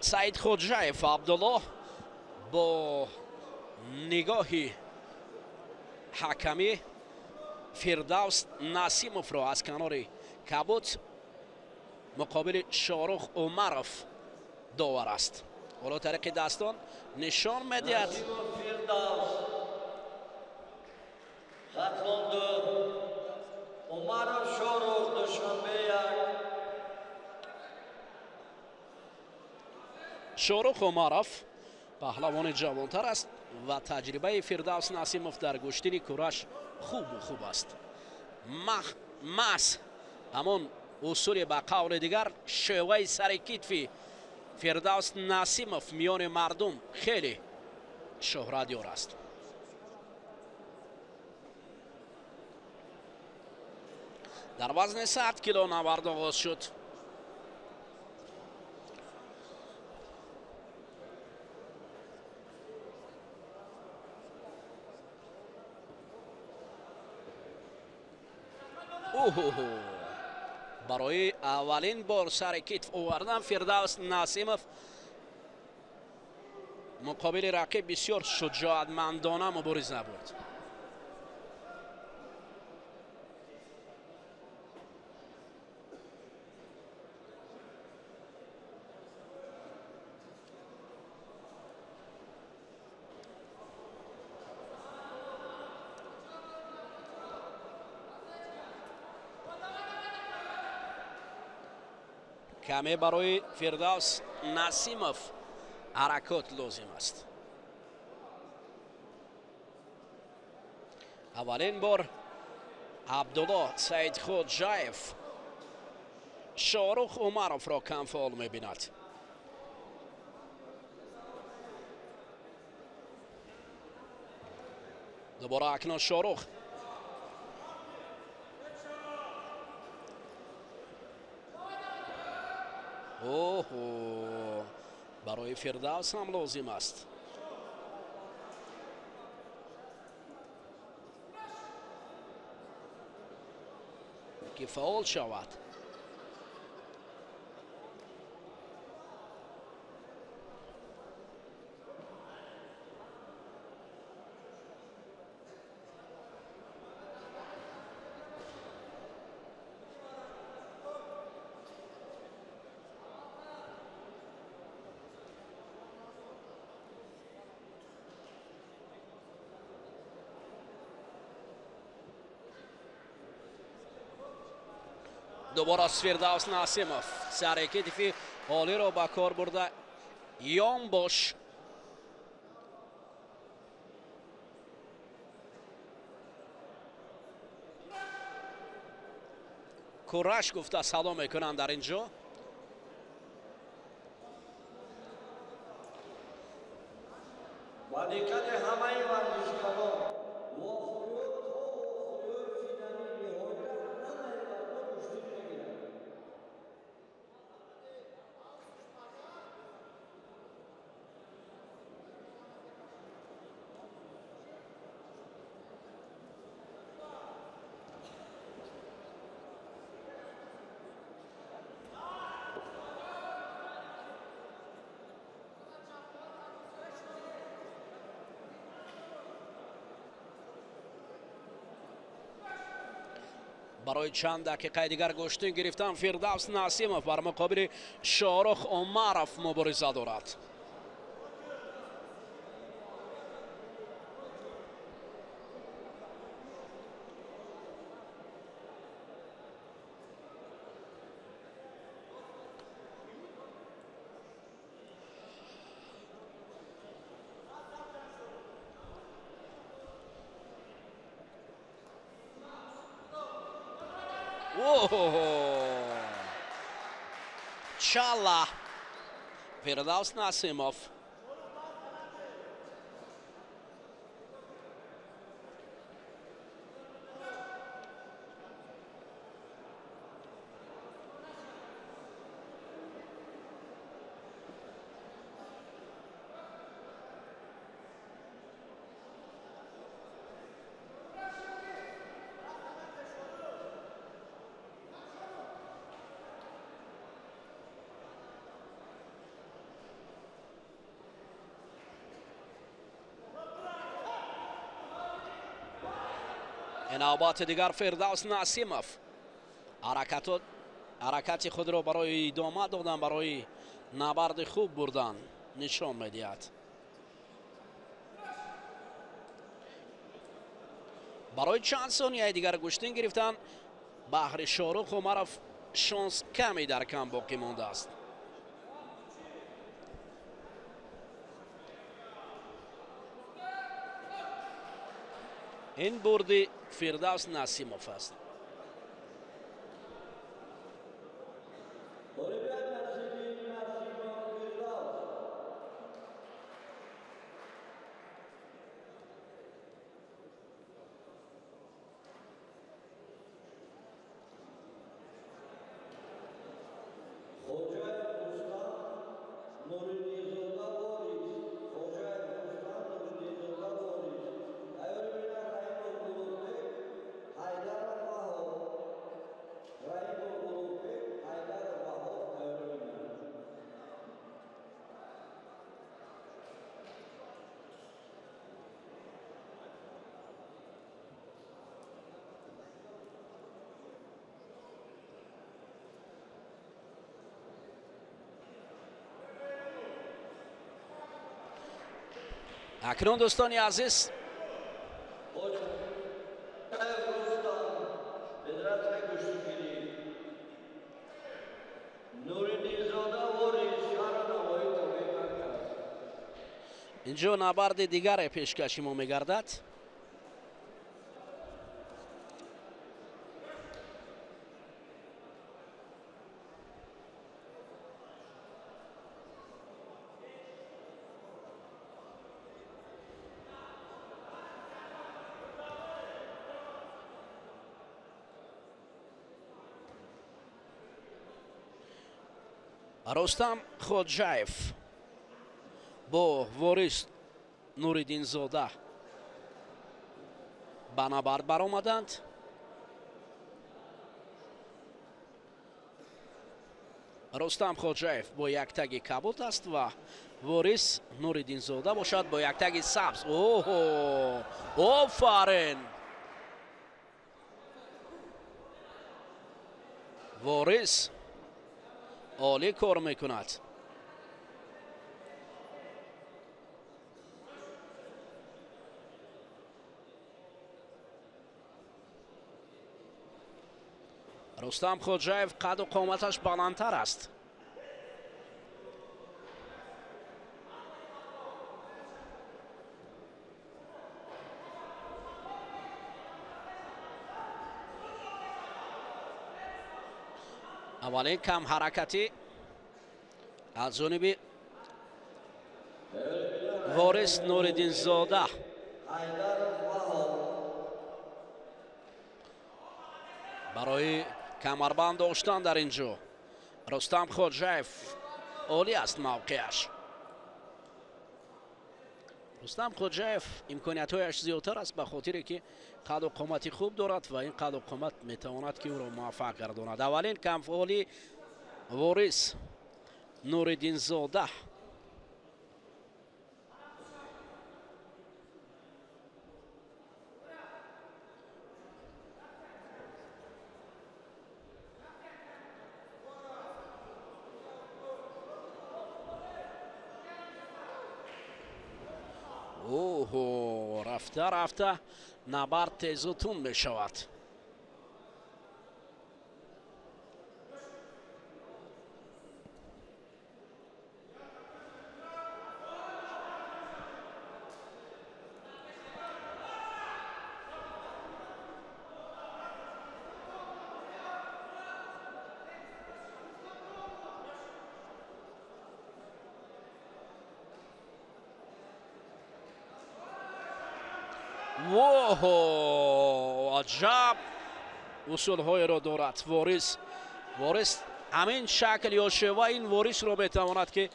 سعید خوجایف عبدالله با نگاهی حکمی فردوس نسیموف را از کنار کبوت مقابل شاروخ عمرов داور است. حالا طریق دستان نشان میدهد شاروخ عمرов پهلوان جوانتر است و تجربه فردوس نسیموف در گشتن کورش خوب است. محض همان اصول به قول دیگر شیوه سر کتفی فردوس نسیموف میان مردم خیلی شهرت یافته است. در وزن 100 کیلو نبرد آغاز شد. برای اولین بار سر کتف آوردن فردوس نسیموف مقابل رقیب بسیار شجاعتمندانه مبارزه بود. کمی برای فردوس نسیموف حرکات لازم است. اولین بار عبدالله سعید خوجایف شاروخ عمرов را کم فعال می‌بیند. دوباره اکنون شاروخ برای فردوس هم لازم است. ки фаъол шавад. دوباره فردوس ناسیموف حرکتی فی عالی رو با کار برده. یان باش کورش گفته سلام میکنم در اینجا. با دقت همه ورزشکاران موفقیت تا فینال نهایی نهایت کشتی میگیرند. برای چند دقیقه دیگر گشتن گرفتن فردوس ناسیموف بر مقابل شاهرخ عمروف مبارزه دارد. چالا فردوس ناسیموف نوبات دیگر فردوس ناسیموف حرکت خود را برای ادامه دادن، برای نبرد خوب بردن نشان میدهد. برای چند ثانیه دیگر گشتن گرفتن بهر شاهرخ عمروف شانس کمی در کم باقی مانده است. این برد فردوس ناسیموف است. اکنون دوستان عزیز اینجا نبرد دیگر پیشکشی ما میگردد. رستم خوجاєв با وارث نوریدین زاده به نبرد برآمدند. рустам хоҷаев бо як таги кабуд аст ва ворис нуриддинзода бошад бо як таги сабз. Оҳо, офарин! ворис олӣ кор мекунад. рустам хоҷаев қадду қоматаш баландтар аст. аввалин кам ҳаракатӣ аз ҷониби ворис нуриддинзода. барои камарбанд доштан дар ин ҷо рустам хоҷаев олӣ аст мавқеаш. рустам хоҷаев имкониятҳояш зиёдтар аст ба хотире ки қадду қомати хуб дорад ва ин қадду қомат метавонад ки ӯро муваффақ гардонад. аввалин камфуоли ворис нуриддинзода. اوه رفته رفته نبرد تیز و تند می شود. اوه عجب اصول‌هایی دارد ворис همین شکل یا شیوه این ورش رو بتواند که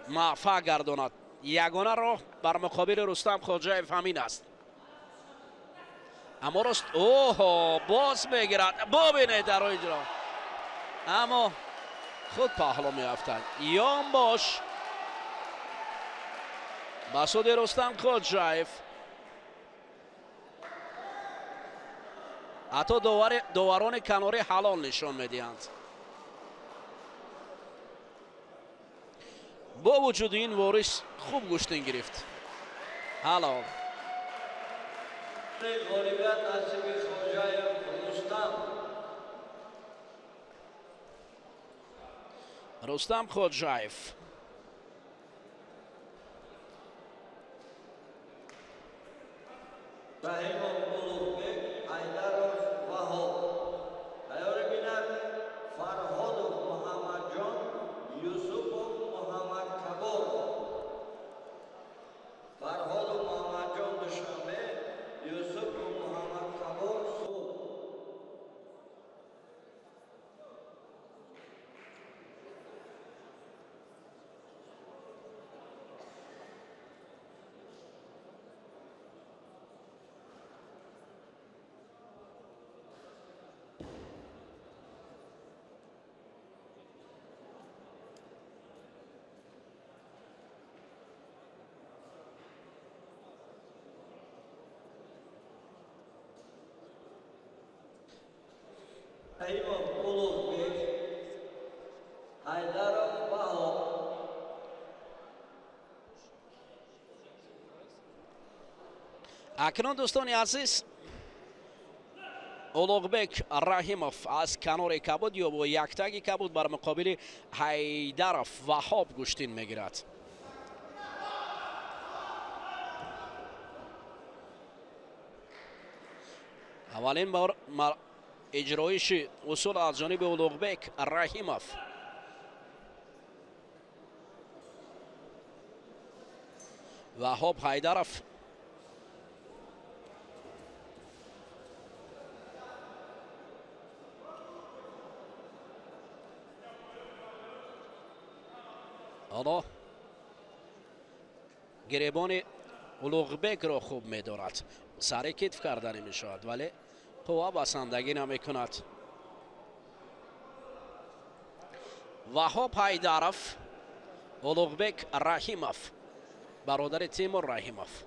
موفق گرداند. یگانه راه بر مقابل رستم خوجاєв همین است. اما اوه باز میگیرد. ببینید در اینجا اما خود پهلو میافتند. یام باش مسعود رستم خوجاєв. حتی داوران کناری حلال نشان میدهند. با وجود این وارث خوب گوشتن گرفت. حلال. رستم خوجاєв. اکنون دوستان عزیز اولوغبک رحیموف از کنار کبود یا با یک تگ کبود بر مقابل حیدرов وهاب گوشتین میگیرد. اولین بار اجرایش اصول از جانب اولوغبک رحیموف. وهاب حیدرов. حالا گریبان اولوغبک را خوب می‌دارد. سر کتف کردن می‌شود ولی قوا بسندگی نمی‌کند. وهاب حیدرов улуғбек رحیمов برادر تیمور رحیمов.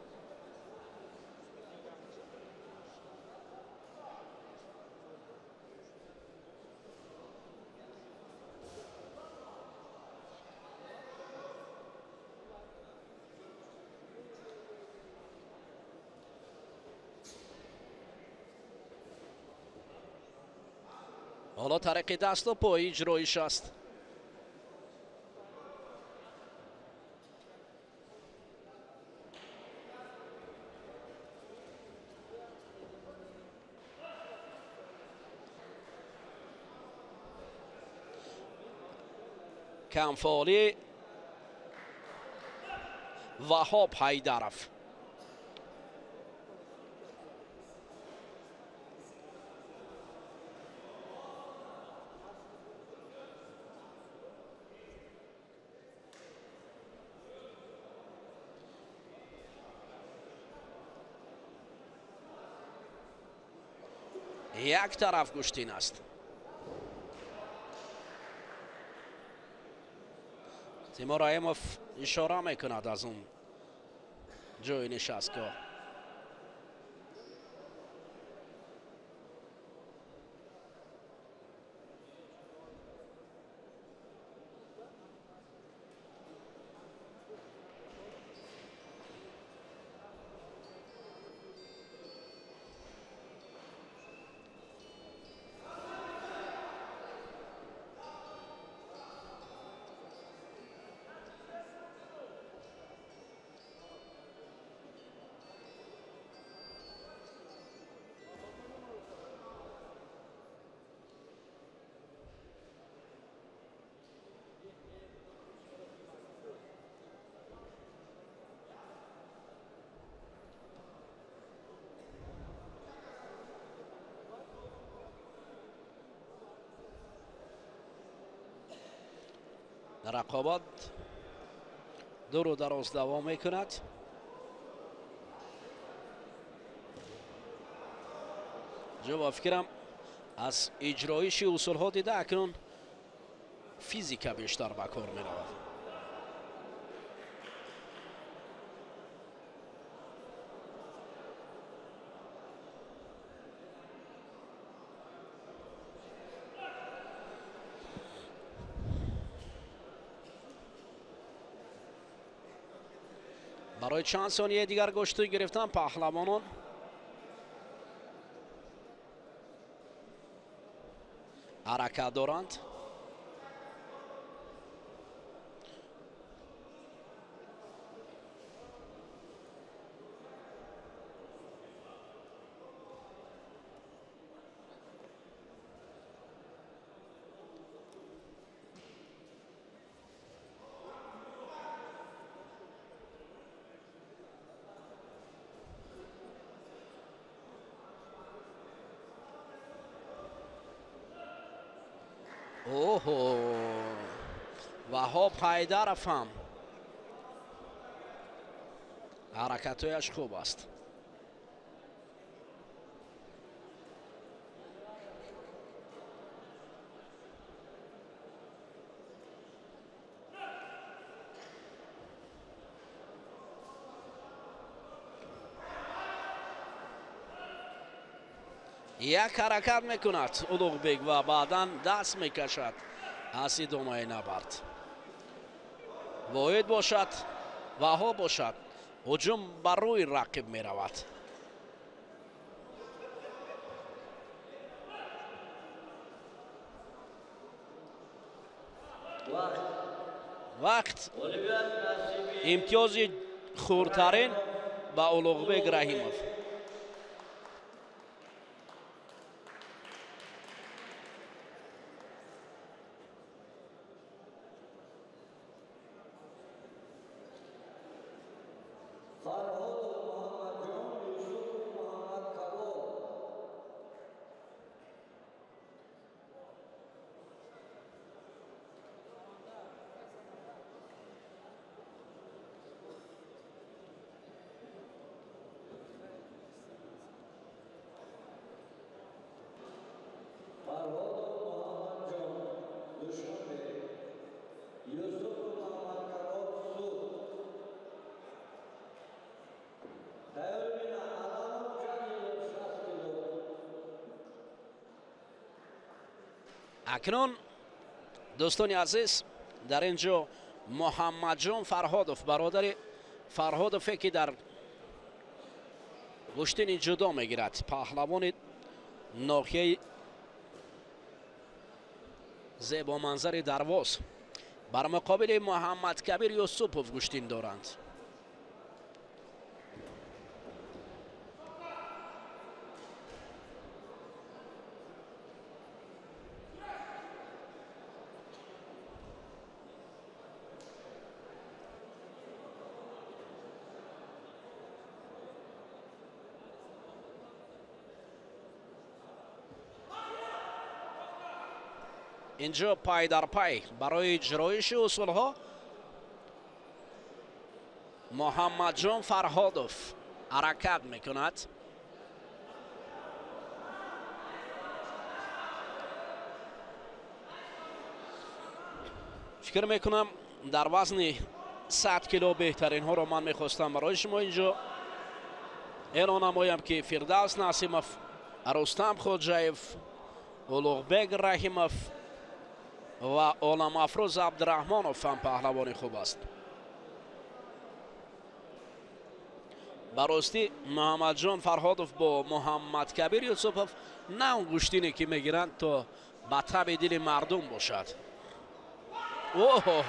حالا طریق دست و پای اجرایش است. کمفالی وهاب حیدرов. یک طرف گوشتین است. تیمور رحیمov اشاره میکند از اون جای نشستگاه. رقابت دور و دراز دوام میکند. جو فکرم از اجرایش اصول ها دیده اکنون فیزیکا بیشتر به کار می رود. برای چند ثانیه دیگر گشتو گرفتن پهلوانان. حرکت دارند. اوه وهاب حیدرов هم حرکتایش خوب است. یک حرکت میکند улуғбек و بعدا دست میکشد از ادامه نبرد. واحد باشد وهاب باشد هجوم بر روی رقیب میرود. وقت امتیاز خورترین به улуғбек رحیمov. اکنون دوستان عزیز در اینجا محمد جان فرهادوف برادر فرهادوف که در گشتین جدا میگیرد، پهلوان ناحیه زیبا منظر درواز، بر مقابل محمد کبیر یوسفوف گشتین دارند. اینجا پای در پای برای اجرایش اصول ها محمد جان فرهادوف حرکت میکند. فکر میکنم در وزن 100 کیلو بهترین ها رو من میخواستم برای شما اینجا اعلان نمایم که فردوس نسیموف، رستم خوجایف، اولوغبگ رحیموف و عالم افروز عبدالرحمانوف هم پهلوان خوب است. براستی محمد جان فرهادوف با محمد کبیر یوسفوف نه اون گشتینی که میگیرند تا به طبع دل مردم باشد. اوه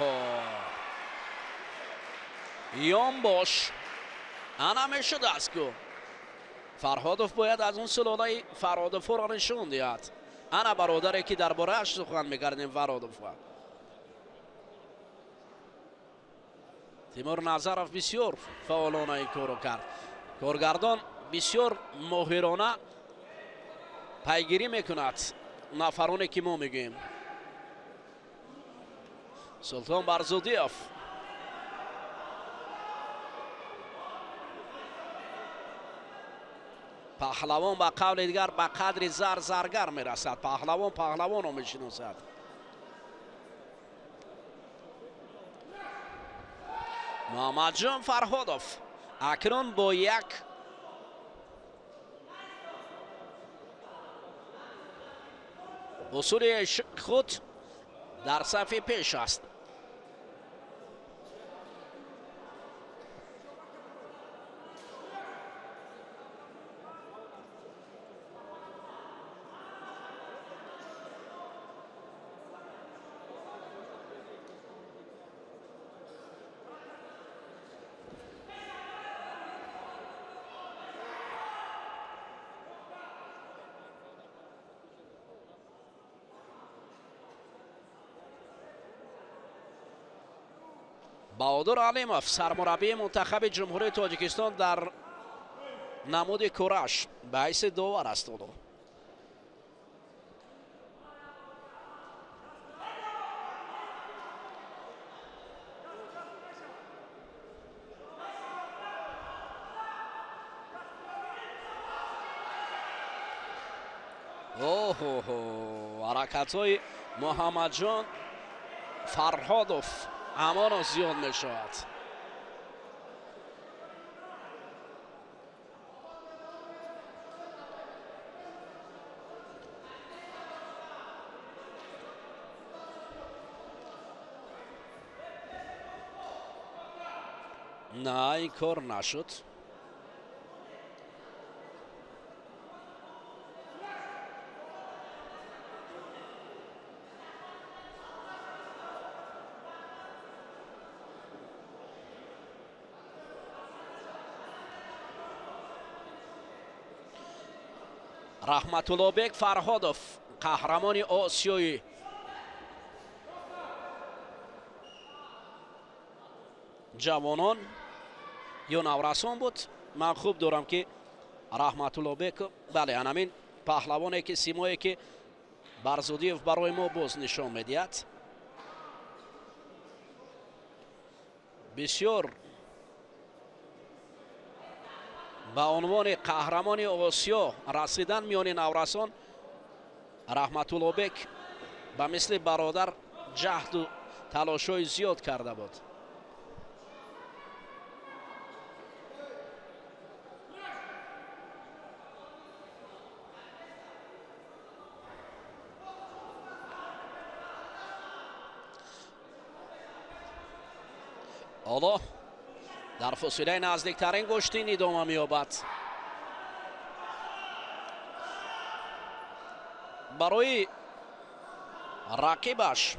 یام باش انا میشد است که فرهادوف باید از اون سلاله فرهادوف را نشون دهد. انا برادری که درباره اش سخن میکردیم فرهادوف. تیمور نظرف بسیار فعالانه این کارو کرد. کارگردان بسیار ماهرانه پیگیری میکند نفرانی که ما میگیم. سلطان برزودیوف پهلوان به قول دیگر به قدر زرگر میرسد. پهلوان رو میشناسد. محمد جان فرهادوف اکنون با یک اصول خود در صف پیش است. بهادر علیموف سرمربی منتخب جمهوری تاجیکستان در نمود کورش به حیث داور است. حرکت های محمد جان فرهادوف امان زیاد می شود. نه این کار نشد. رحمت الله بیگ فرهادوف قهرمان آسیایی جوانان یا نورسان بود. من خوب دارم که رحمت الله بیگ بله همین پهلوانی که سیمایی که برزودیوف برای ما باز نشان میدهد. بسیار به عنوان قهرمان آسیا رسیدن میان نورسان رحمت الله بیگ به مثل برادر جهد و تلاش‌های زیاد کرده بود. حالا در فاصله نزدیکترین گشتین ادامه می‌یابد. برای رقیبش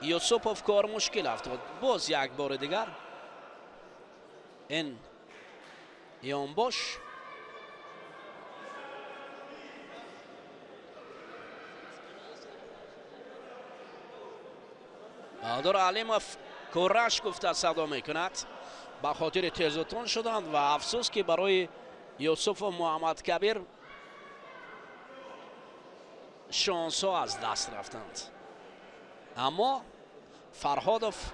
یوسفوف کار مشکل افتاد. باز یک بار دیگر این یانباش بهادر علیموف کورش گفته صدا میکند. به خاطر تیزتون شدند و افسوس که برای یوسف و محمد کبیر شانس ها از دست رفتند. اما فرهادوف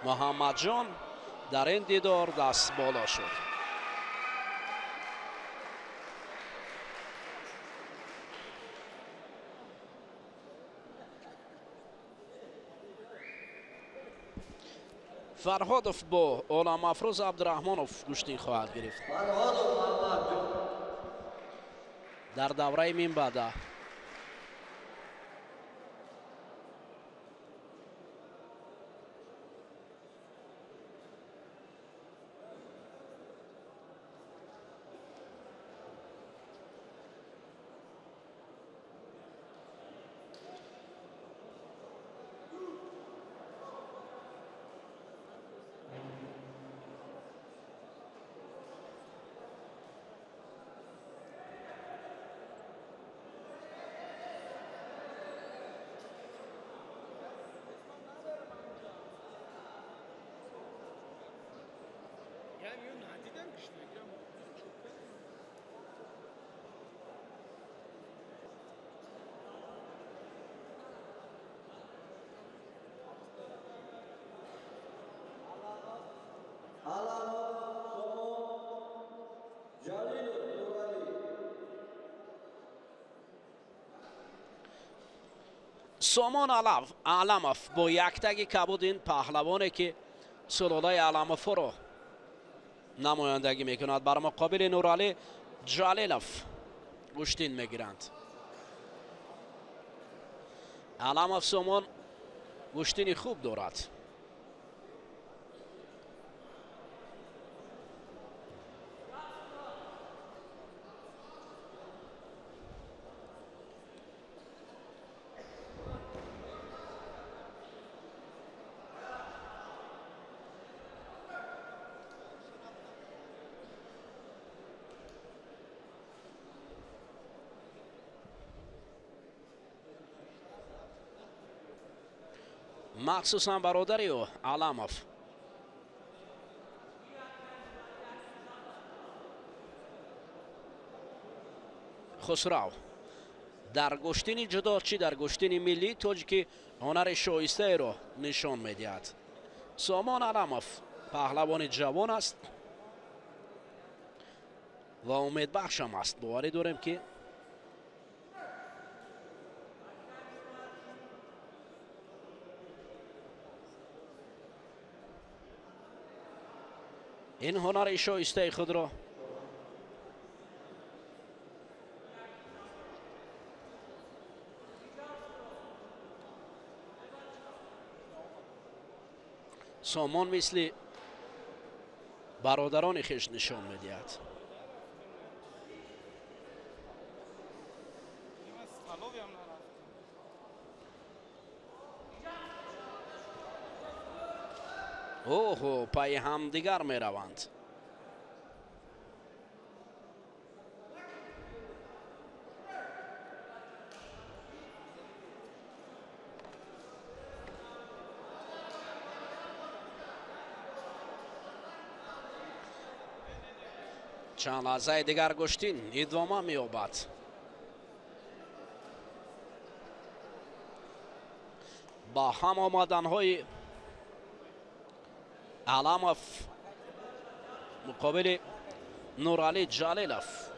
محمد جان در این دیدار دست بالا شد. فرهادوف با غلام افروز عبدالرحمنوف گشتین خواهد گرفت. فرهادوف محمد جان در دوره من بعد سامان علموف با یک تگ کبود این پهلوانی که سلاله علموف را نمایندگی میکند بر مقابل نورعلی جلیلوف گشتین میگیرند. علموف سامان گشتینی خوب دارد. مخصوصا برادری و علموف خسرو در گشتین جدا چی در گشتین ملی تاجیکی هنر شایسته را نشان میدهد. سامان علموف پهلوان جوان است و امید بخشم است. باوری داریم که این هنر شایسته خود را سامان مثل برادران خویش نشان میدهد. اوه پای هم دیگر می روند. چند لحظه دیگر گشتین ادامه می یابد. با هم آمدن های علموف مقابل نورعلی جلیلوف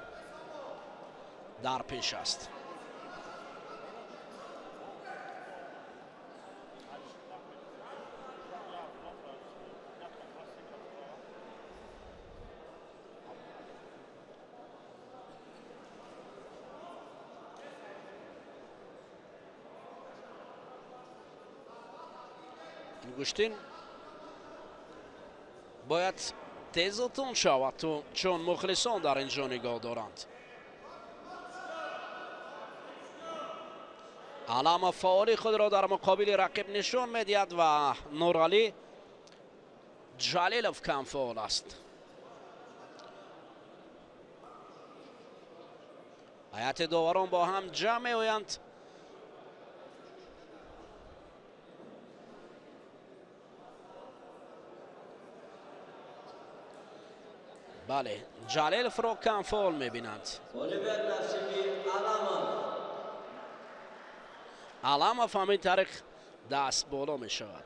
در پیش است. گوشتین باید تیز و تند شود چون مخلصان در اینجا نگاه دارند. علامه فعالی خود را در مقابل رقیب نشون میدهد و نورعلی جلیلوف کم فعال است. هیئت داوران با هم جمع می‌آیند. بله، جلیلوف را کم فعال می‌بینند. الیور نصیبی علامه همین طریق دست بالا می شود.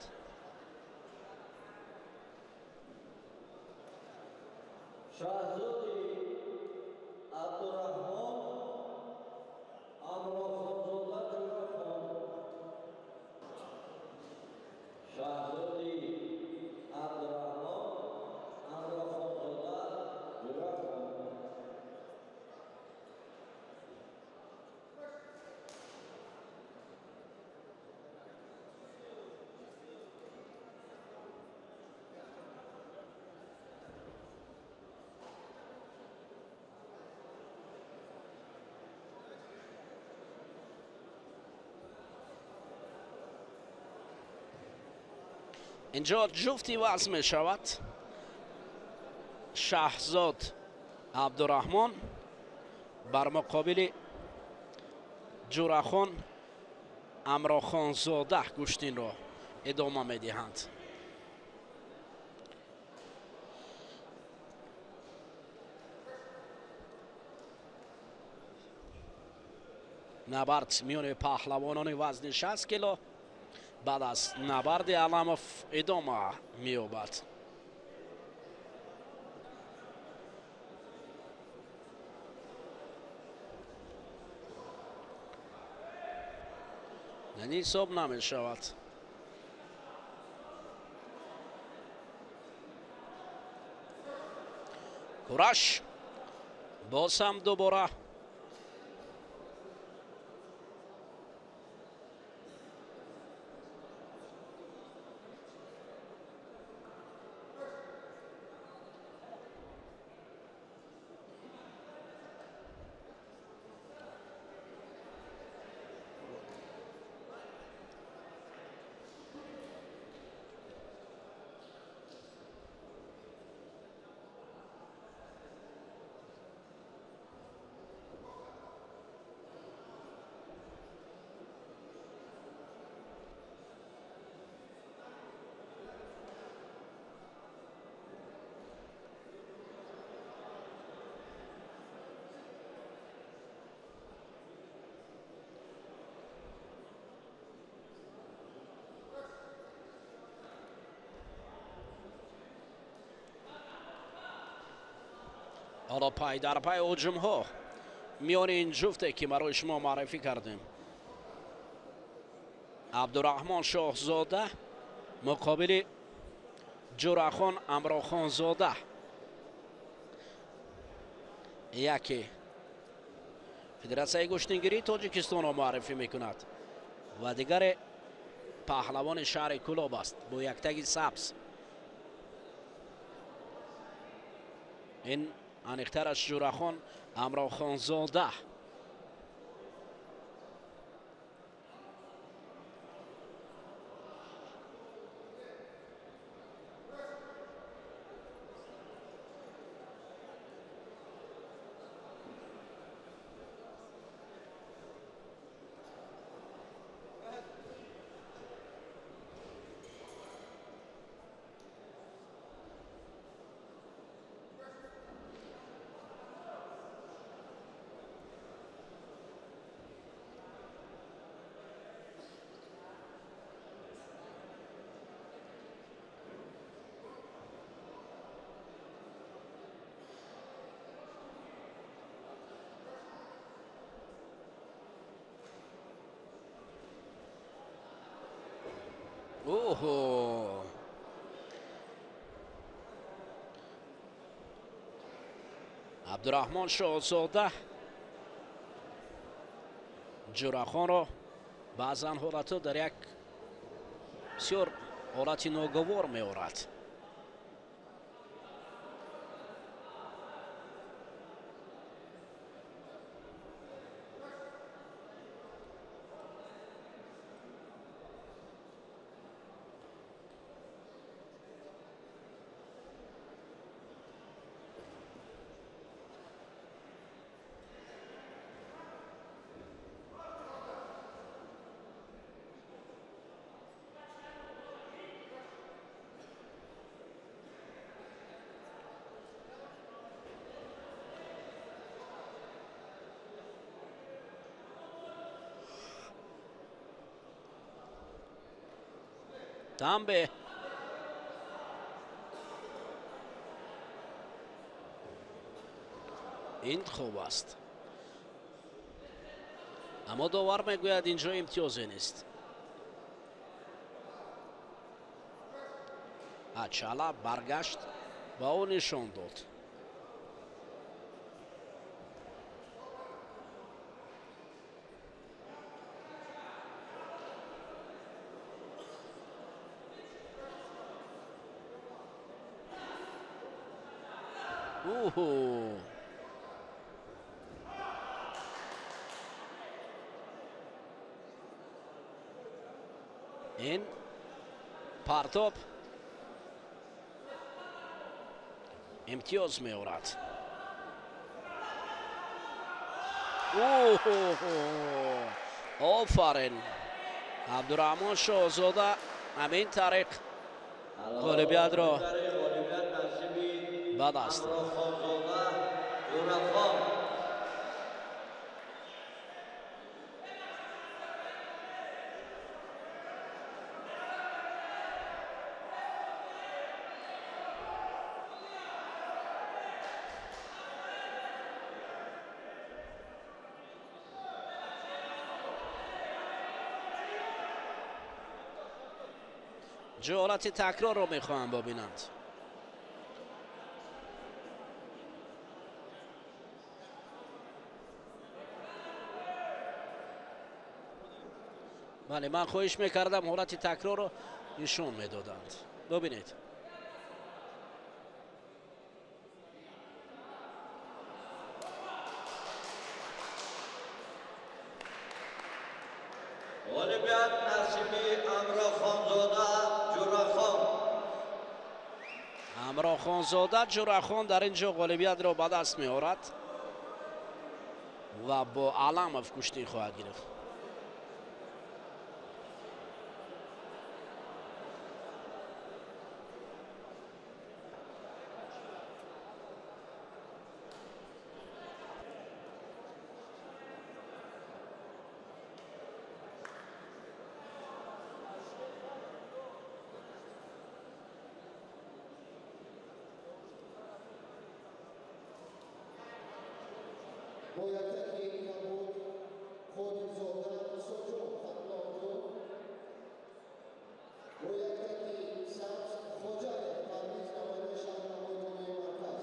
شاهزاده عبدالرحمن امراخانزاده جورخان. شاهزاده عبدالرحمن امراخانزاده جورخان. اینجا جفتی وضع می شود. شاهزاد عبدالرحمن بر مقابل جورخان امراخانزاده گوشتین را ادامه می دهند. نبرد میان پهلوانان وزن 60 کیلو بعد از نبرد علاموف ادامه می‌یابد. یعنی حساب نمی شود. کورش باز هم دوباره حالا پای در پای هجوم ها میان این جفته که برای شما معرفی کردیم. عبدالرحمن شاهزاده مقابل جورخان امراخانزاده. یکی فدراسیون گوشتنگیری تاجیکستان را معرفی میکند و دیگر پهلوان شهر کلاب است با یک تگ سبز. این انیخترش جورخان امراخانزاده. اوه عبدالرحمن شاهزاده جورخان را بعضا حالت در یک بسیار ҳолати ноговор меорад. Дамбе ин хуб аст, аммо довар мегӯяд инҷо имтиёзе нест. Ачала баргашт ва ӯ нишон дод. ин партоб имтиёз меорад. офарин абдураҳмон шоҳзода ҳамин тариқ ғолибиятро ба даст ҷо ҳолати такрорро мехоҳанд бобинанд. бале, ман хоҳиш мекардам ҳолати такрорро нишон медоданд. бобинед. ғолибият насиби амрохонзода ҷурахон. амрохонзода ҷурахон дар ин ҷо ғолибиятро ба даст меорад ва бо аламов куштӣ хоҳад гирифт. Boyataki Kabul, Kodizorda, Soço, Fatmavdu, Boyataki Sams, Hocayev, Parviz Navani, Şahnamoydu, Markaz.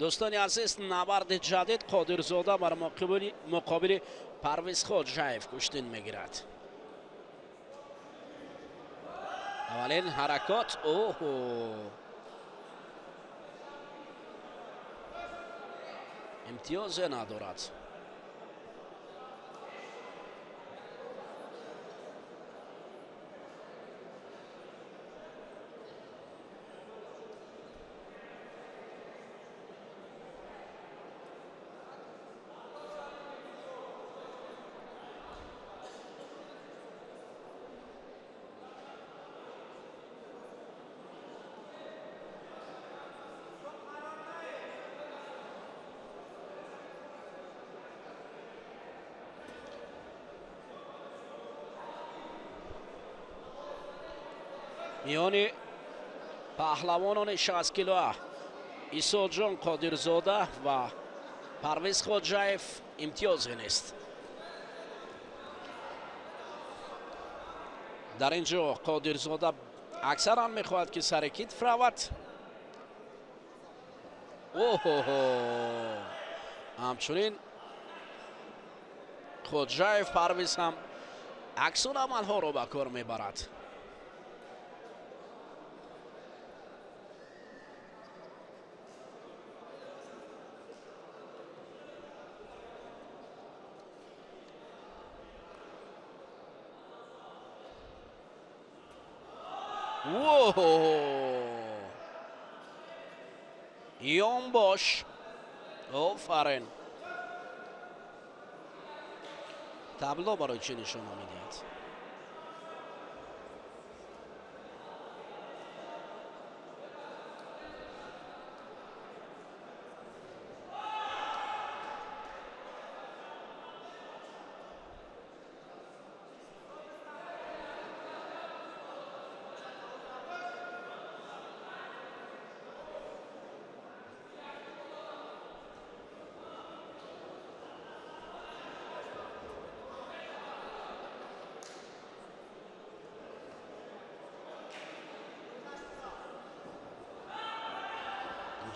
دوستانی عزیز، نبرد جدید قادرزاده بر مقابل پرویز خوجاєв کشتین میگیرد. اولین حرکات امتیاز ندارد. میانی پهلوانان 60 کیلوه ایساجان قادرزاده و پرویز خوجاєв امتیاز نیست. در اینجا قادرزاده اکثرا میخواهد که سر کتف رود. همچنین ходжаев парвиз ҳам аксунамалҳоро ба кор мебарад. Yonbosh. Ofarin. Tablо барои чӣ нишона медиҳад?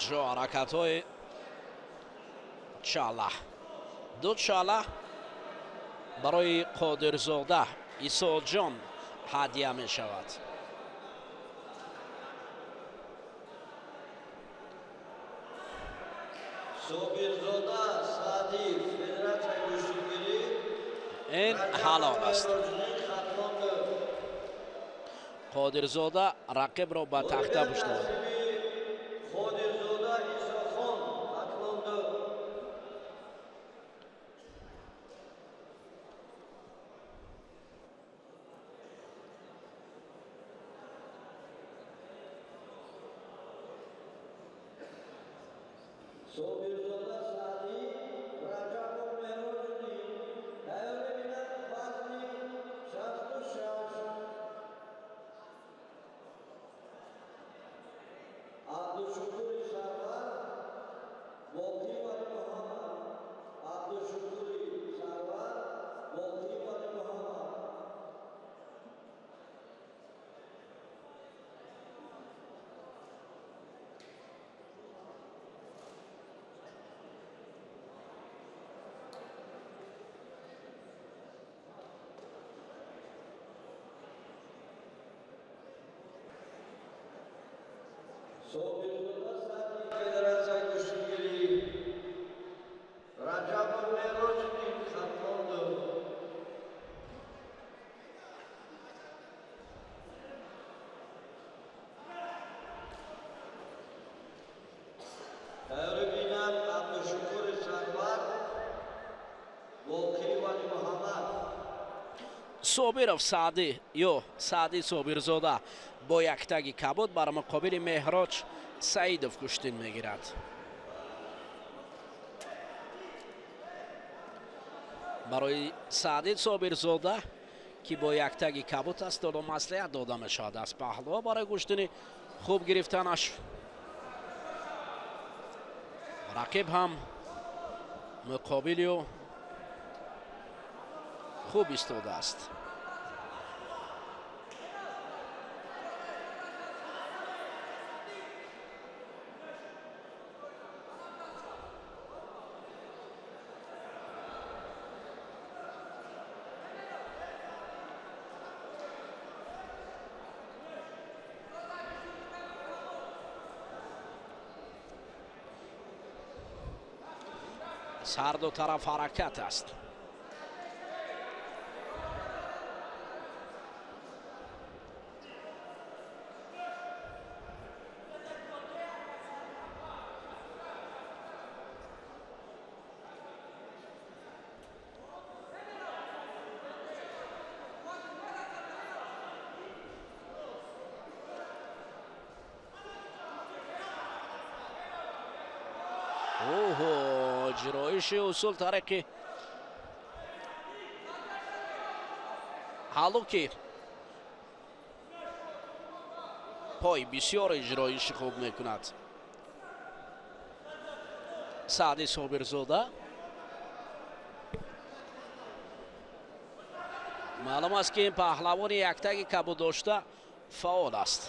ҷо ҳаракатҳои чала. ду чала барои қодирзода исоатҷон ҳадия мешавад. собирзода Саъди, Федератсияи гӯштгирӣ. ин ҳалол аст. қодирзода рақибро ба тахта пуштад. Қодирзода Исохон ҳатлонду. собирзода Саъди, Раҷабов Меҳрожуддин. Тайёр мебинад вазни 66. Абдушукури Сарвар, Воқӣ Вали Муҳаммад. Абдушукури Сарвар, Воқӣ Вали Муҳаммад. собирзода Саъди, Федератсияи гӯштгирӣ. Раҷабов Меҳрожуддин хатлонду. Тайёр бинад Абдушукури Сарвар, Воқӣ Вали Муҳаммад. собиров Саъди ё Саъди собирзода бо яктаги кабуд бар муқобили Меҳроҷ Саидов куштин мегирад. барои Саъди собирзода ки бо яктаги кабуд аст дода маслиҳат дода мешавад аз паҳлӯ барои куштини хуб гирифтанаш. рақиб ҳам муқобилио хуб истодааст. аз ҳар ду тараф ҳаракат аст. ҷироиши усул тариқи ҳалуки пой бисёр иҷроиши хуб мекунад Саъди Собирзода. маълум аст ки ин паҳлавони яктаги кабуд дошта фаъол аст.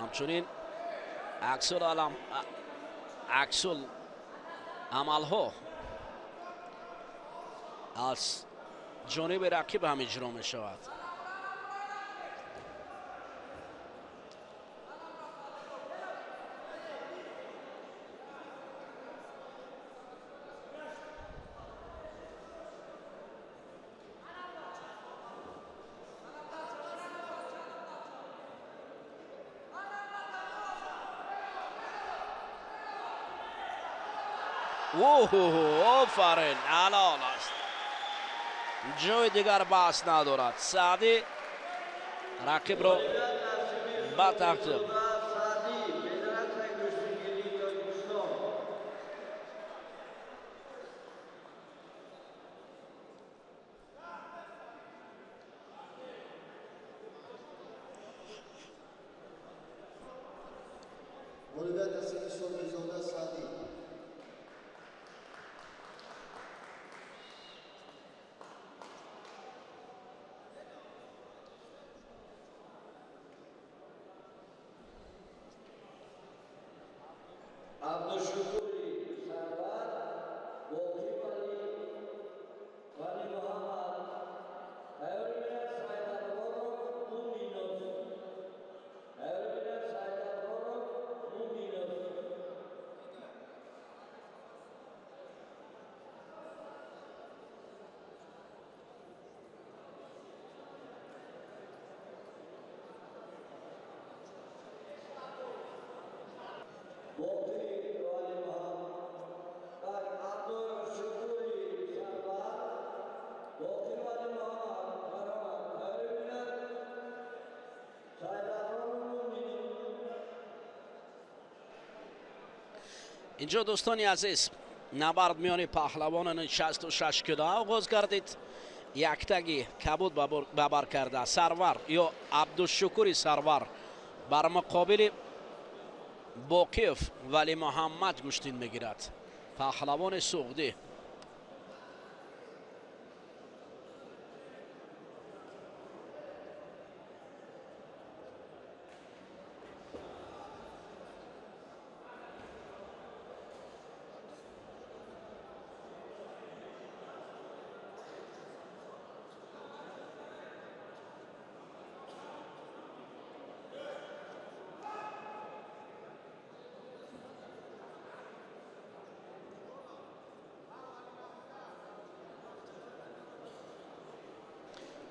همچنین عکس‌العمل عملها از جانب رقیب هم اجرا می شود. آفرین، حلال است. جای دیگر بحث ندارد. سعدی رقیب رو به ترتیب اینجا دوستانی عزیز نبرد میان پهلوانان 66 کیلو آغاز گردید. یک تگی کبود ببر کرده سرور یا عبدالشکور سرور بر مقابل باقیف ولی محمد گوشتین میگیرد. پهلوان سعودی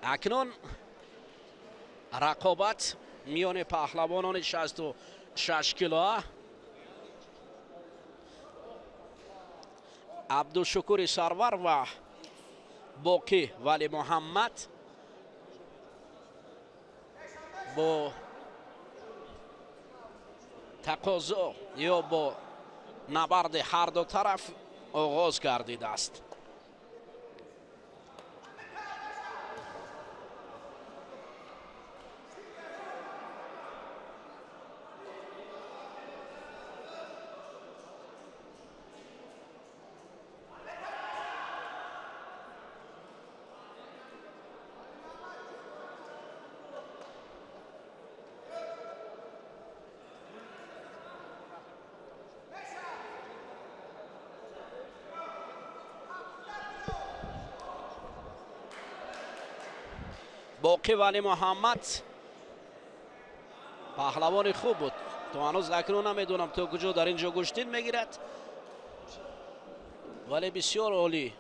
اکنون رقابت میان پهلوانان 66 کیلو عبدالشکور سرور و باقی ولی محمد با تقاضا یا با نبرد هر دو طرف آغاز گردیده است. باقی ولی محمد پهلوان خوب بود. تو هنوز اکنون نمیدونم تو کجا در اینجا گوشتین میگیرد ولی بسیار عالی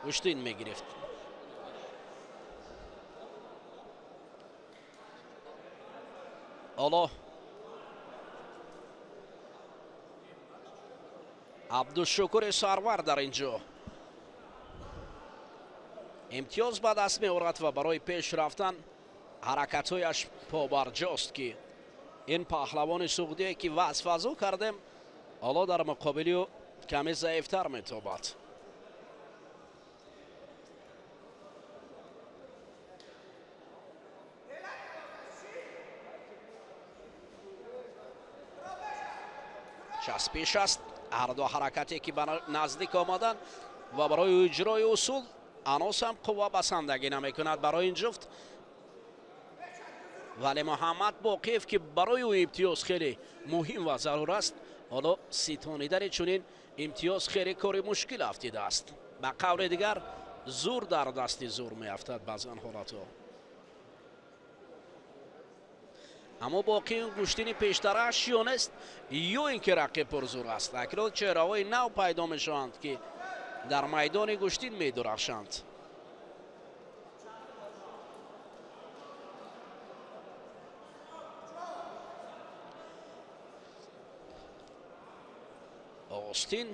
گوشتین میگرفت. حالا عبدالشکور سرور در اینجا امتیاز به دست می‌آورد و برای پیش رفتن حرکت‌هایش پابرجاست که این پهلوان سعودی که وضع کردیم حالا در مقابل او کمی ضعیفتر می‌تابد. چسبیش است هر دو حرکتی که به نزدیک آمدن و برای اجرای اصول هنوز هم قوا بسندگی نمی کند برای این جفت ولی محمد باقیف که برای او امتیاز خیلی مهم و ضرور است. حالا ستانیدن چنین امتیاز خیلی کار مشکل افتیده است. به قول دیگر زور در دست زور می افتد بعضن حالات ها. اما باقی اون گوشتین پیشترش یا نیست یا اینکه رقیب پرزور است. اکنون چهره‌های نو پیدا می شوند که در میدان گوشتین می درخشند. آستین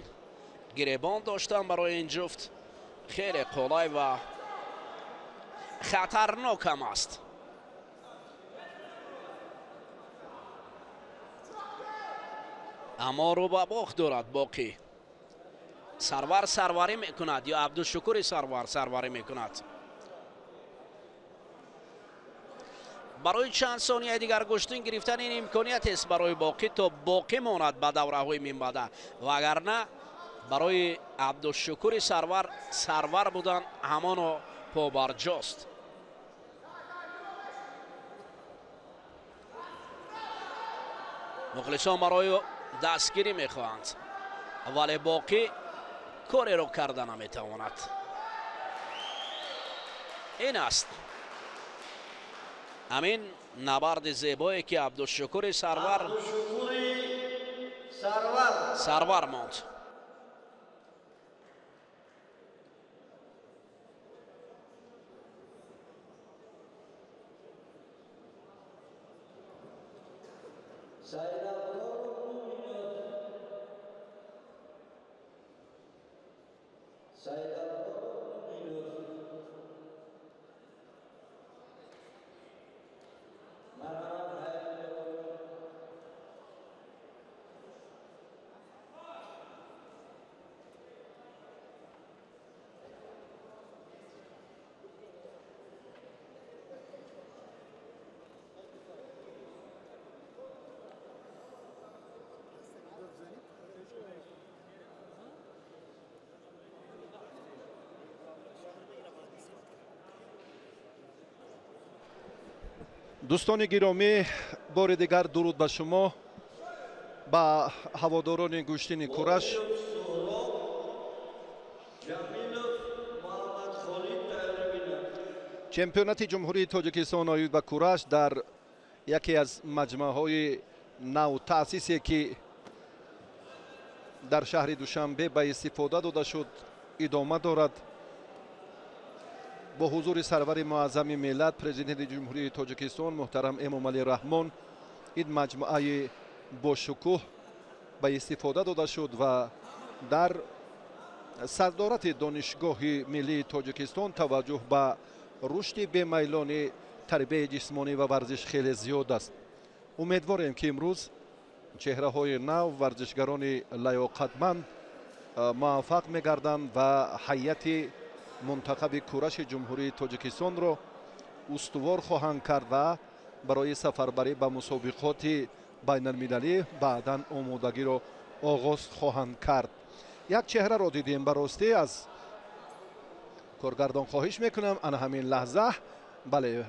گریبان داشتن برای این جفت خیلی قلای و خطرناک هم است. اما رو به باخت دارد باقی. سرور سروری میکند یا عبدالشکور سروری میکند. برای چند ثانیه دیگر گوشتین گرفتن این امکانیت است برای باقی تا باقی ماند به دوره های منبعد، وگرنه برای عبدالشکور سرور بودن همانو پابرجاست. مخلصان برای دستگیری میخواهند ولی باقی کاری رو کرده نمیتواند. این همین نبرد زیبایی که عبدالشکور سرور ماند. دوستان گرامی، بار دیگر درود به شما. با هواداران گوشتین کورش چمپیونات جمهوری تاجیکستان آیود به کورش در یکی از مجمع‌های نو تأسیسی که در شهر دوشنبه به استفاده داده شد ادامه دارد. با حضور سرور معظم ملت پرزیدنت جمهوری تاجیکستان محترم امامعلی رحمان این مجموعه با شکوه به استفاده داده شد و در صدارت دانشگاه ملی تاجیکستان توجه به رشد به میلان تربیت جسمانی و ورزش خیلی زیاد است. امیدواریم که امروز چهره های نو ورزشگران لیاقتمند موفق میگردند و هیئت منتخب کورش جمهوری تاجیکستان را استوار خواهند کرد و برای سفربری به مسابقات بین المللی بعداً آمادگی را آغاز خواهند کرد. یک چهره را دیدیم براستی از کارگردان خواهش میکنم ان همین لحظه بله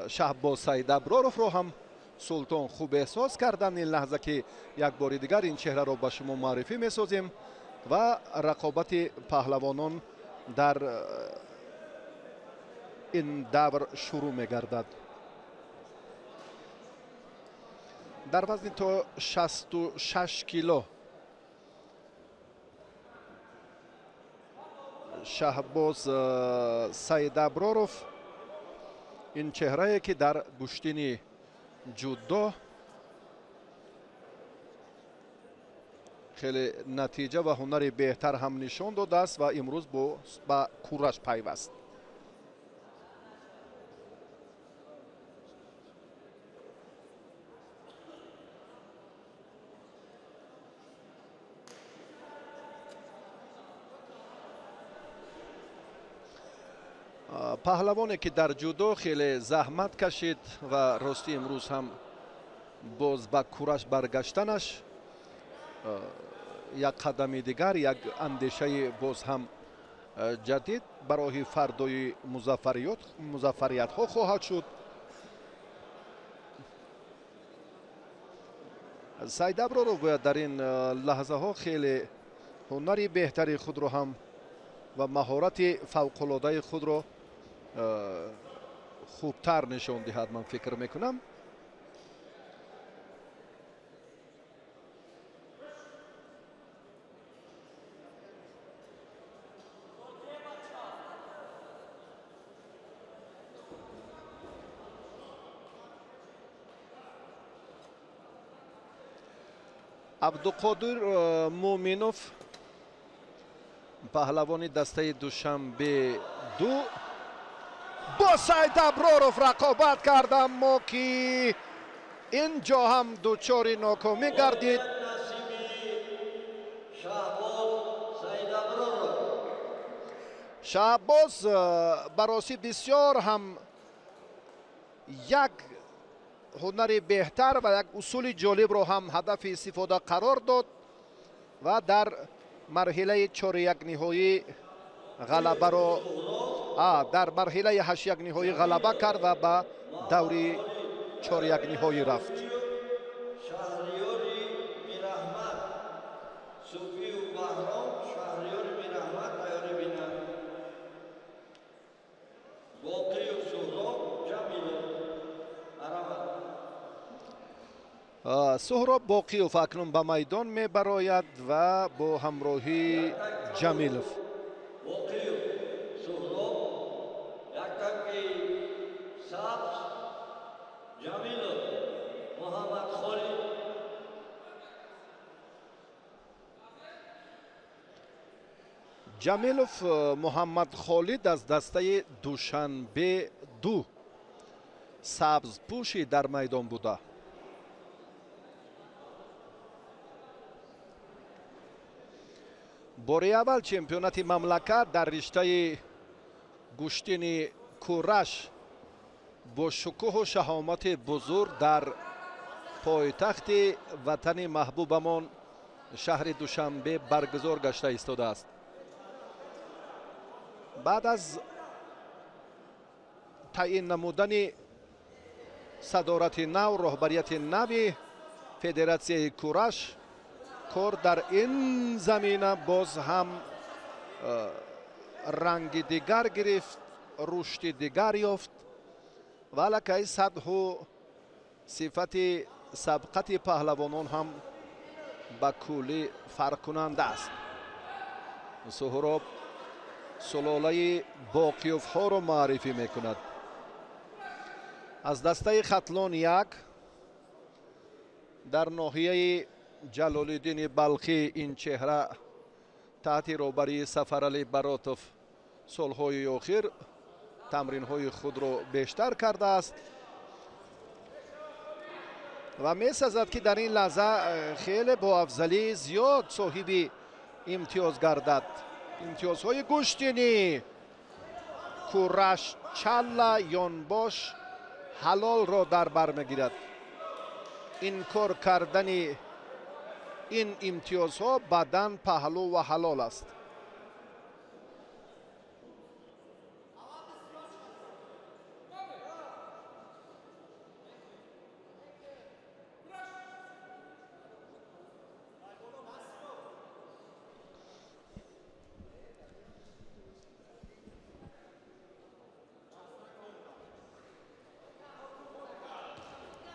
شهباز سید ابراروف را هم سلطان خوب احساس کردن. این لحظه که یک بار دیگر این چهره را به شما معرفی میسازیم و رقابت پهلوانان در این دور شروع میگردد. در وزن تا 66 کیلو شهباز سید ابراروف این چهره که در گوشتین جودو خیلی نتیجه و هنر بهتر هم نشان داده است و امروز با کورش پیوست. پهلوانی که در جودو خیلی زحمت کشید و راستی امروز هم باز با کورش برگشتنش یک قدم دیگر، یک اندیشه باز هم جدید برای فردای مظفریت ها خواهد شد. سعید ابرارов باید در این لحظه ها خیلی هنری بهتری خود رو هم و مهارت فوق العاده خود رو خوبتر نشان دهد. من فکر میکنم عبدالقادر مومنوف پهلوانی دسته دوشنبه 2 با سعید ابرارов رقابت کرد، اما که اینجا هم دوچار ناکامی گردید. شهباز براسی بسیار هم یک هنر بهتر و یک اصول جالب رو هم هدف استفاده قرار داد و در مرحله 4-1 نهایی غلبه رو در مرحله 8-1 نهایی غلبه کرد و به دوری 4-1 نهایی رفت. سهراب باقیوف اکنون به میدان می براید و با همراهی جمیلوف. جمیلوف محمد خالد از دسته دوشنبه 2 سبز پوشی در میدان بوده. باری اول چمپیونات مملکت در رشته گشتین کورش با شکوه و شهامت بزرگ در پایتخت وطن محبوبمان شهر دوشنبه برگزار گشته ایستاده است. بعد از تعیین نمودن صدارت نو، رهبریت نو فدراسیون کورش، کار در این زمینه باز هم رنگ دیگر گرفت، رشد دیگر یافت، ولی سطح و صفت سبقت پهلوانان هم به کلی فرق کننده است. سهراب سلاله باقیوف ها رو معرفی میکند. از دسته ختلان 1 در ناحیه جلال الدین بلخی این چهره تحت رهبری سفرعلی براتوف سالهای اخیر تمرین های خود را بیشتر کرده است و می سازد که در این لحظه خیلی با افضلی زیاد صاحب امتیاز گردد. امتیازهای گشتینی کورش چله یانباش حلال را در بر میگیرد. این کار کردن این امتیازها بدن پهلو و حلال است.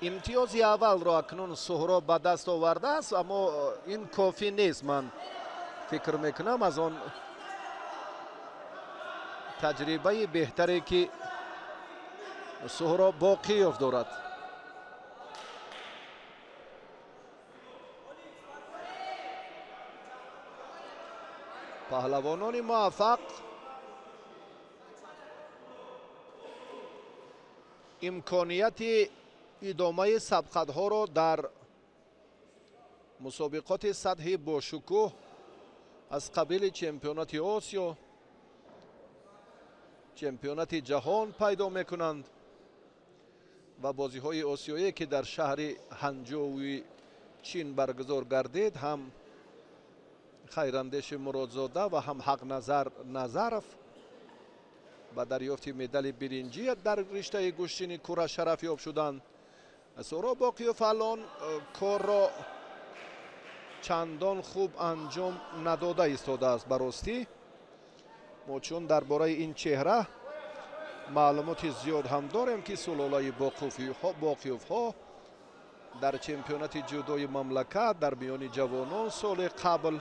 امتیاز اول را اکنون سهراب به دست آورده است، اما این کافی نیست. من فکر میکنم از آن تجربه بهتری که سهراب باقیوف دارد. پهلوانان موفق امکانیت ادامه سبقت ها را در مسابقات سطح باشکوه از قبیل چمپیونات آسیا، چمپیونات جهان پیدا میکنند و بازی های آسیایی که در شهر هنجو چین برگزار گردید هم خیراندیش مرادزاده و هم حق نظر نظرف و دریافت مدال برنجی در رشته گشتین کره شرف یاب شدند. سهراب باقیوف الان کار را чандон хуб анҷом надода истодааст ба ростӣ. мо чун дар бораи ин чеҳра маълумоти зиёд ҳам дорем ки сулолаи боқиёвҳо дар чемпионати ҷудои мамлакат дар миёни ҷавонон соли қабл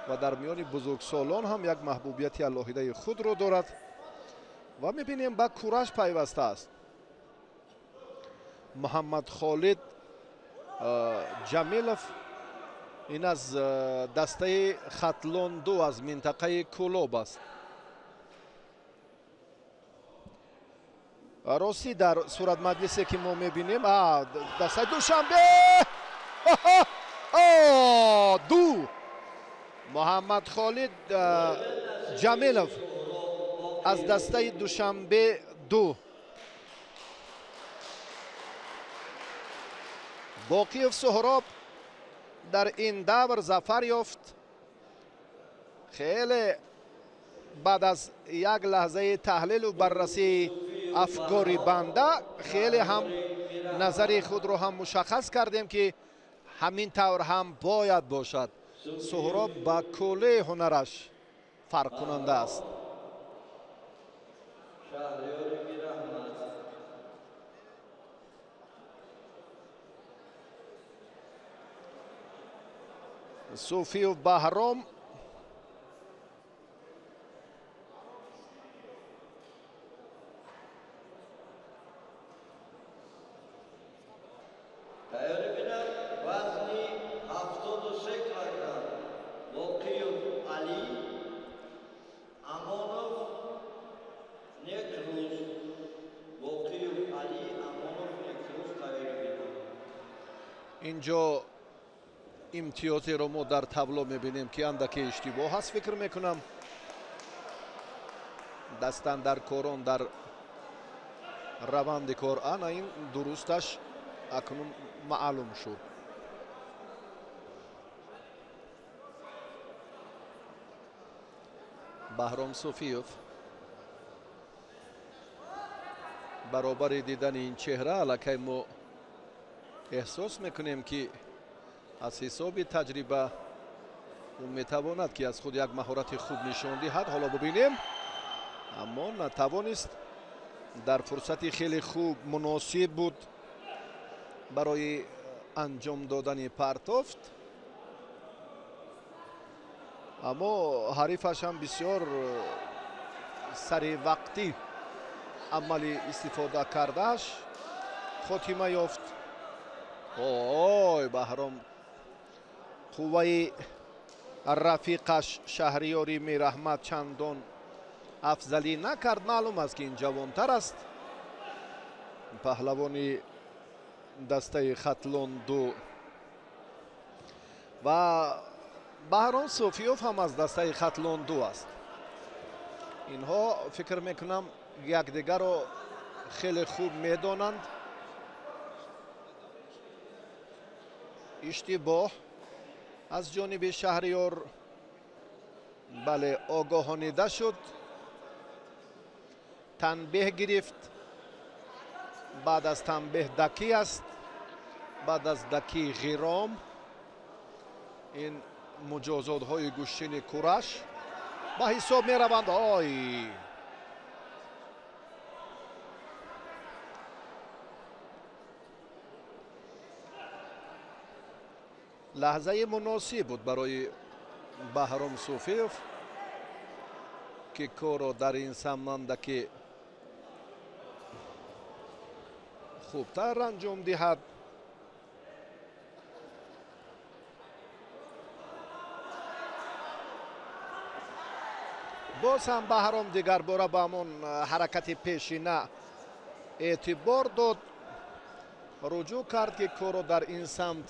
ва дар миёни бузургсолон ҳам як маҳбубияти алоҳидаи худро дорад ва мебинем ба кураш пайваста аст. муҳаммад холид ҷамилов ин аз дастаи хатлон-ду аз минтақаи кӯлоб аст. рости дар суратмаҷлисе ки мо мебинем дастаи душанбе ду муҳаммад холид ҷамилов аз дастаи душанбе ду. боқиев суҳроб дар ин давр зафар ёфт. хеле баъд аз як лаҳзаи таҳлилу баррасии афкори банда хеле ҳам назари худро ҳам мушаххас кардем ки ҳамин тавр ҳам бояд бошад. суҳроб ба кӯлаи ҳунараш фарқкунанда аст. суфиев баҳром инҷо имтиёзеро мо дар табло мебинем ки андаке иштибоҳ аст. фикр мекунам дастандаркорон дар раванди кор ана ин дурусташ акнун маълум шуд. баҳром суфиев баробари дидани ин чеҳра аллакай мо эҳсос мекунем ки аз ҳисоби таҷриба ӯ метавонад ки аз худ як маҳорати хуб нишон диҳад. ҳоло бубинем, аммо натавонист. дар фурсати хеле хуб муносиб буд барои анҷом додани партофт, аммо ҳарифаш ҳам бисёр саривақтӣ амали истифода кардааш хотима ёфт. ой баҳром қувваи рафиқаш шаҳриёри мираҳмад чандон афзалӣ накард. маълум аст ки ин ҷавонтар аст. паҳлавони дастаи хатлон-ду ва баҳром суфиев ҳам аз дастаи хатлон-ду аст. инҳо фикр мекунам якдигарро хеле хуб медонанд. иштибоҳ аз ҷониби шаҳриёр бале огоҳонида шуд. танбеҳ гирифт. баъд аз танбеҳ дакӣ аст. баъд аз дакӣ ғиром. ин муҷозотҳои гӯштини кураш ба ҳисоб мераванд. ой лаҳзаи муносиб буд барои баҳром суфиев ки корро дар ин самандаки хубтар анҷом диҳад. боз ҳам баҳром дигарбора ба ҳамон ҳаракати пешина эътибор дод. руҷӯъ кард ки корро дар ин самт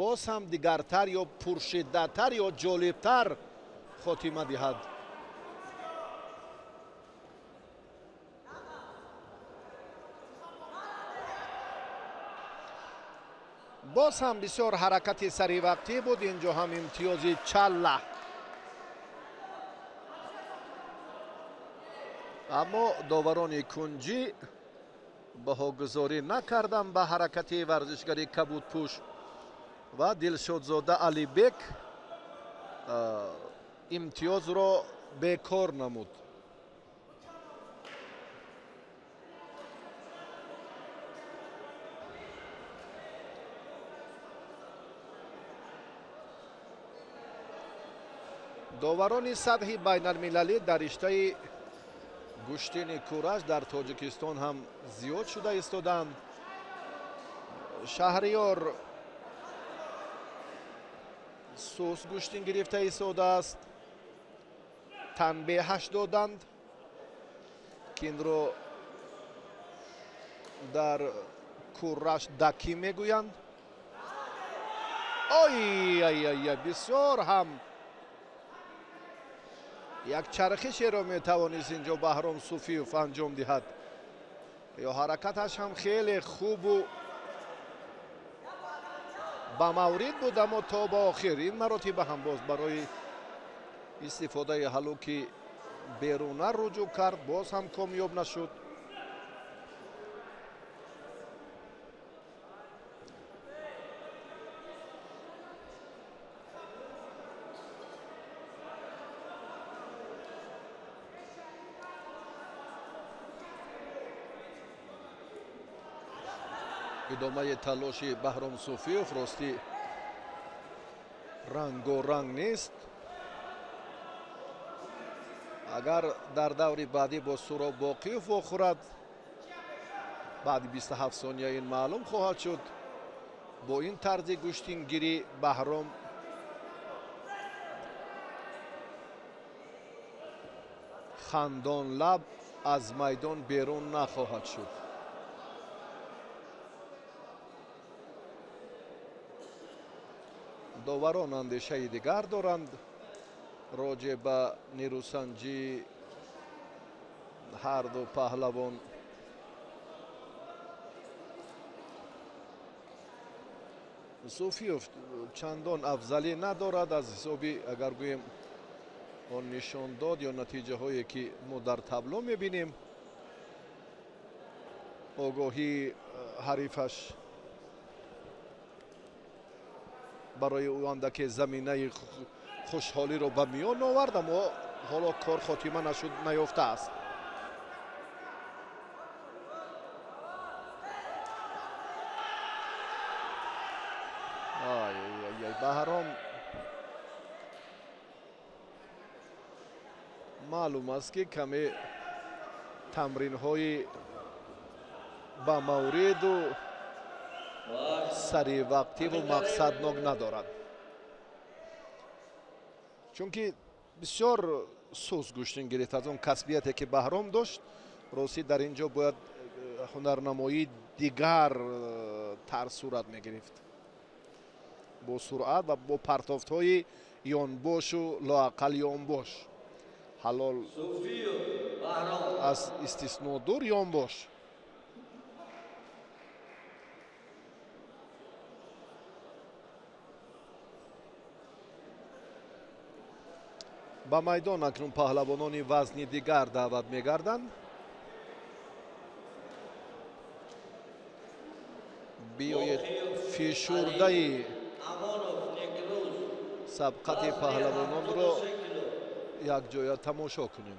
боз ҳам дигартар ё пуршиддатар ё ҷолибтар хотима диҳад. боз ҳам бисёр ҳаракати саривақтӣ буд. инҷо ҳам имтиёзи чалла, аммо доварони кунҷӣ баҳогузорӣ накардам ба ҳаракати варзишгари кабудпӯш ва дилшодзода алибек имтиёзро бекор намуд. доварони сатҳи байналмилалӣ дар риштаи гӯштини кураш дар тоҷикистон ҳам зиёд шуда истоданд. шаҳриёр сус гӯштин гирифта истодааст, танбеҳаш доданд ки инро дар кураш дакӣ мегӯянд. ой бисёр ҳам як чархишеро метавонист инҷо баҳром суфиев анҷом диҳад. ё ҳаракаташ ҳам хеле хубу ба маврид буд, аммо то ба охир ин маротиба ҳам боз барои истифодаи ҳалуки беруна руҷӯ кард, боз ҳам комёб нашуд. идомаи талоши баҳром суфиев ростӣ рангоранг нест. агар дар даври баъдӣ бо Суроб Боқиев вохӯрад, баъди 27 сония ин маълум хоҳад шуд. бо ин тарзи гӯштингирӣ баҳром хандон лаб аз майдон берун нахоҳад шуд. доварон андешаи дигар доранд роҷе ба нерӯсанҷӣ. ҳар ду паҳлавон суфиев чандон афзалӣ надорад аз ҳисоби агар гӯем он нишондод ё натиҷаҳое ки мо дар табло мебинем. огоҳии ҳарифаш барои ӯ андаке заминаи хушҳолиро ба миён овард, аммо ҳоло кор хотима наёфтааст. баҳром маълум аст ки каме тамринҳои ба мавриду саривақтиву мақсаднок надорад, чунки бисёр сус гӯштин гирифт. аз он касбияте ки баҳром дошт, ростӣ дар ин ҷо бояд ҳунарнамоии дигар тарз сурат мегирифт, бо суръат ва бо партофтҳои ёнбошу лоақал ёнбош. ҳалол аз истисно дур ёнбош. ба майдон акнун паҳлавонони вазни дигар даъват мегарданд. биёед фишурдаи сабқати паҳлавононро якҷоя тамошо кунем.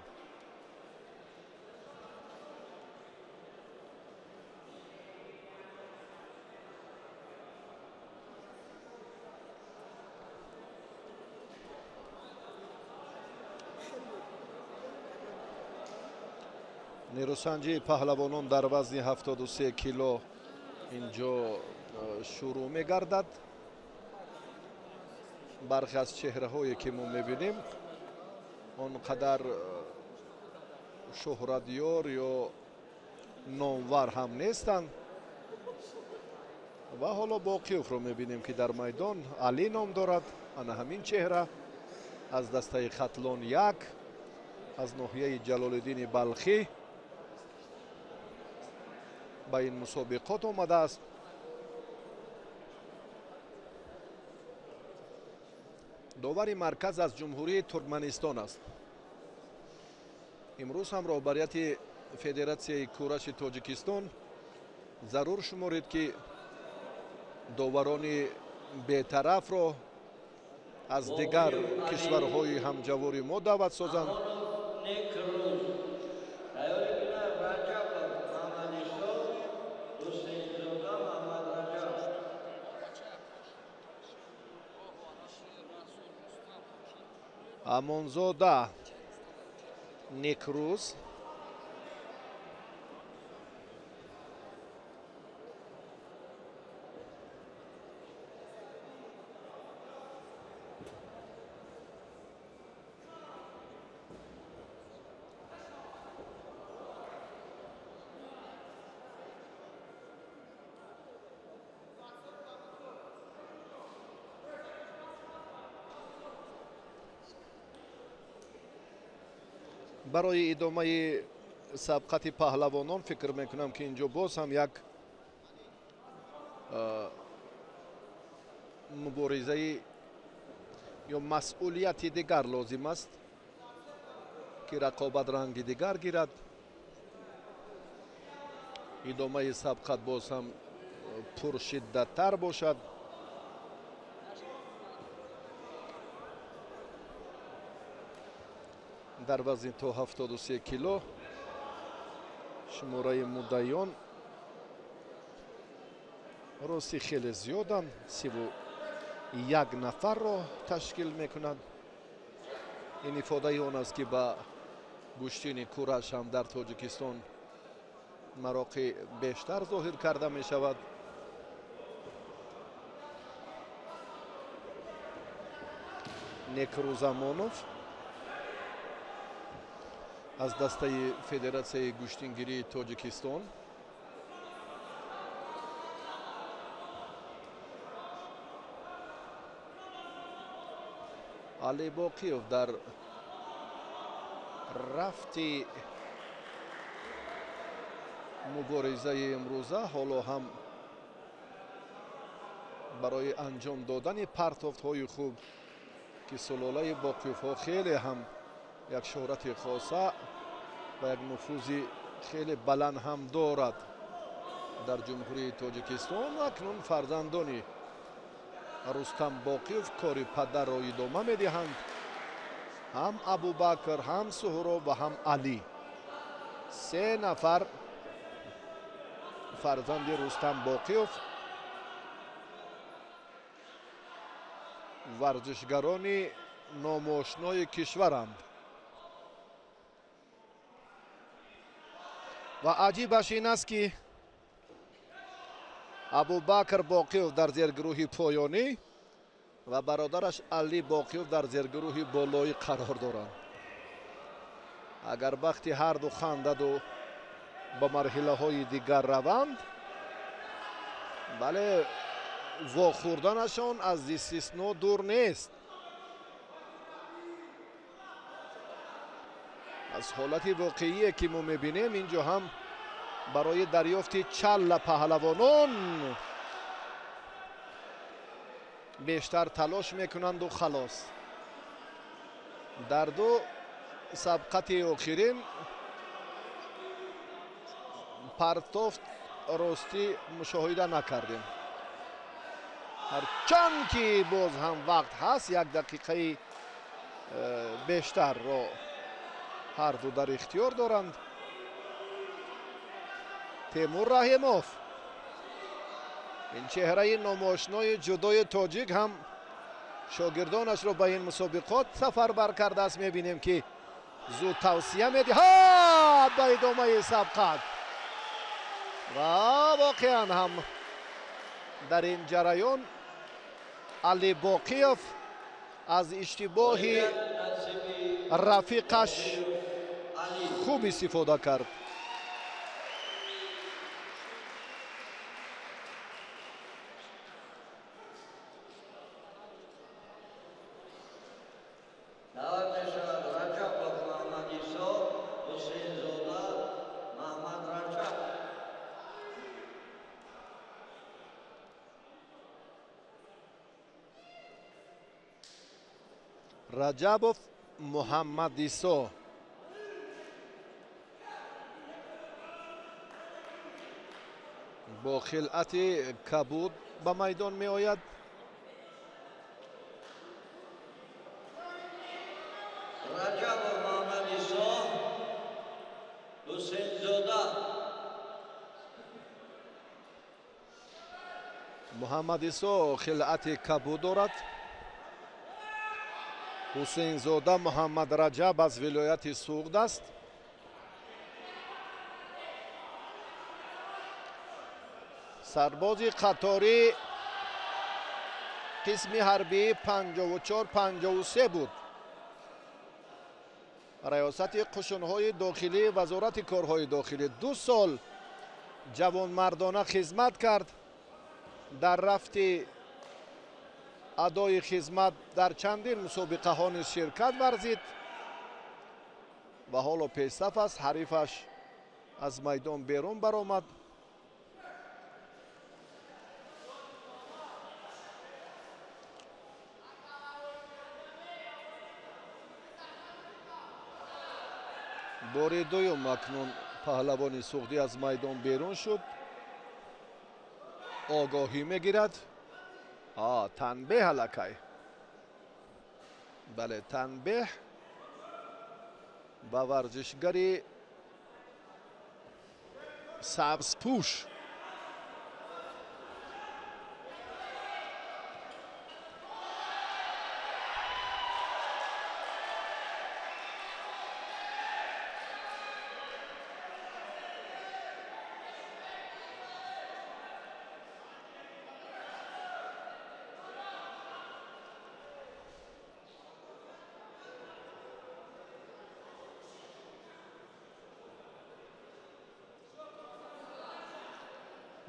нерӯсанҷии паҳлавонон дар вазни 73 кило инҷо шурӯъ мегардад. бархе аз чеҳраҳое ки мо мебинем он қадар шӯҳратёр ё номвар ҳам нестанд. ва ҳоло Боқиевро мебинем ки дар майдон Али ном дорад. ана ҳамин чеҳра аз дастаи Хатлон як, аз ноҳияи Ҷалолиддини Балхӣ ба ин мусобиқот омадааст. довари марказ аз ҷумҳурии Туркманистон аст. имрӯз ҳам роҳбарияти Федератсияи кураши Тоҷикистон зарур шуморед ки доварони бетарафро аз дигар кишварҳои ҳамҷавори мо даъват созанд. амонзода некруз, барои идомаи сабқати паҳлавонон фикр мекунам ки инҷо боз ҳам як муборизаи ё масъулияти дигар лозим аст ки рақобат ранги дигар гирад. идомаи сабқат боз ҳам пуршиддаттар бошад. дар вазни то 73 кило шумораи муддаён рости хеле зиёданд, 31 нафарро ташкил мекунанд. ин ифодаи он аст ки ба гӯштини кураш ҳам дар тоҷикистон мароқи бештар зоҳир карда мешавад. некрузамонов аз дастаи федератсияи гӯштингирии тоҷикистон. али боқиёв дар рафти муборизаи имрӯза ҳоло ҳам барои анҷом додани партофтҳои хуб ки сулолаи боқиёвҳо хеле ҳам як шӯҳрати хоса ва як нуфузи хеле баланд ҳам дорад дар ҷумҳурии тоҷикистон. акнун фарзандони рустам боқиёв кори падарро идома медиҳанд. ҳам абубакр, ҳам суҳроб ва ҳам алӣ, 3 нафар фарзанди рустам боқиёв варзишгарони номошнои кишваранд. ва аҷибаш ин аст ки абубакр боқиёв дар зергурӯҳи поёнӣ ва бародараш алӣ боқиёв дар зергурӯҳи болоӣ қарор доранд. агар вақти ҳарду хандаду ба марҳилаҳои дигар раванд, бале вохӯрданашон аз истисно дур нест. аз ҳолати воқеие ки мо мебинем инҷо ҳам барои дарёфти чалла паҳлавонон бештар талош мекунанду халос. дар ду сабқати охирин партофт ростӣ мушоҳида накардем. ҳарчанд ки боз ҳам вақт ҳаст, 1 дақиқаи бештарро ҳарду дар ихтиёр доранд. темур раҳимов, ин чеҳраи номошнои ҷудои тоҷик ҳам шогирдонашро ба ин мусобиқот сафарбар кардааст. мебинем ки зуд тавсия медиҳад ба идомаи сабқат ва воқеан ҳам дар ин ҷараён алӣ боқиёв аз иштибоҳи рафиқаш хуб истифода кард. раҷабов муҳаммадисо, با خلعت کبود به میدان می آید. رجب و محمد ایسا حسین زاده. محمد ایسا خلعت کبود دارد. حسین زاده محمد رجب از ولایت سوغد است. سربازی قطاری قسم حربی 54-53 بود. ریاست قشون‌های داخلی وزارت کارهای داخلی 2 سال جوانمردانه خدمت کرد. در رفت ادای خدمت در چندین مسابقه ها نیز شرکت ورزید و حالا پیشرفت است. حریفش از میدان بیرون برآمد. باری دوم اکنون پهلوان سوغدی از میدان بیرون شد. آگاهی میگیرد. تنبیه لکای. بله تنبیه به ورزشگری سبزپوش.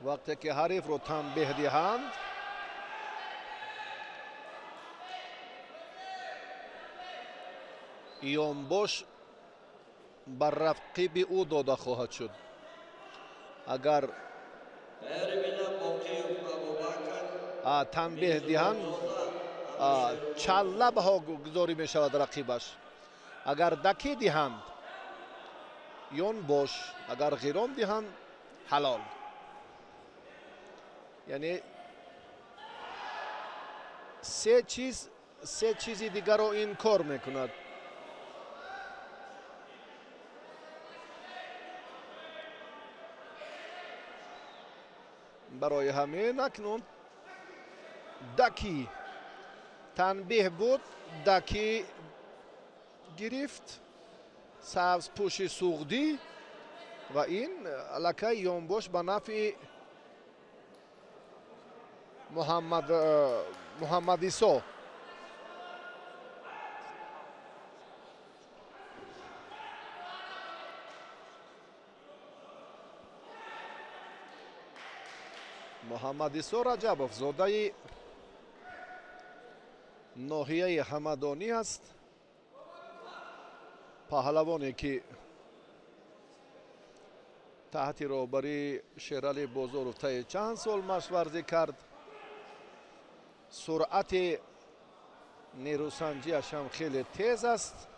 وقتی که حریف رو تنبیه دهند یونبوش بر رقیب او داده خواهد شد. اگر تنبیه دهند چله ها گذاری می شود رقیبش. اگر دکی دهند یونبوش، اگر غیرام دهند حلال. یعنی سه چیزی دیگر رو این کار میکند. برای همین اکنون دکی تنبیه بود، دکی گرفت سبزپوش سوغدی و این لکه یونبوش به نفع محمد ایسا. محمد ایسا رجبوف زاده ناحیه همدانی است. پهلوانی که تحت رهبری شیرعلی بازارov طی چند سال مشق ورزی کرد. سرعت نیروسنجیش هم خیلی تیز است.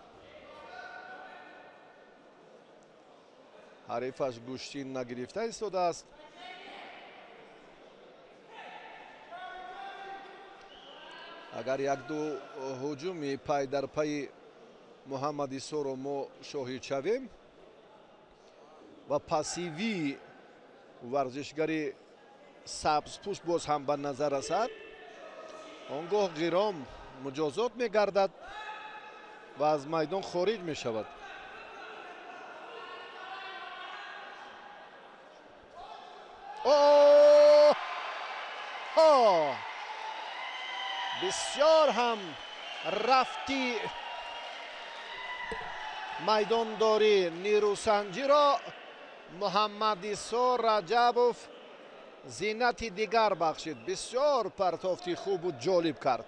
حریفش گوشتین نگرفته ایستاده است. اگر یک دو هجومی پای در پای محمد ایسا رو ما شاهد شویم و پاسیوی ورزشگری سبزپوش باز هم به نظر رسد، آنگاه غیرام مجازات می گردد و از میدان خارج می شود. بسیار هم رفتی میدانداری نیروسنجی را محمد ایسا رجبوف زینت دیگر بخشید. بسیار پرتافتی خوب و جالب کرد.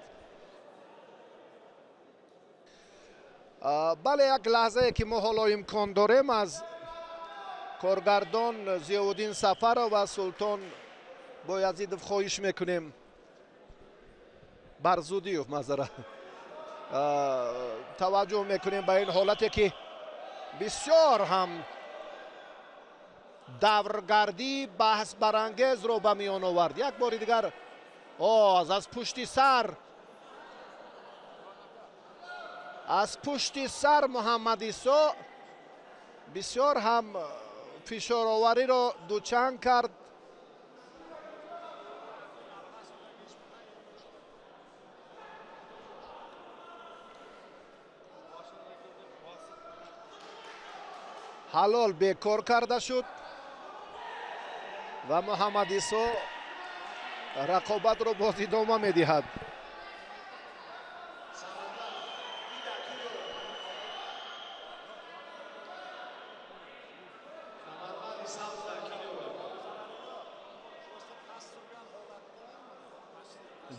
بله، یک لحظه که ما حالا امکان داریم از کارگردان ضیاءالدین سفر و سلطان بایزیدوف خواهش میکنیم برزودیوف معذرت توجه میکنیم به این حالتی که بسیار هم давргардии баҳсбарангезро ба миён овард. як бори дигар аз пушти сар муҳаммад Исо бисёр ҳам фишоровариро дучанг кард. ҳалол бекор карда шуд ва муҳаммад Исо рақобатро боз идома медиҳад.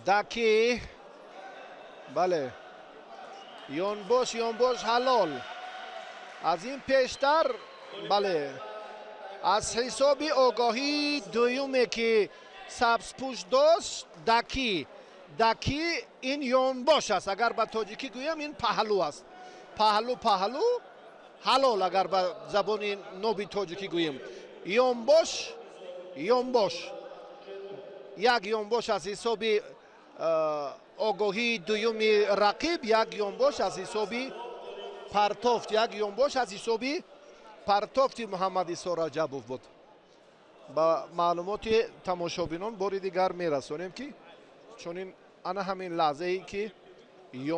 даки бале ёнбош ҳалол. аз ин пештар бале аз ҳисоби огоҳии дуюме ки сабзпӯш дошт даки ин ёнбош аст. агар ба тоҷикӣ гӯям ин паҳлӯ аст. паҳлӯ ҳалол агар ба забони ноби тоҷикӣ гӯем. ёнбош як ёнбош аз ҳисоби огоҳии дуюми рақиб, як ёнбош аз ҳисоби партофт, як ёнбош аз ҳисоби партофти муҳаммад Исо Раҷабов буд. ба маълумоти тамошобинон бори дигар мерасонем ки чунин ана ҳамин лаҳзае ки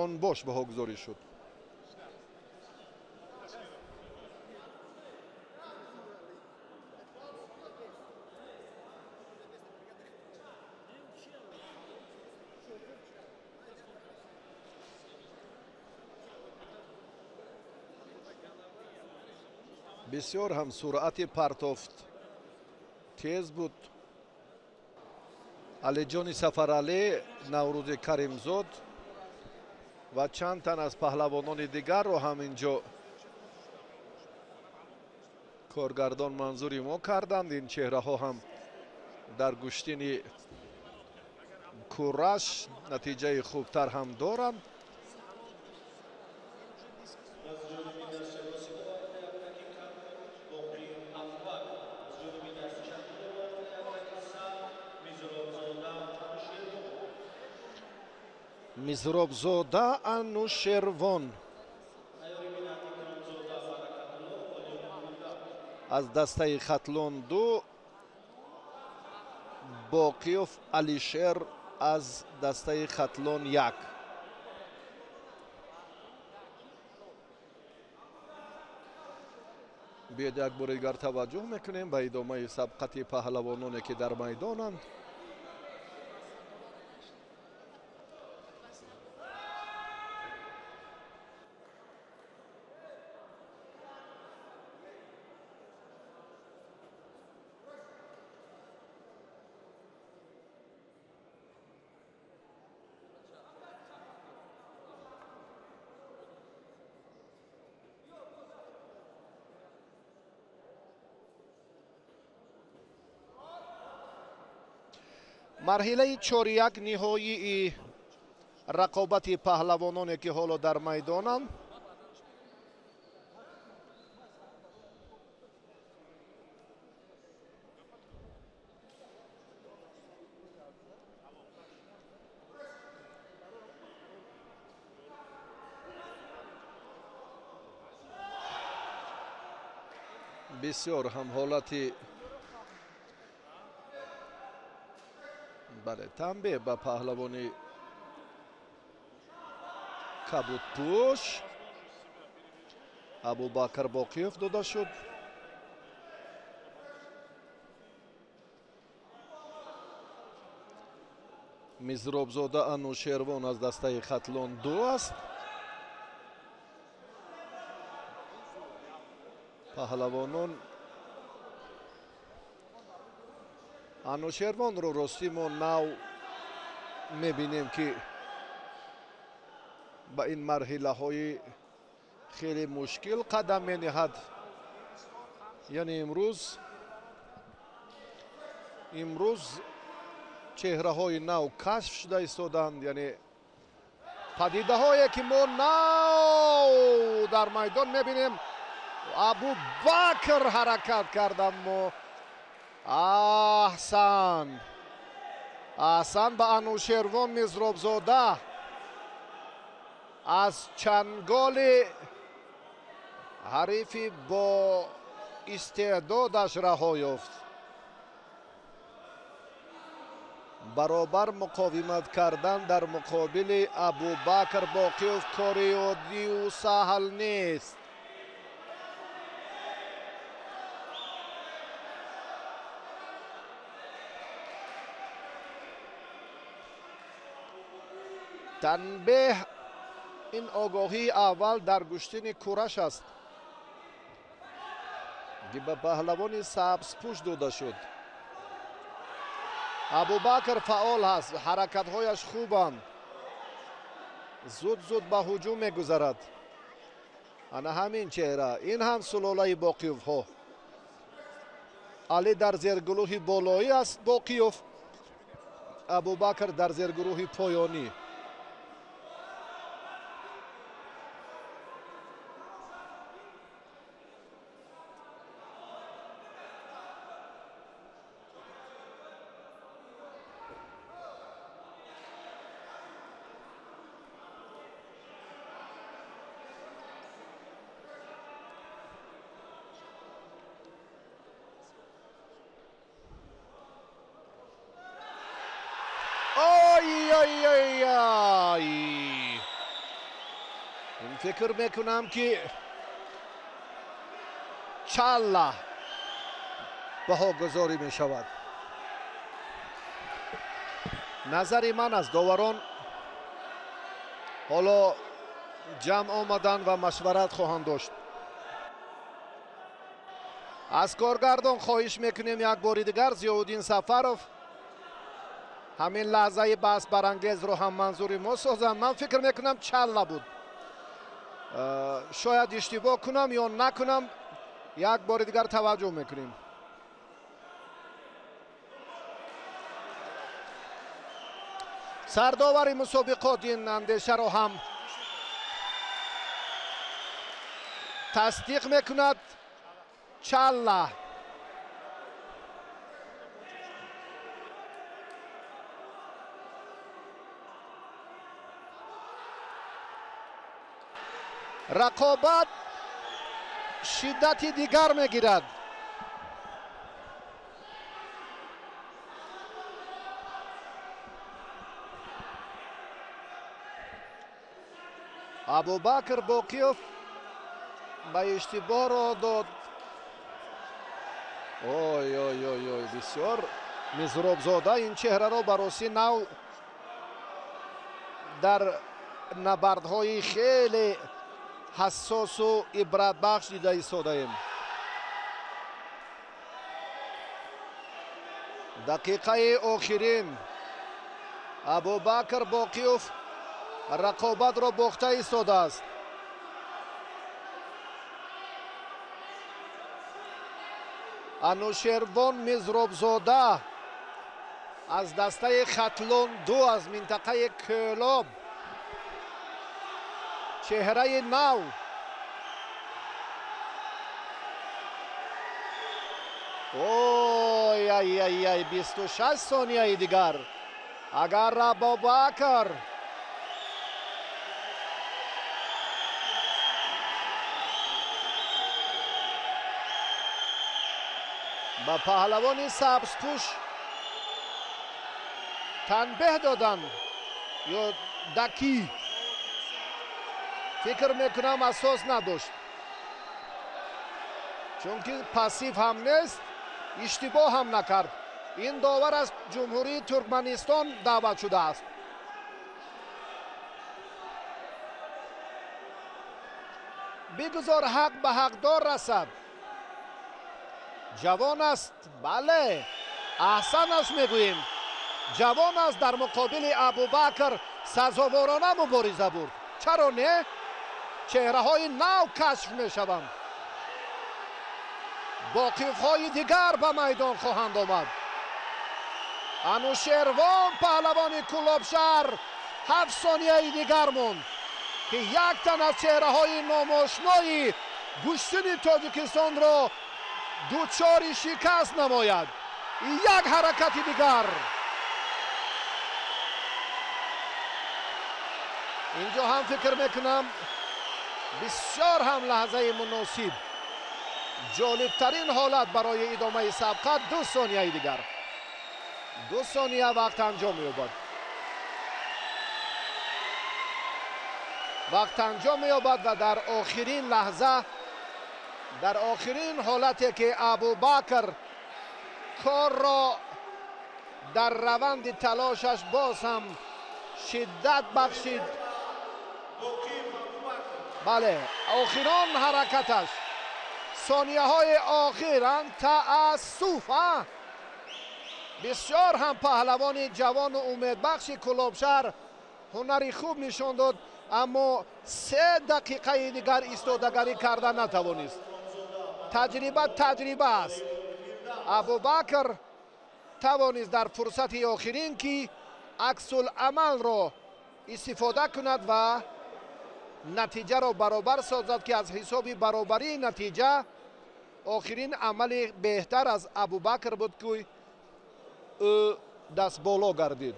ёнбош баҳогузорӣ шуд. бисёр ҳам суръати партофт тез буд. алиҷони Сафаралӣ, Наврӯзи Каримзод ва чанд тан аз паҳлавонони дигарро ҳам инҷо коргардон манзури мо карданд. ин чеҳраҳо ҳам дар гӯштини кураш натиҷаи хубтар ҳам доранд. мизробзода Анушервон аз дастаи хатлон 2, Боқиёв Алишер аз дастаи хатлон 1. биёед як бори дигар таваҷҷӯҳ мекунем ба идомаи сабқати паҳлавононе ки дар майдонанд. марҳилаи чоряк ниҳоии рақобати паҳлавононе ки ҳоло дар майдонанд. бисёр ҳам ҳолати бале танбеҳ ба паҳлавони кабудпӯш Абубакр Боқиёв дода шуд. мизробзода Анушервон аз дастаи хатлон 2 аст. паҳлавонон Анушервонро ростӣ мо нав мебинем ки ба ин марҳилаҳои хеле мушкил қадам мениҳад. яъне имрӯз чеҳраҳои нав кашф шуда истоданд. яъне падидаҳое ки мо нав дар майдон мебинем. Абубакр ҳаракат кард, аммо احسن به انوشیروان مزروبزاده از چنگال حریفی با استعدادش رها یافت. برابر مقاومت کردن در مقابل ابوبکر باقیوف کاری عادی و سهل نیست. تنبیه این آگاهی اول در گشتن کورش است که به پهلوان سبزپوش داده شد. ابوبکر فعال است، حرکت‌هایش خوبند، زود به هجوم می‌گذرد. انا همین چهره، این هم سلاله باقیوف ها. علی در زیرگروه بالایی است باقیوف، ابوبکر در زیرگروه پایانی. این فکر میکنم که چالا بهاگذاری می شود. نظری من از داوران حالا جمع آمدن و مشورت خواهند داشت. از کارگردان خواهش میکنیم یک بار دیگر ضیاءالدین سفروف همین لحظه بحث برانگیز رو هم منظوری ما سازند. من فکر میکنم چالا بود. شاید اشتباه کنم یا نکنم، یک بار دیگر توجه میکنیم. سرداور مسابقات این اندیشه رو هم تصدیق میکند. چالا رقابت شدتی دیگر میگیرد. ابوبکر باقیوف به اشتباه را داد. اوی بسیار مزروبزاده این چهره را بررسی نو در نبردهای خیلی حساس و عبرت بخش دیده ایستاده ایم. دقیقه آخرین ابوبکر باقیوف رقابت را باخته ایستاده است. انوشیروان مزروبزاده از دسته ختلون 2 از منطقه کلاب، چهره نو. اوی 26 ثانیه دیگر. اگر ابوبکر به پهلوان سبزپوش تنبیه دادن یا دکی، فکر میکنم اساس نداشت، چون که پاسیو هم نیست، اشتباه هم نکرد. این داور از جمهوری ترکمنستان دعوت شده است. بگذار حق به حقدار رسد. جوان است، بله، احسنش میگوییم. جوان است، در مقابل ابوبکر سزاوارانه مبارزه برد. چرا نه؟ چهره های نو کشف می شوند. باقیف های دیگر به میدان خواهند آمد. انوشیروان پهلوان کلابشهر 7 ثانیه دیگر موند که یک تن از چهره های ناماشنای گشتن تاجیکستان را دوچار شکست نماید. یک حرکت دیگر. اینجا هم فکر میکنم بسیار هم لحظه مناسب، جالبترین حالت برای ادامه سبقت. 2 ثانیه دیگر، 2 ثانیه وقت انجام می‌یابد. وقت انجام می‌یابد و در آخرین لحظه، در آخرین حالتی که ابوبکر کار را در روند تلاشش باز هم شدت بخشید. بله، آخرین حرکتش، ثانیه های آخران تأسف. بسیار هم پهلوان جوان و امیدبخش کلابشهر هنری خوب نشان داد، اما 3 دقیقه دیگر ایستادگی کردن نتوانست. تجربه است. ابوبکر توانست در فرصت آخرین که عکس العمل را استفاده کند و نتیجه را برابر سازد که از حساب برابری نتیجه آخرین عمل بهتر از ابوبکر بود که او دست بالا گردید.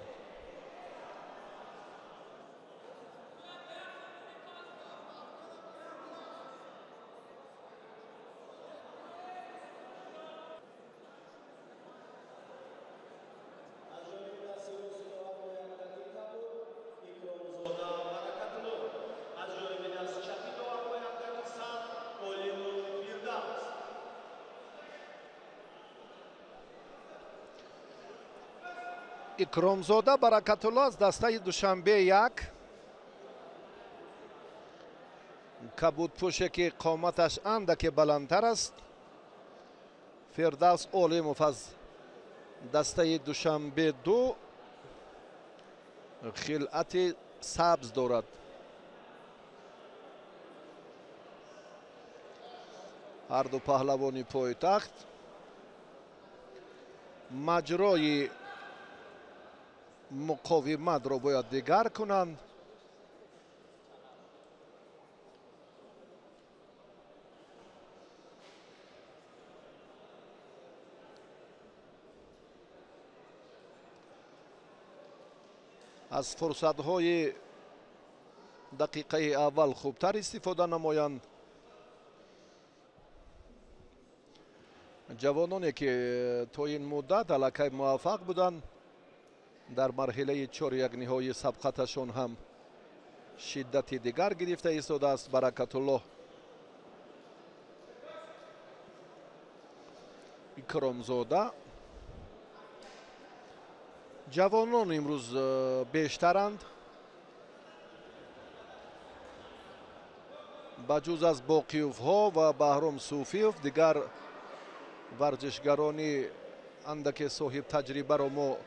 اکرامزاده برکت‌الله از دسته دوشنبه 1. کبودپوشی که قامتش اندکی بلندتر است. فردوس علیموف از دسته دوشنبه 2 خلعت سبز دارد. هر دو پهلوانی پایتخت مجرای مقاومت را باید دیگر کنند. از فرصت‌های دقیقه اول خوبتر استفاده نمایند. جوانانی که تا این مدت علاقه موفق بودند در مرحله 4-1 نهایی سبقتشون هم شدت دیگر گرفته ایستاده است. برکت‌الله، اکرامزاده، جوانان امروز بیشترند. بجز از باقیوف ها و بهرام صوفیوف دیگر ورزشگرانی اندک صاحب تجربه را ما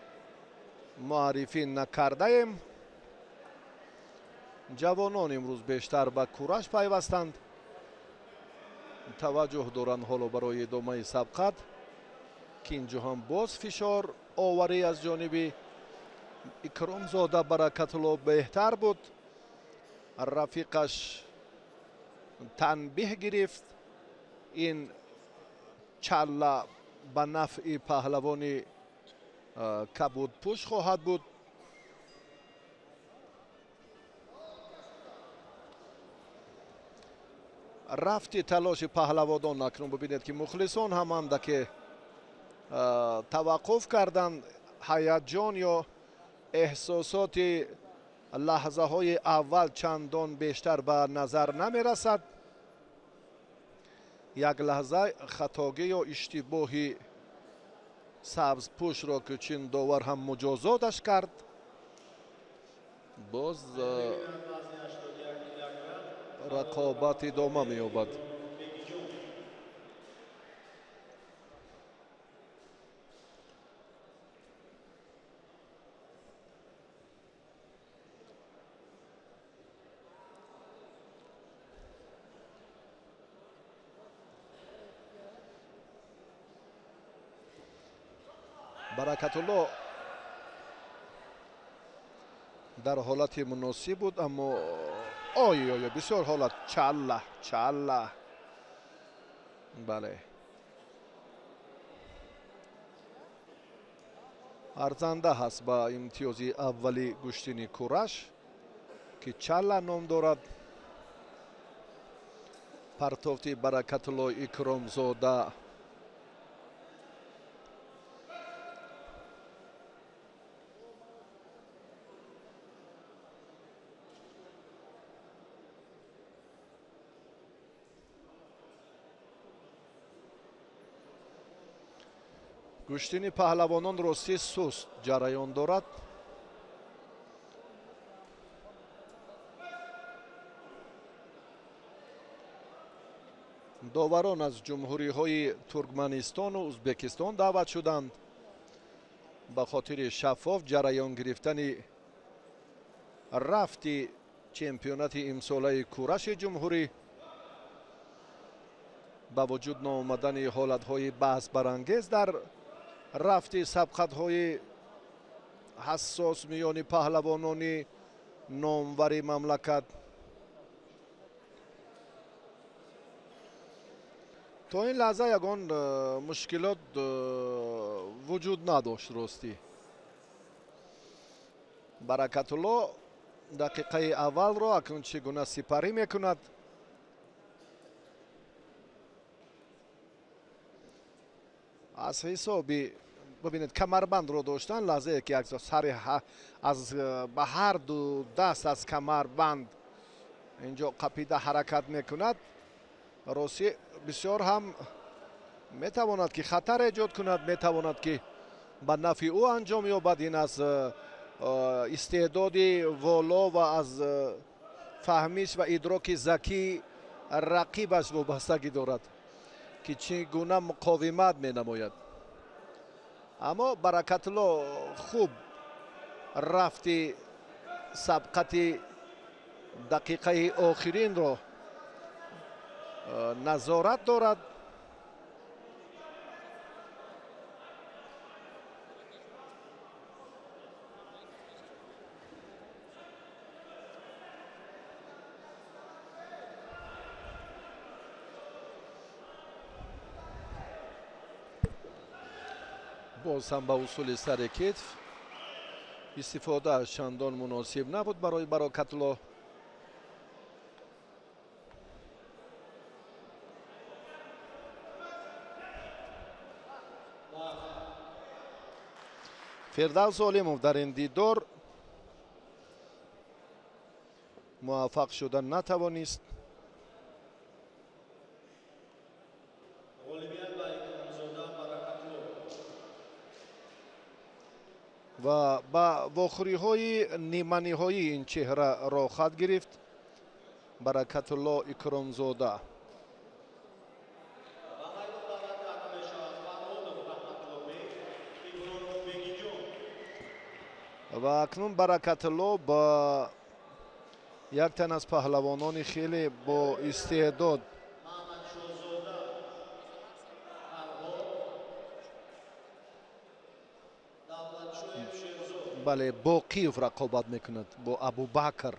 معرفی نکرده ایم. جوانان امروز بیشتر به کورش پیوستند، توجه دارند حالا برای ادامه سبقت که اینجا هم باز فشار آوری از جانب اکرامزاده برکت‌الله بهتر بود. رفیقش تنبیه گرفت. این چله به نفع پهلوانی کبودپوش خواهد بود. رفت تلاش پهلوانان اکنون ببینید که مخلصان هم اندک توقف کردند. هیجان یا احساسات لحظه های اول چندان بیشتر به نظر نمی رسد. یک لحظه خطاگی یا اشتباهی سبز پوش را که چین داور هم مجازاتش کرد. باز رقابت ادامه می یابد. برکت‌الله در حالت مناسب بود، اما آی بسیار حالت چله. بله، арзанда ҳаст ба имтиёзи аввали гӯштини кураш ки чалла ном дорад. партофти Баракатулло Икромзода гӯштини паҳлавонон ростӣ суст ҷараён дорад. доварон аз ҷумҳуриҳои Туркманистону Узбекистон даъват шуданд ба хотири шаффоф ҷараён гирифтани рафти чемпионати имсолаи кураши ҷумҳурӣ ба вуҷуд наомадани ҳолатҳои баҳсбарангез дар рафти сабқатҳои ҳассос миёни паҳлавонони номвари мамлакат. то ин лаҳза ягон мушкилот вуҷуд надошт. ростӣ Баракатулло дақиқаи аввалро акнун чӣ гуна сипарӣ мекунад. аз ҳисоби бибинед камарбандро доштан лаҳзае ки сари ба ҳар ду даст аз камарбанд инҷо қапида ҳаракат мекунад. ростӣ бисёр ҳам метавонад ки хатар эҷод кунад, метавонад ки ба нафъи ӯ анҷом ёбад. ин аз истеъдоди воло ва аз фаҳмиш ва идроки закии рақибаш вобастагӣ дорад ки чӣ гуна муқовимат менамояд. аммо Баракатулло хуб рафти сабқати дақиқаи охиринро назорат дорад. боз ҳам ба усули сари китф истифодааш чандон муносиб набуд барои Баракатулло. фирдавс олимов дар ин дидор муваффақ шуда натавонист. ва ба вохӯриҳои ниманиҳои ин чеҳра рохат гирифт Баракатулло Икромзода. ва акнун Баракатулло ба як тан аз паҳлавонони хеле бо истеъдод бале Боқиев рақобат мекунад бо Абубакр.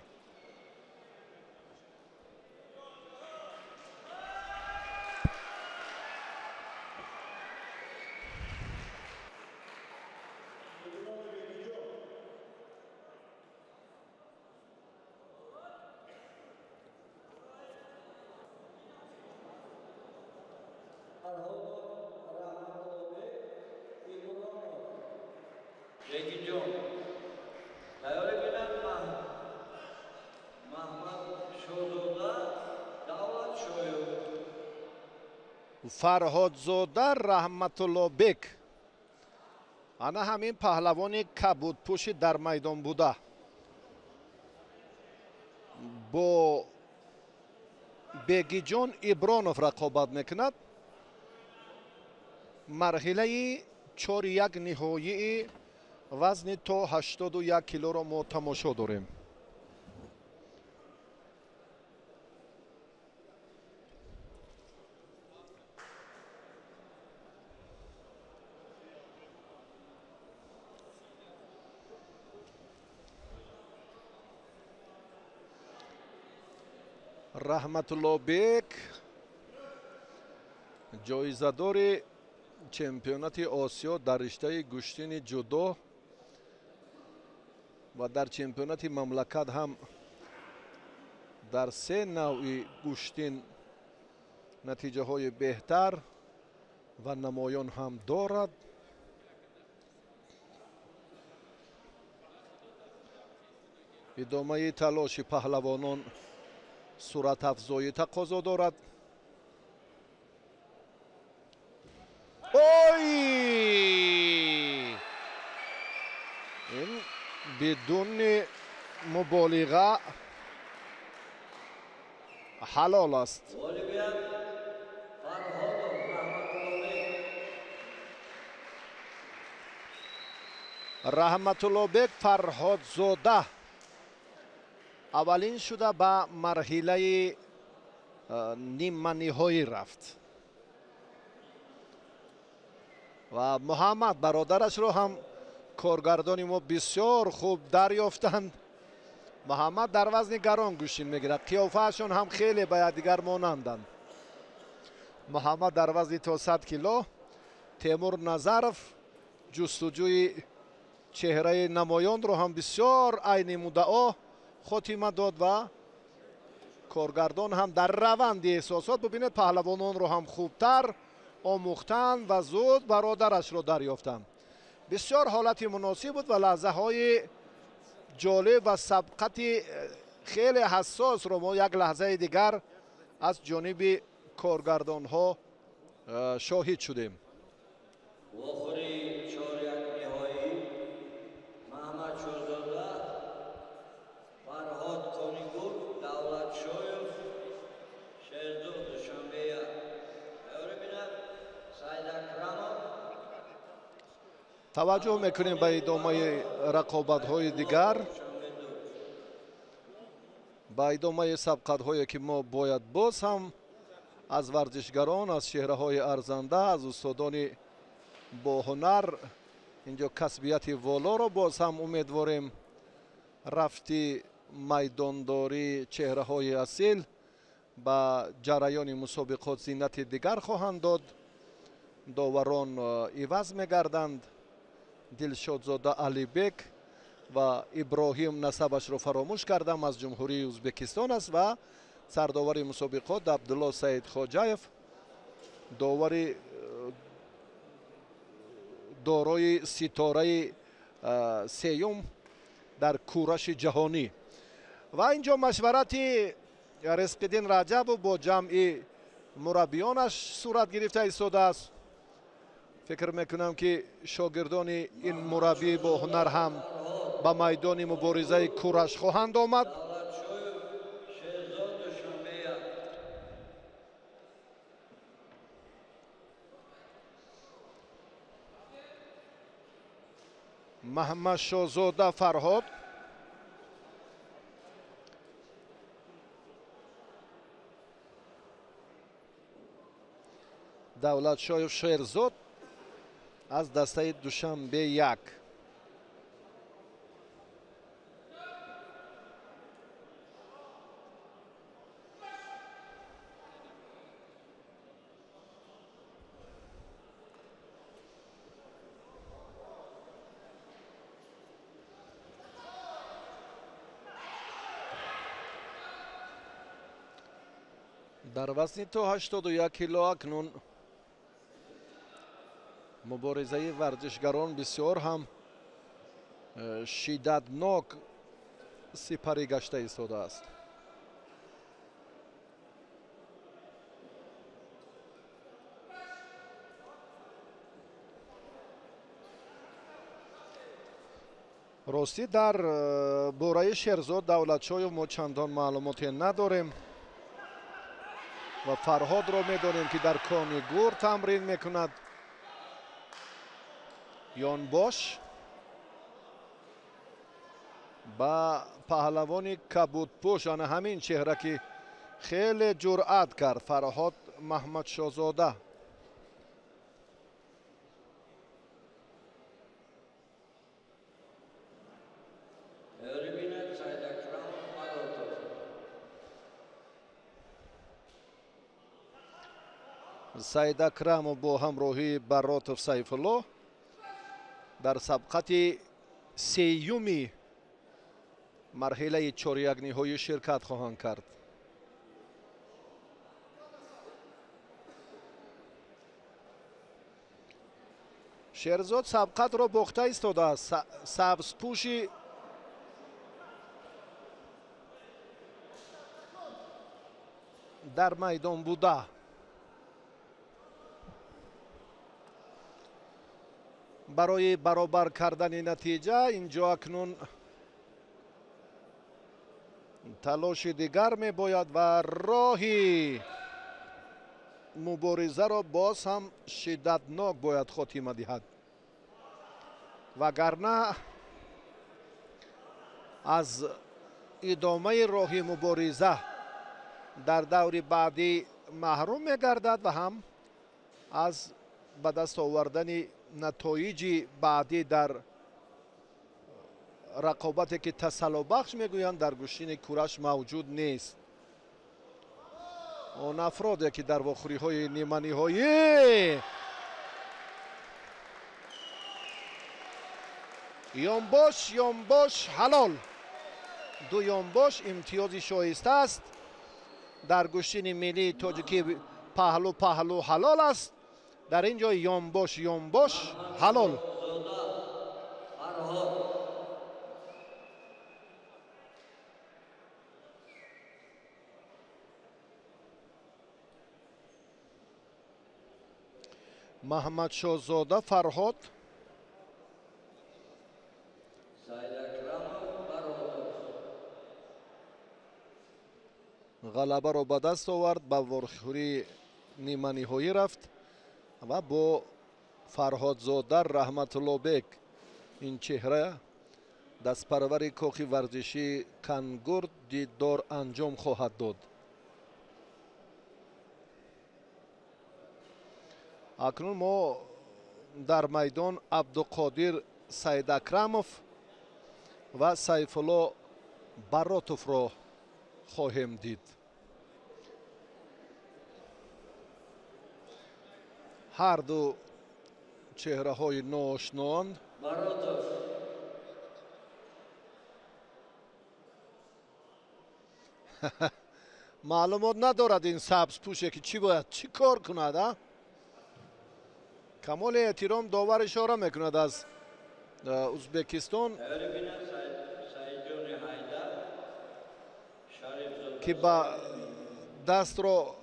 Фарҳодзода Раҳматуллобек ана ҳамин паҳлавони кабудпӯши дар майдон буда бо Бегиҷон Ибронов рақобат мекунад. марҳилаи 4-1 ниҳоии вазни то 81 килоро мо тамошо дорем. Раҳматуллобек ҷоизадори чемпионати Осиё дар риштаи гӯштини ҷудо و در چمپیونات مملکت هم در 3 نوع گوشتین نتیجه های بهتر و نمایان هم دارد. ادامه تلاش پهلوانان صورت افزایی تقاضا دارد. این بدون مبالغه حلال است. رحمت الله بیگ فرهادزاده اولین شده به مرحله نیمه نهایی رفت و محمد برادرش رو هم کارگردان ما بسیار خوب دریافتند. محمد در وزن گران گوشین میگیره، قیافهشون هم خیلی به یکدیگر مانندند. محمد در وزن تا 100 کیلو، تیمور نظرف جستجوی چهره نمایان رو هم بسیار عین مدعا خاتمه داد و کارگردان هم در روند احساسات ببینید پهلوانان رو هم خوبتر آموختند و زود برادرش رو دریافتند. بسیار حالت مناسب بود و لحظه های جالب و سبقت خیلی حساس رو ما یک لحظه دیگر از جانب کارگردان ها شاهد شدیم. توجه میکنیم به ادامه رقابت های دیگر، به ادامه سبقت هایی که ما باید باز هم از ورزشگران، از چهره های ارزنده، از استادان با هنر اینجا کسبیت والا را باز هم امیدواریم رفتی میدانداری چهره های اصیل به جریان مسابقات زینت دیگر خواهند داد. داوران عوض میگردند. دلشادزاده علی بیگ و ابراهیم نسبش را فراموش کردم از جمهوری ازبکستان است و سرداور مسابقات عبدالله سعید خواجایف داور دارای ستاره سیوم در کورش جهانی. و اینجا مشورت رزق‌الدین رجب با جمع مربیانش صورت گرفته ایستاده است. فکر میکنم که شاگردان این مربی با هنر هم به میدان مبارزه کورش خواهند آمد. محمد شاهزاده فرهاد، دولت شایف شیرزاد از دسته دوشنبه 1. در وزن تا 81 کیلو اکنون مبارزه ورزشگران بسیار هم شدتناک سپری گشته ایستاده است. راستی در باره شیرزاد دولتشاه ما چندان معلوماتی نداریم و فرهاد را میدانیم که در کانی گور تمرین میکند. یان باش با پهلوانی کبودپوش، آن همین چهره که خیلی جرأت کرد، فرهاد محمد شاهزاده. سید اکرم با همراهی براتف سیف الله در سبقت سیومی марҳилаи чорякниҳоӣ ширкат хоҳанд кард. шерзод сабқатро бохта истодааст. сабзпӯши дар майдон буда. барои баробар кардани натиҷа инҷо акнун талоши дигар мебояд ва роҳи муборизаро боз ҳам шиддатнок бояд хотима диҳад. вагарна аз идомаи роҳи мубориза дар даври баъдӣ маҳрум мегардад ва ҳам аз ба даст овардани натоиҷи баъдӣ дар рақобате ки тасаллубахш мегӯянд дар гӯштини кураш мавҷуд нест. он афроде ки дар вохӯриҳои ниманиҳоӣ ёнбош ҳалол. ду ёнбош имтиёзи шоиста аст. дар гӯштини миллии тоҷикӣ паҳлу ҳалол аст. дар ин ҷо ёнбош ҳалол. маҳмадшоҳзода Фарҳод, ғалабаро ба даст овард, ба вохӯрии ниманиҳоӣ рафт ва бо Фарҳодзода Раҳматуллобек ин чеҳра дастпарвари кохи варзиши Кангур дидор анҷом хоҳад дод. акнун мо дар майдон Абдуқодир Саидакрамов ва Сайфулло Баротовро хоҳем дид. ҳар ду чеҳраҳои ноошноон маълумот надорад ин сабзпӯше ки чӣ бояд чӣ кор кунад. камоли эҳтиром довар ишора мекунад аз Узбекистон ки ба дастро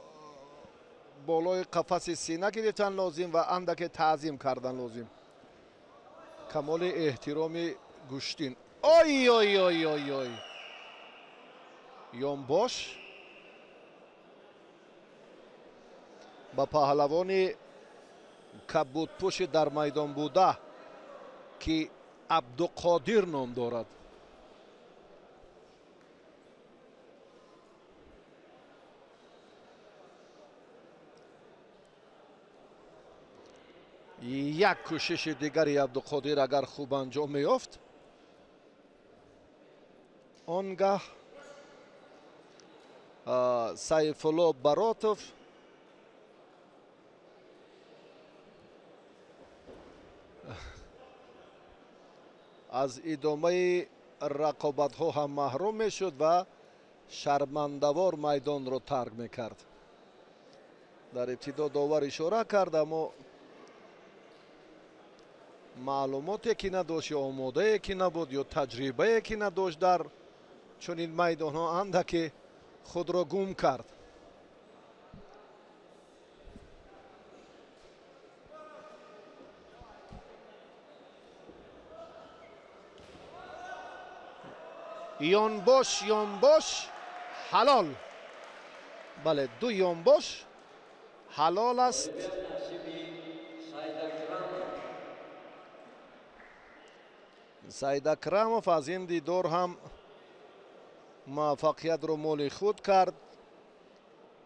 болои қафаси сина гирифтан лозим ва андаке таъзим кардан лозим. камоли эҳтироми гӯштин. ой ёнбош ба паҳлавони кабудпӯши дар майдон буда ки Абдуқодир ном дорад. як кӯшиши дигари Абдуқодир агар хуб анҷом меёфт, он гаҳ Сайфулло Баротов аз идомаи рақобатҳо ҳам маҳрум мешуд ва шармандавор майдонро тарк мекард. дар ибтидо довар ишора кард, аммо маълумоте ки надошт ё омодае ки набуд ё таҷрибае ки надошт дар чунин майдонҳо андаке худро гум кард. ёнбош ҳалол. бале, ду ёнбош ҳалол аст. Саидакрамов аз ин дидор ҳам муваффақиятро моли худ кард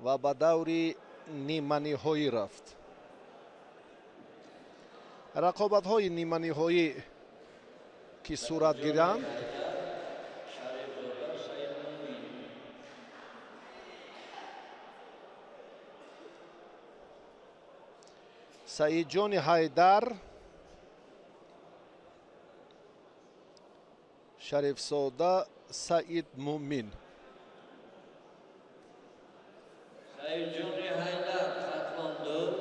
ва ба даври ниманиҳоӣ рафт. рақобатҳои ниманиҳоӣ ки сурат гиранд Саидҷони Ҳайдар, Шарифзода سعید مومین. سعیدجانی حیدر خطماندو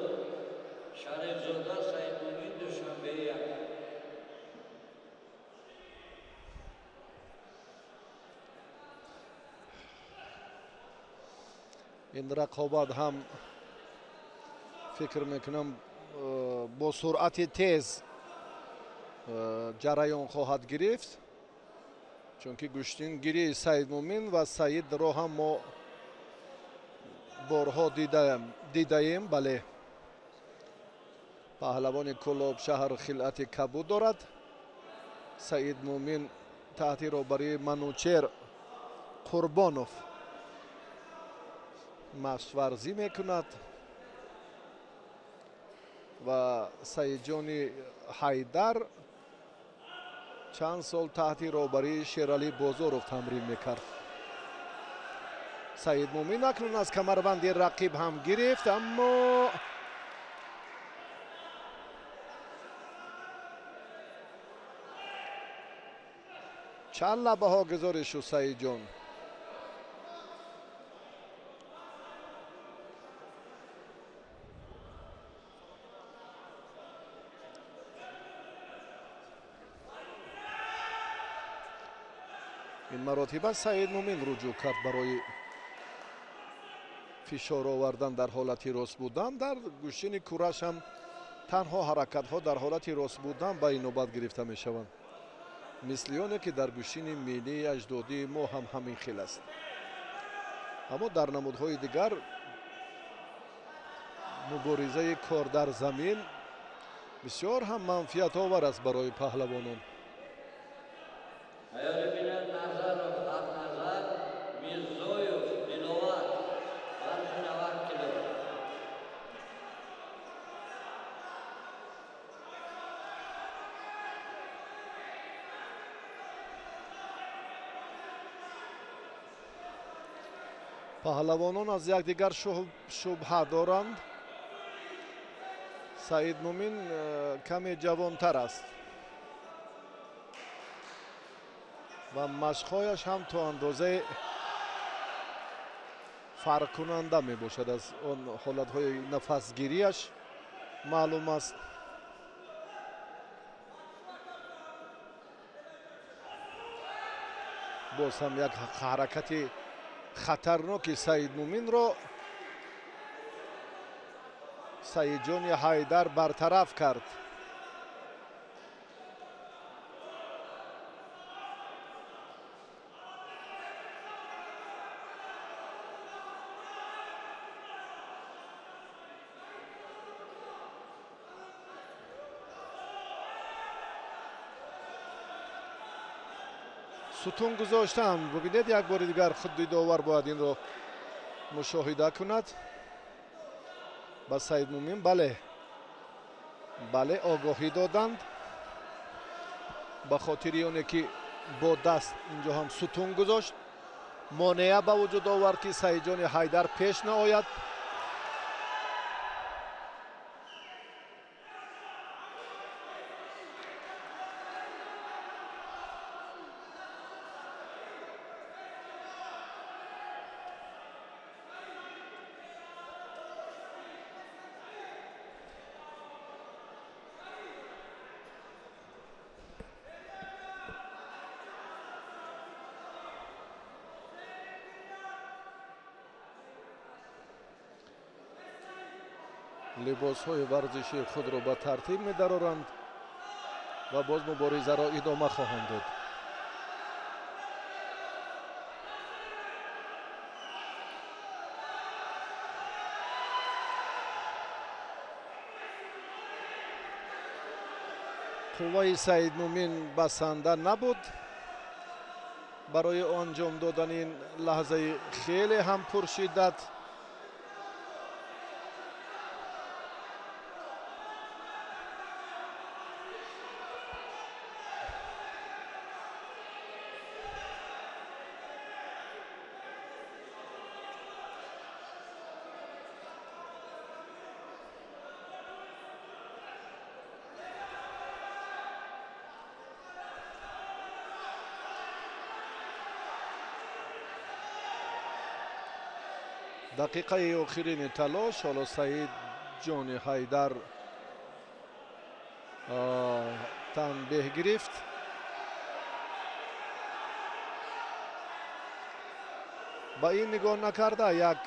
شریفزاده سعید مومین دوشنبه یک. این رقابت هم فکر میکنم با سرعت تیز جریان خواهد گرفت، چون که گشتینگیری سعید مومین و سعید رو هم ما بارها دیدیم. بله، پهلوان کلاب شهر خلعت کبود دارد. سعید مومین تحت رهبری منوچهر قربانوف مشورزی میکند و سعید جانی حیدر چند سال تحت رهبری شیرالی بازارов تمرین میکرد. سعید مومین اکنون از کمربند رقیب هم گرفت، اما چند لبه ها گزارش شد سعید جان. این مراتب سعید مومین رجوع کرد برای فشار آوردن در حالت راست بودن. در گوشین کورش هم تنها حرکت ها در حالت راست بودن به این نوبت گرفته می شوند، مثل آنه که در گوشین ملی اجدادی ما هم همین خیل است. اما در نمودهای دیگر مبارزه کار در زمین بسیار هم منفیت آور است برای پهلوانان. پهلوانان از یکدیگر شبهه دارند. سعید مومین کمی جوانتر است و مشقهایش هم تا اندازه فرق کننده می باشد. از اون حالتهای نفسگیریش معلوم است. باز هم یک حرکت خطرناک سعید مومین را سعید جانی حیدر برطرف کرد. ستون گذاشتن. ببینید یک بار دیگر خود داور باید این رو مشاهده کند. با سعید مومین بله آگاهی دادند به خاطر اونه که با دست اینجا هم ستون گذاشت. مانع به وجود آورد که سعید جانی حیدر پیش نآید. لباس های ورزشی خود را به ترتیب می درارند و باز مبارزه را ادامه خواهند داد. قوه سعید مومین بسنده نبود برای انجام دادن این لحظه خیلی هم پرشدت. دقیقه آخرین تلاش. حالا سعید جان حیدر تنبیه گرفت. با این نگاه نکرده یک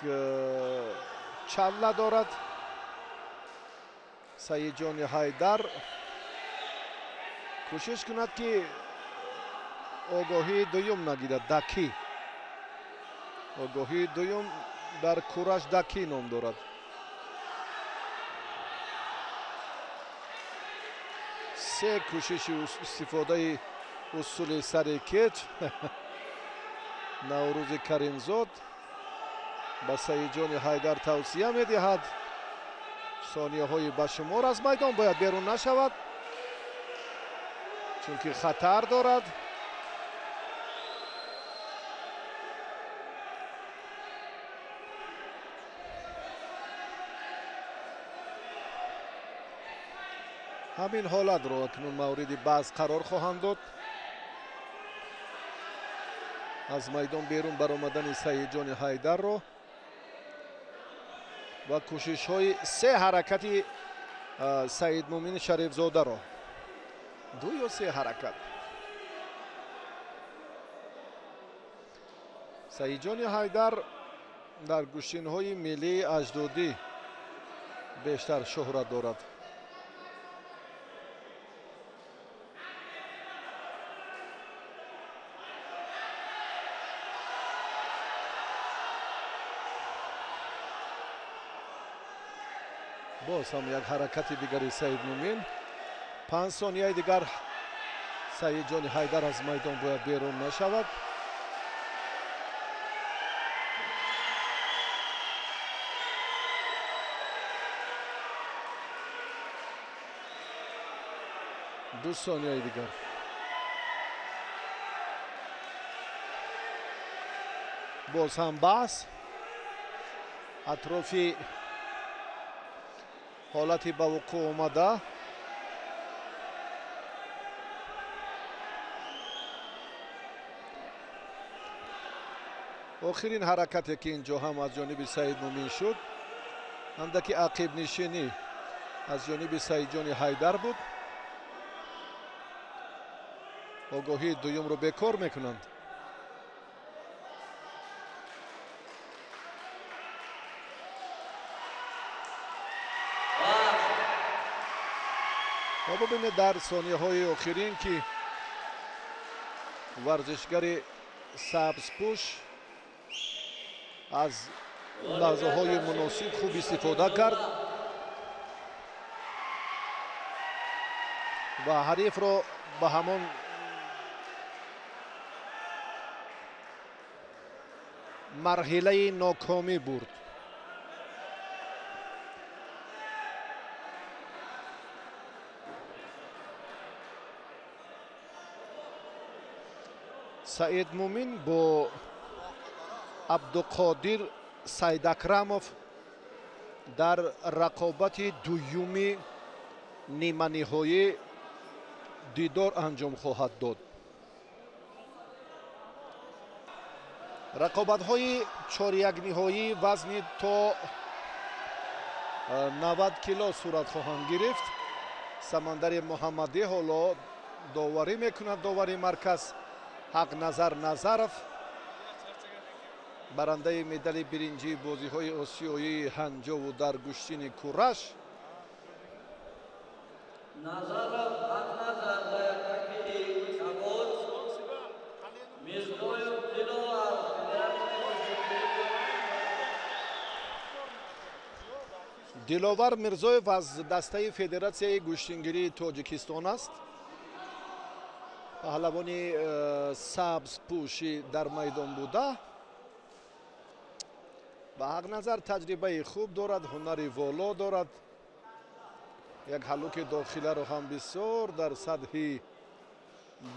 چله دارد سعید جان حیدر. کوشش کند که آگاهی دویم نگیرد. دکی آگاهی دویم در کورش دکی نام دارد. سه کوشش استفاده اصول سر کتف نوروز کریمزاد با سعید جان حیدر توصیه میدهد ثانیه های بشمار از میدان باید بیرون نشود چون که خطر دارد. همین حالت رو اکنون مورد بحث قرار خواهند داد. از میدان بیرون برآمدن سعید جان حیدر رو و کوشش های سه حرکتی سعید مومن شریف زاده رو. 2 یا 3 حرکت. سعید جان حیدر در گوشتین های ملی اجدادی بیشتر شهرت دارد. باز هم یک حرکت دیگری سعید مومن. 5 ثانیه دیگر سعید جان حیدر از میدان باید بیرون نشود. دو ثانیه دیگر. باز هم بحث اطرافی حالتی به وقوع آمده. آخرین حرکتی که اینجا هم از جانب سعید مومن شد اندکی عقب نشینی از جانب سعید جان حیدر بود. آگاهی دویم رو بیکار میکنند. و ببینید در ثانیه های آخرین که ورزشگر سبزپوش از لحظه های مناسب خوب استفاده کرد و حریف رو به همان مرحله ناکامی برد. سعید مومن با عبدالقادر سیداکرموف در رقابت دومی نیمه نهایی دیدار انجام خواهد داد. رقابت های 4 یک نهایی وزن تا 90 کیلو صورت خواهند گرفت. سمندر محمدی حالا داوری میکند. داوری مرکز حق نظر نظرف برنده مدال برنجی بازی های آسیایی هنجاو در گشتین کورش. نظرف حق نظر در تکی کبود میزدوی دلاور میرزایف از دسته فدراسیون گوشتنگیری تاجیکستان است. پهلوانی سبز پوشی در میدان بوده و حق نظر تجربه خوب دارد، هنری والا دارد، یک حلوک داخله رو هم بسیار در سطح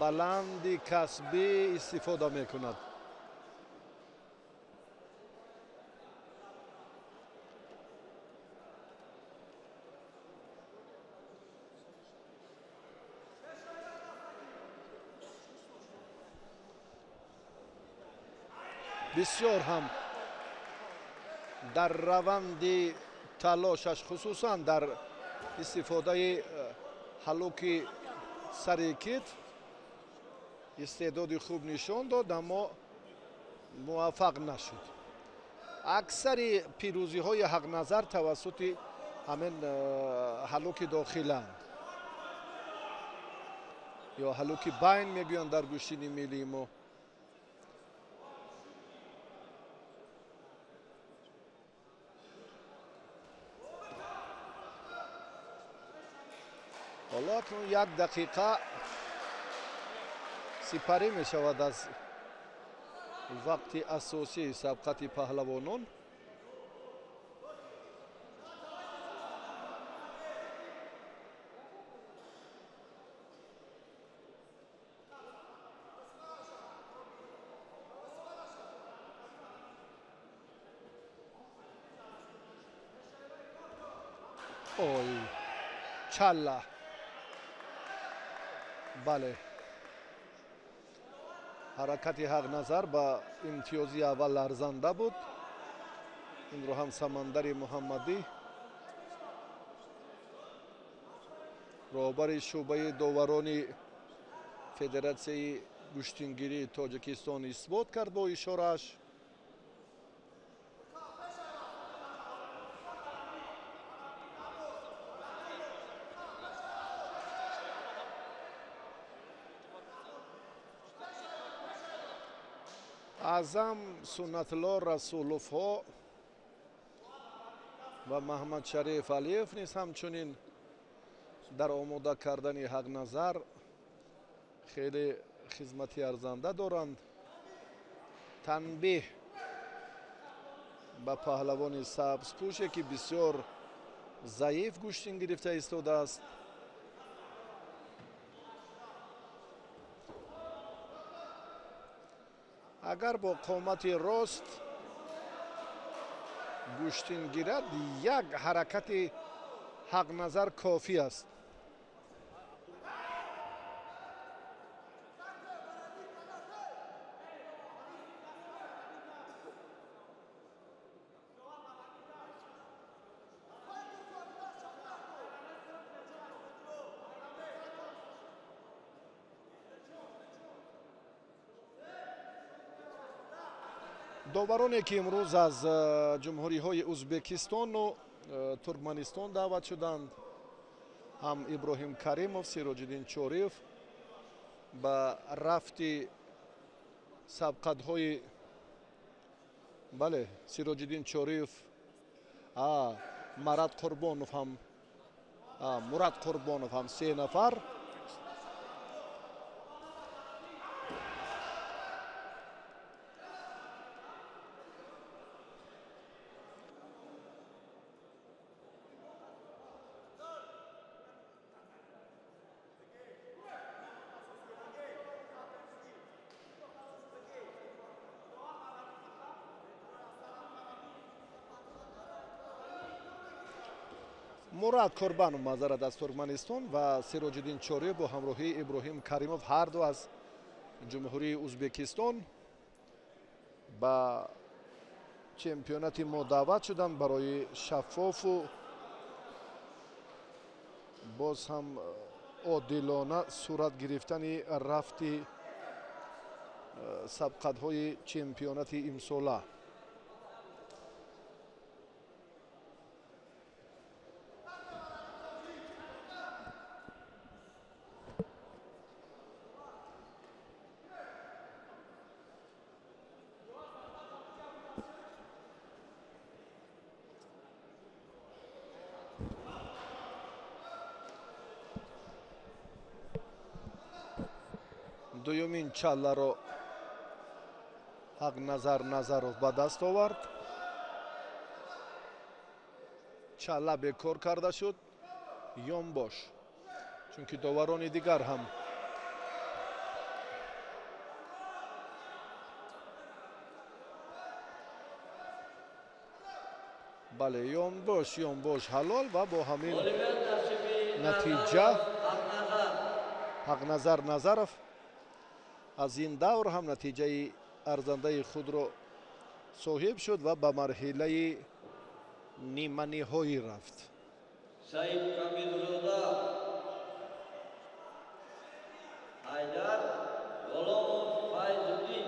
بلندی کسبی استفاده میکند. بسیار هم дар раванди талошаш хусусан дар истифодаи ҳалуки сари китф истеъдоди хуб нишон дод, аммо муваффақ нашуд. аксари пирӯзиҳои ҳақназар тавассути ҳамин ҳалуки дохиланд ё ҳалуки байн мегӯянд дар гӯштини миллии мо. ҳоло акнун 1 дақиқа сипарӣ мешавад аз вақти асосии сабқати паҳлавонон. ой чалла, бале, ҳаракати ҳақназар ба имтиёзи аввал ларзанда буд. инро ҳам самандари муҳаммадӣ роҳбари шуъбаи доварони федератсияи гӯштингирии тоҷикистон исбот кард бо ишорааш. аъзам суннатулло расуловҳо ва маҳмадшариф алиев низ ҳамчунин дар омода кардани ҳақназар хеле хизмати арзанда доранд. танбеҳ ба паҳлавони сабзпӯше ки бисёр заиф гӯштин гирифта истодааст. агар бо қомати рост гӯштин гирад, як ҳаракати ҳақназар кофӣ аст. довароне ки имрӯз аз ҷумҳуриҳои ӯзбекистону туркманистон даъват шуданд, ҳам иброҳим каримов, сироҷиддин чориев ба рафти сабқатҳои бале сироҷиддин чориев, мурад қурбонов ҳам 3 нафар. мурад қурбонов маъзарат аз туркманистон ва сироҷиддин чориев бо ҳамроҳии иброҳим каримов ҳарду аз ҷумҳурии ӯзбекистон ба чемпионати мо даъват шуданд барои шаффофу боз ҳам одилона сурат гирифтани рафти сабқатҳои чемпионати имсола. дуюмин чалларо ҳақназар назаров ба даст овард. чалла бекор карда шуд, ёнбош, чунки доварони дигар ҳам бале ёнбош ҳалол ва бо ҳамин натиҷа ҳақназар назаров аз ин давр ҳам натиҷаи арзандаи худро соҳиб шуд ва ба марҳилаи نیمه نهایی رفت. سعید کبیرزاده، حیدر، غلامov فیض‌الدین.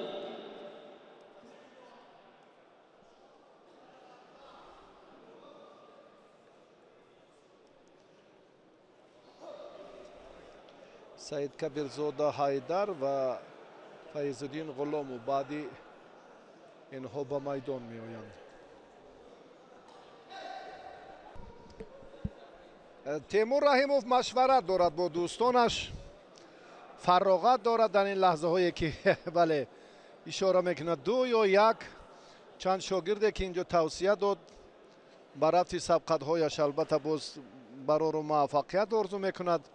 سعید کبیرزاده، حیدر و فیض‌الدین غلامov بعدی اینها به میدان می آیند. تیمور رحیموف مشورت دارد با دوستانش، فراغت دارد در این لحظه هایی که بله اشاره میکنه 2 یا 1. چند شاگرده که اینجا توصیه داد بر رفت سبقت هایش البته باز برای رو موفقیت آرزو میکند.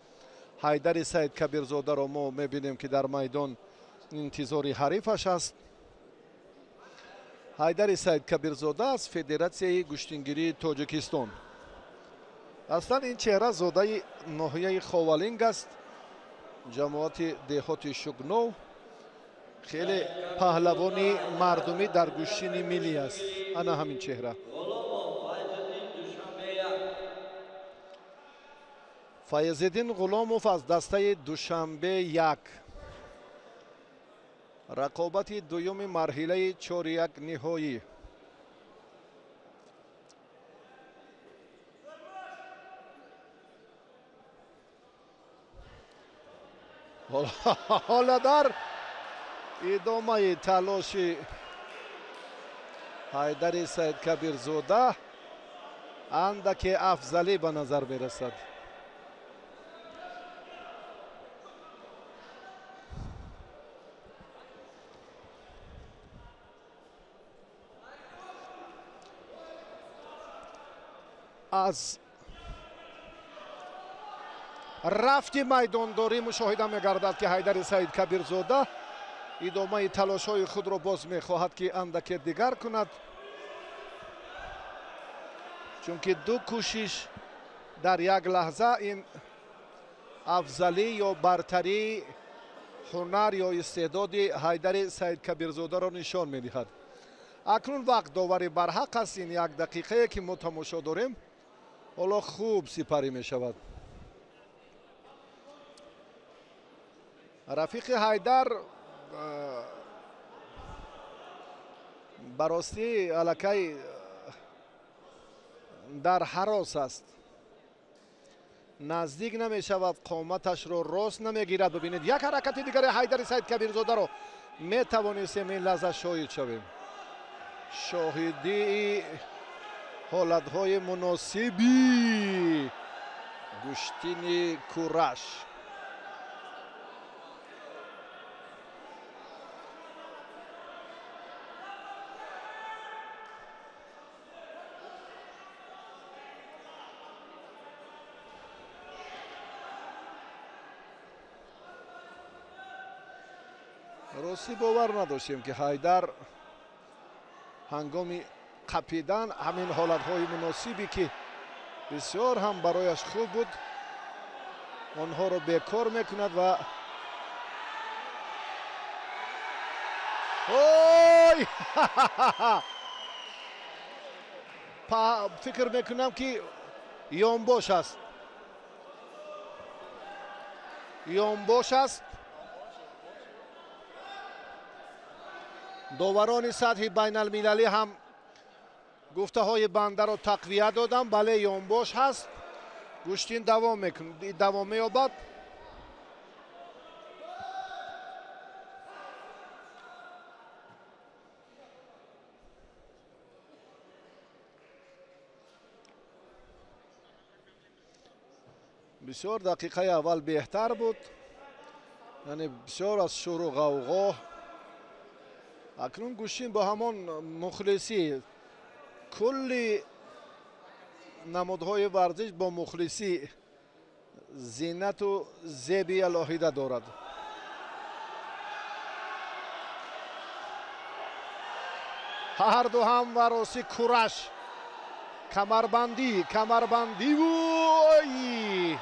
حیدر سعید کبیرزاده رو ما میبینیم که در میدان انتظاری حریفش است. حیدر سعید کبیرزاده از فدراسیون گشتنگیری تاجیکستان. اصلا این چهره زاده ناحیه خاولینگ است، جماعت دهات شگنو، خیلی پهلوانی مردمی در گشتن ملی است. انا همین چهره. فیض‌الدین غلامov از دسته دوشنبه 1. رقابت دوم مرحله 4-1 نهایی. حالا در ادامه تلاش حیدر سعید کبیرزاده اندک افضلی به نظر میرسد. از رفت میدانداری مشاهده میگردد که حیدر سعید کبیرزاده ادامه تلاش های خود را باز میخواهد که اندک دیگر کند، چون که 2 کوشش در یک لحظه این افضلی یا برتری هنر یا استعداد حیدر سعید کبیرزاده را نشان میدهد. اکنون وقت داوری برحق است. این 1 دقیقه که ما تماشا داریم حالا خوب سپری می شود. رفیق حیدر براستی الکی در هراس است، نزدیک نمی شود، قامتش رو راست نمی گیرد. ببینید یک حرکت دیگر حیدر سعید کبیرزاده رو می توانستیم این لحظه شاهد شویم. شاهدی حالت های مناسبی گشتین کورش. راستی باور نداشتیم که حیدر هنگام قپیدن همین حالت های مناسبی که بسیار هم برایش خوب بود آنها رو بیکار میکند و اوی فکر میکنم که یامباش است، یامباش است. داوران سطح بین المللی هم گفته های بنده رو تقویت دادم. بله یامباش هست. گشتین دوام می‌یابد. بسیار دقیقه اول بهتر بود، یعنی بسیار از شور و غوغا. اکنون گوشین با همان مخلصی کلی نمودهای ورزش با مخلصی زینت و زیبی الهیده دارد. هر دو هم وراسی کورش، کمربندی وای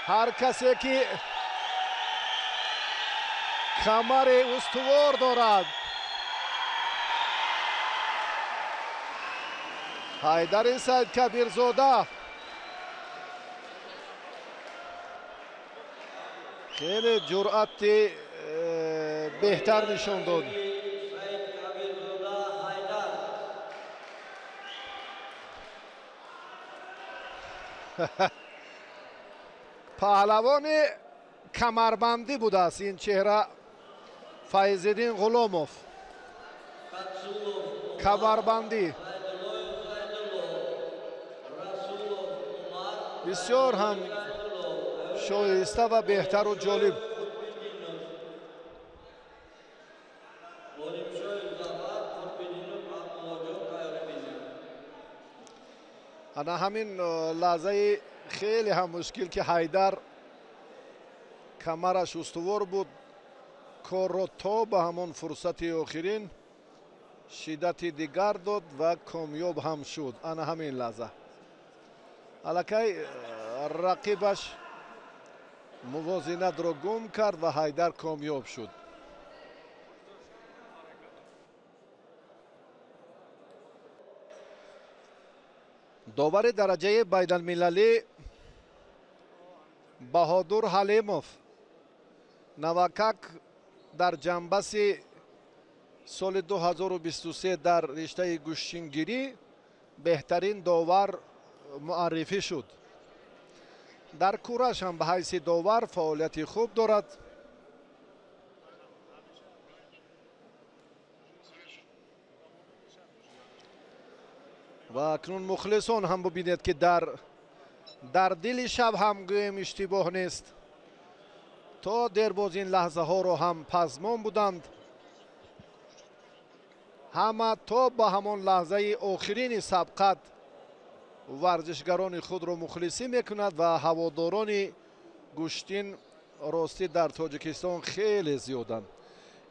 هر کسی که کمر استوار دارد Haydaри Said Kabirzoda خیلی جرأت بهتر نشون داد. سعید کبیرزاده حیدر. پهلوان کمربندی بوده است این چهره. فایزالدین غلاموف قدسولوف کمربندی زیدالویف زیدالوف رسولوف عمر بسیار هم شایسته و بهتر و جالب. انا همین لحظه خیلی هم مشکل که حیدر کمرش استوار بود کار را تا به همون فرصت آخرین شدت دیگر داد و کامیاب هم شد. انا همین لحظه الکی رقیبش موازنت را گم کرد و حیدر کامیاب شد. داور درجه بین‌المللی بهادر حلیموف نوکک در جنبش سال 2023 در رشته گوشتینگیری بهترین داور معرفی شد. در کورش هم به حیث داور فعالیت خوب دارد. و اکنون مخلصان هم ببینید که در دل شب هم گویم اشتباه نیست. تا درباز این لحظه ها رو هم پزمان بودند. همه تا به همون لحظه آخرین سبقت ورزشگران خود را مخلصی میکند و هواداران گوشتین راستی در تاجیکستان خیلی زیادند.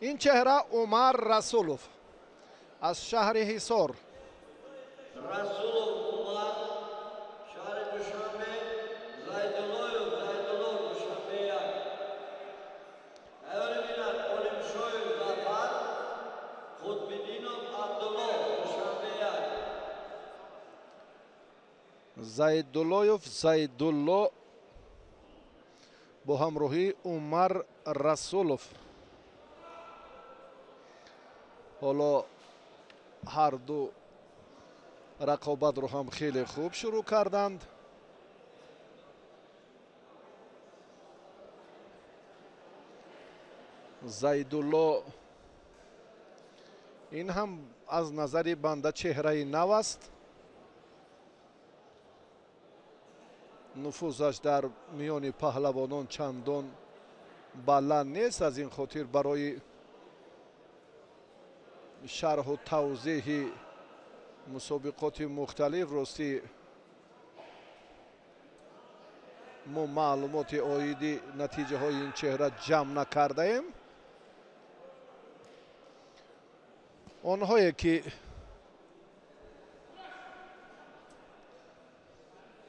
این چهره عمر رسولوف از شهر حصار. رسولوف عمر شهر دوشنبه. زیدالویف زیدالوف دوشنبه یک. ایوان مینت علمشویف ظفر خودبدینوف عبدالله دوشنبه یک. زیدالویف زیدالله با همراهی عمر رسولوف. حالا هر دو رقابت رو هم خیلی خوب شروع کردند. زیدالله این هم از نظر بنده چهره نو است. نفوذش در میان پهلوانان چندان بلند نیست. از این خاطر برای شرح و توضیح مسابقات مختلف راستی ما معلومات عایدی نتیجه های این چهره جمع نکرده ایم. آنهایی که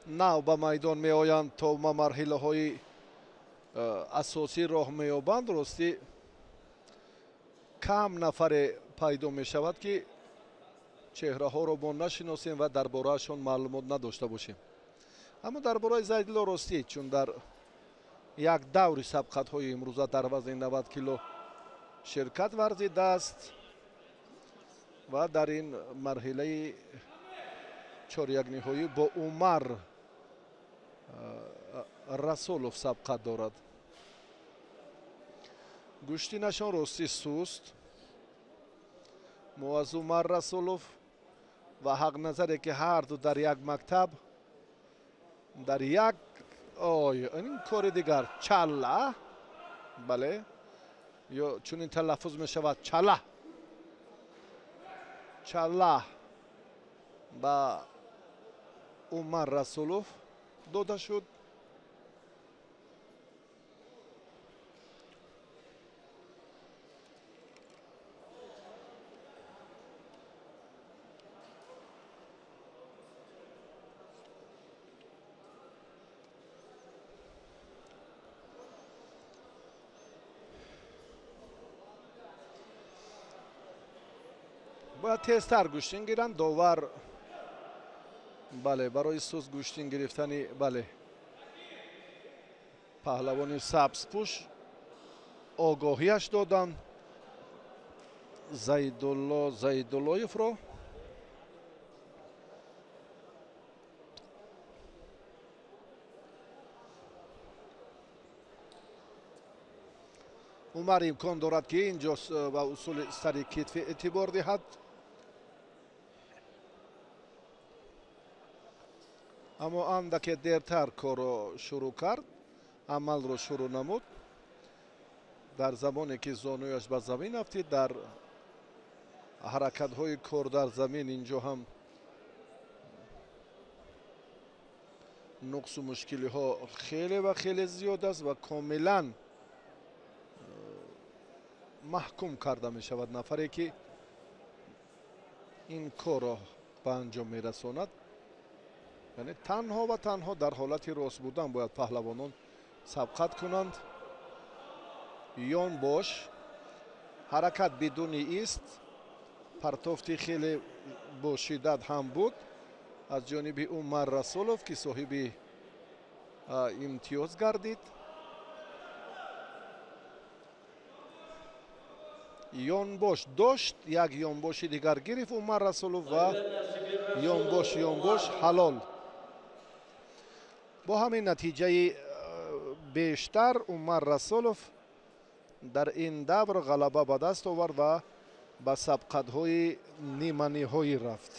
نو به میدان می آیند تا مرحله های اساسی راه می یابند راستی کم نفر پیدا می شود که چهره ها رو ما نشناسیم و دربارهشان معلومات نداشته باشیم. اما درباره زیدالله راستی چون در یک دور سبقت های امروزه در وزن 90 کیلو شرکت ورزیده است و در این مرحله 4 یک نهایی با عمر رسولوف سبقت دارد. گوشتی نشان راستی سوست موضوع عمر رسولوف و حق نظره که هر دو در یک مکتب در یک این کار دیگر چله بله یا چون این تلفظ می شود چله با عمر رسولوف داده شد. باید تیزتر گوشتین گیرن. داور бале барои суз гӯштин гирифтани бале паҳлавони сабзпӯш огоҳияш доданд заидуллоевро. умар имкон дорад ки инҷо ба усули сари китфи эътибор диҳад. аммо андаке дертар корро шурӯъ кард, амалро шурӯъ намуд. дар замоне ки зонуяш ба замин афтид, дар ҳаракатҳои кор дар замин инҷо ҳам нуқсу мушкилиҳо хеле ва хеле зиёд аст ва комилан маҳкум карда мешавад нафаре ки ин корро ба анҷом мерасонад. яъне танҳо ва танҳо дар ҳолати рост будан бояд паҳлавонон сабқат кунанд. ён бош ҳаракат бидуни ист, партофти хеле бошиддат ҳам буд аз ҷониби Умар Расулов ки соҳиби имтиёз гардид. ёнбош дошт, як ёнбоши дигар гирифт Умар Расулов ва ёнбош ҳалол. бо ҳамин натиҷаи бештар Умар Расулов дар ин давр ғалаба ба даст овард ва ба сабқатҳои ниманиҳоӣ рафт.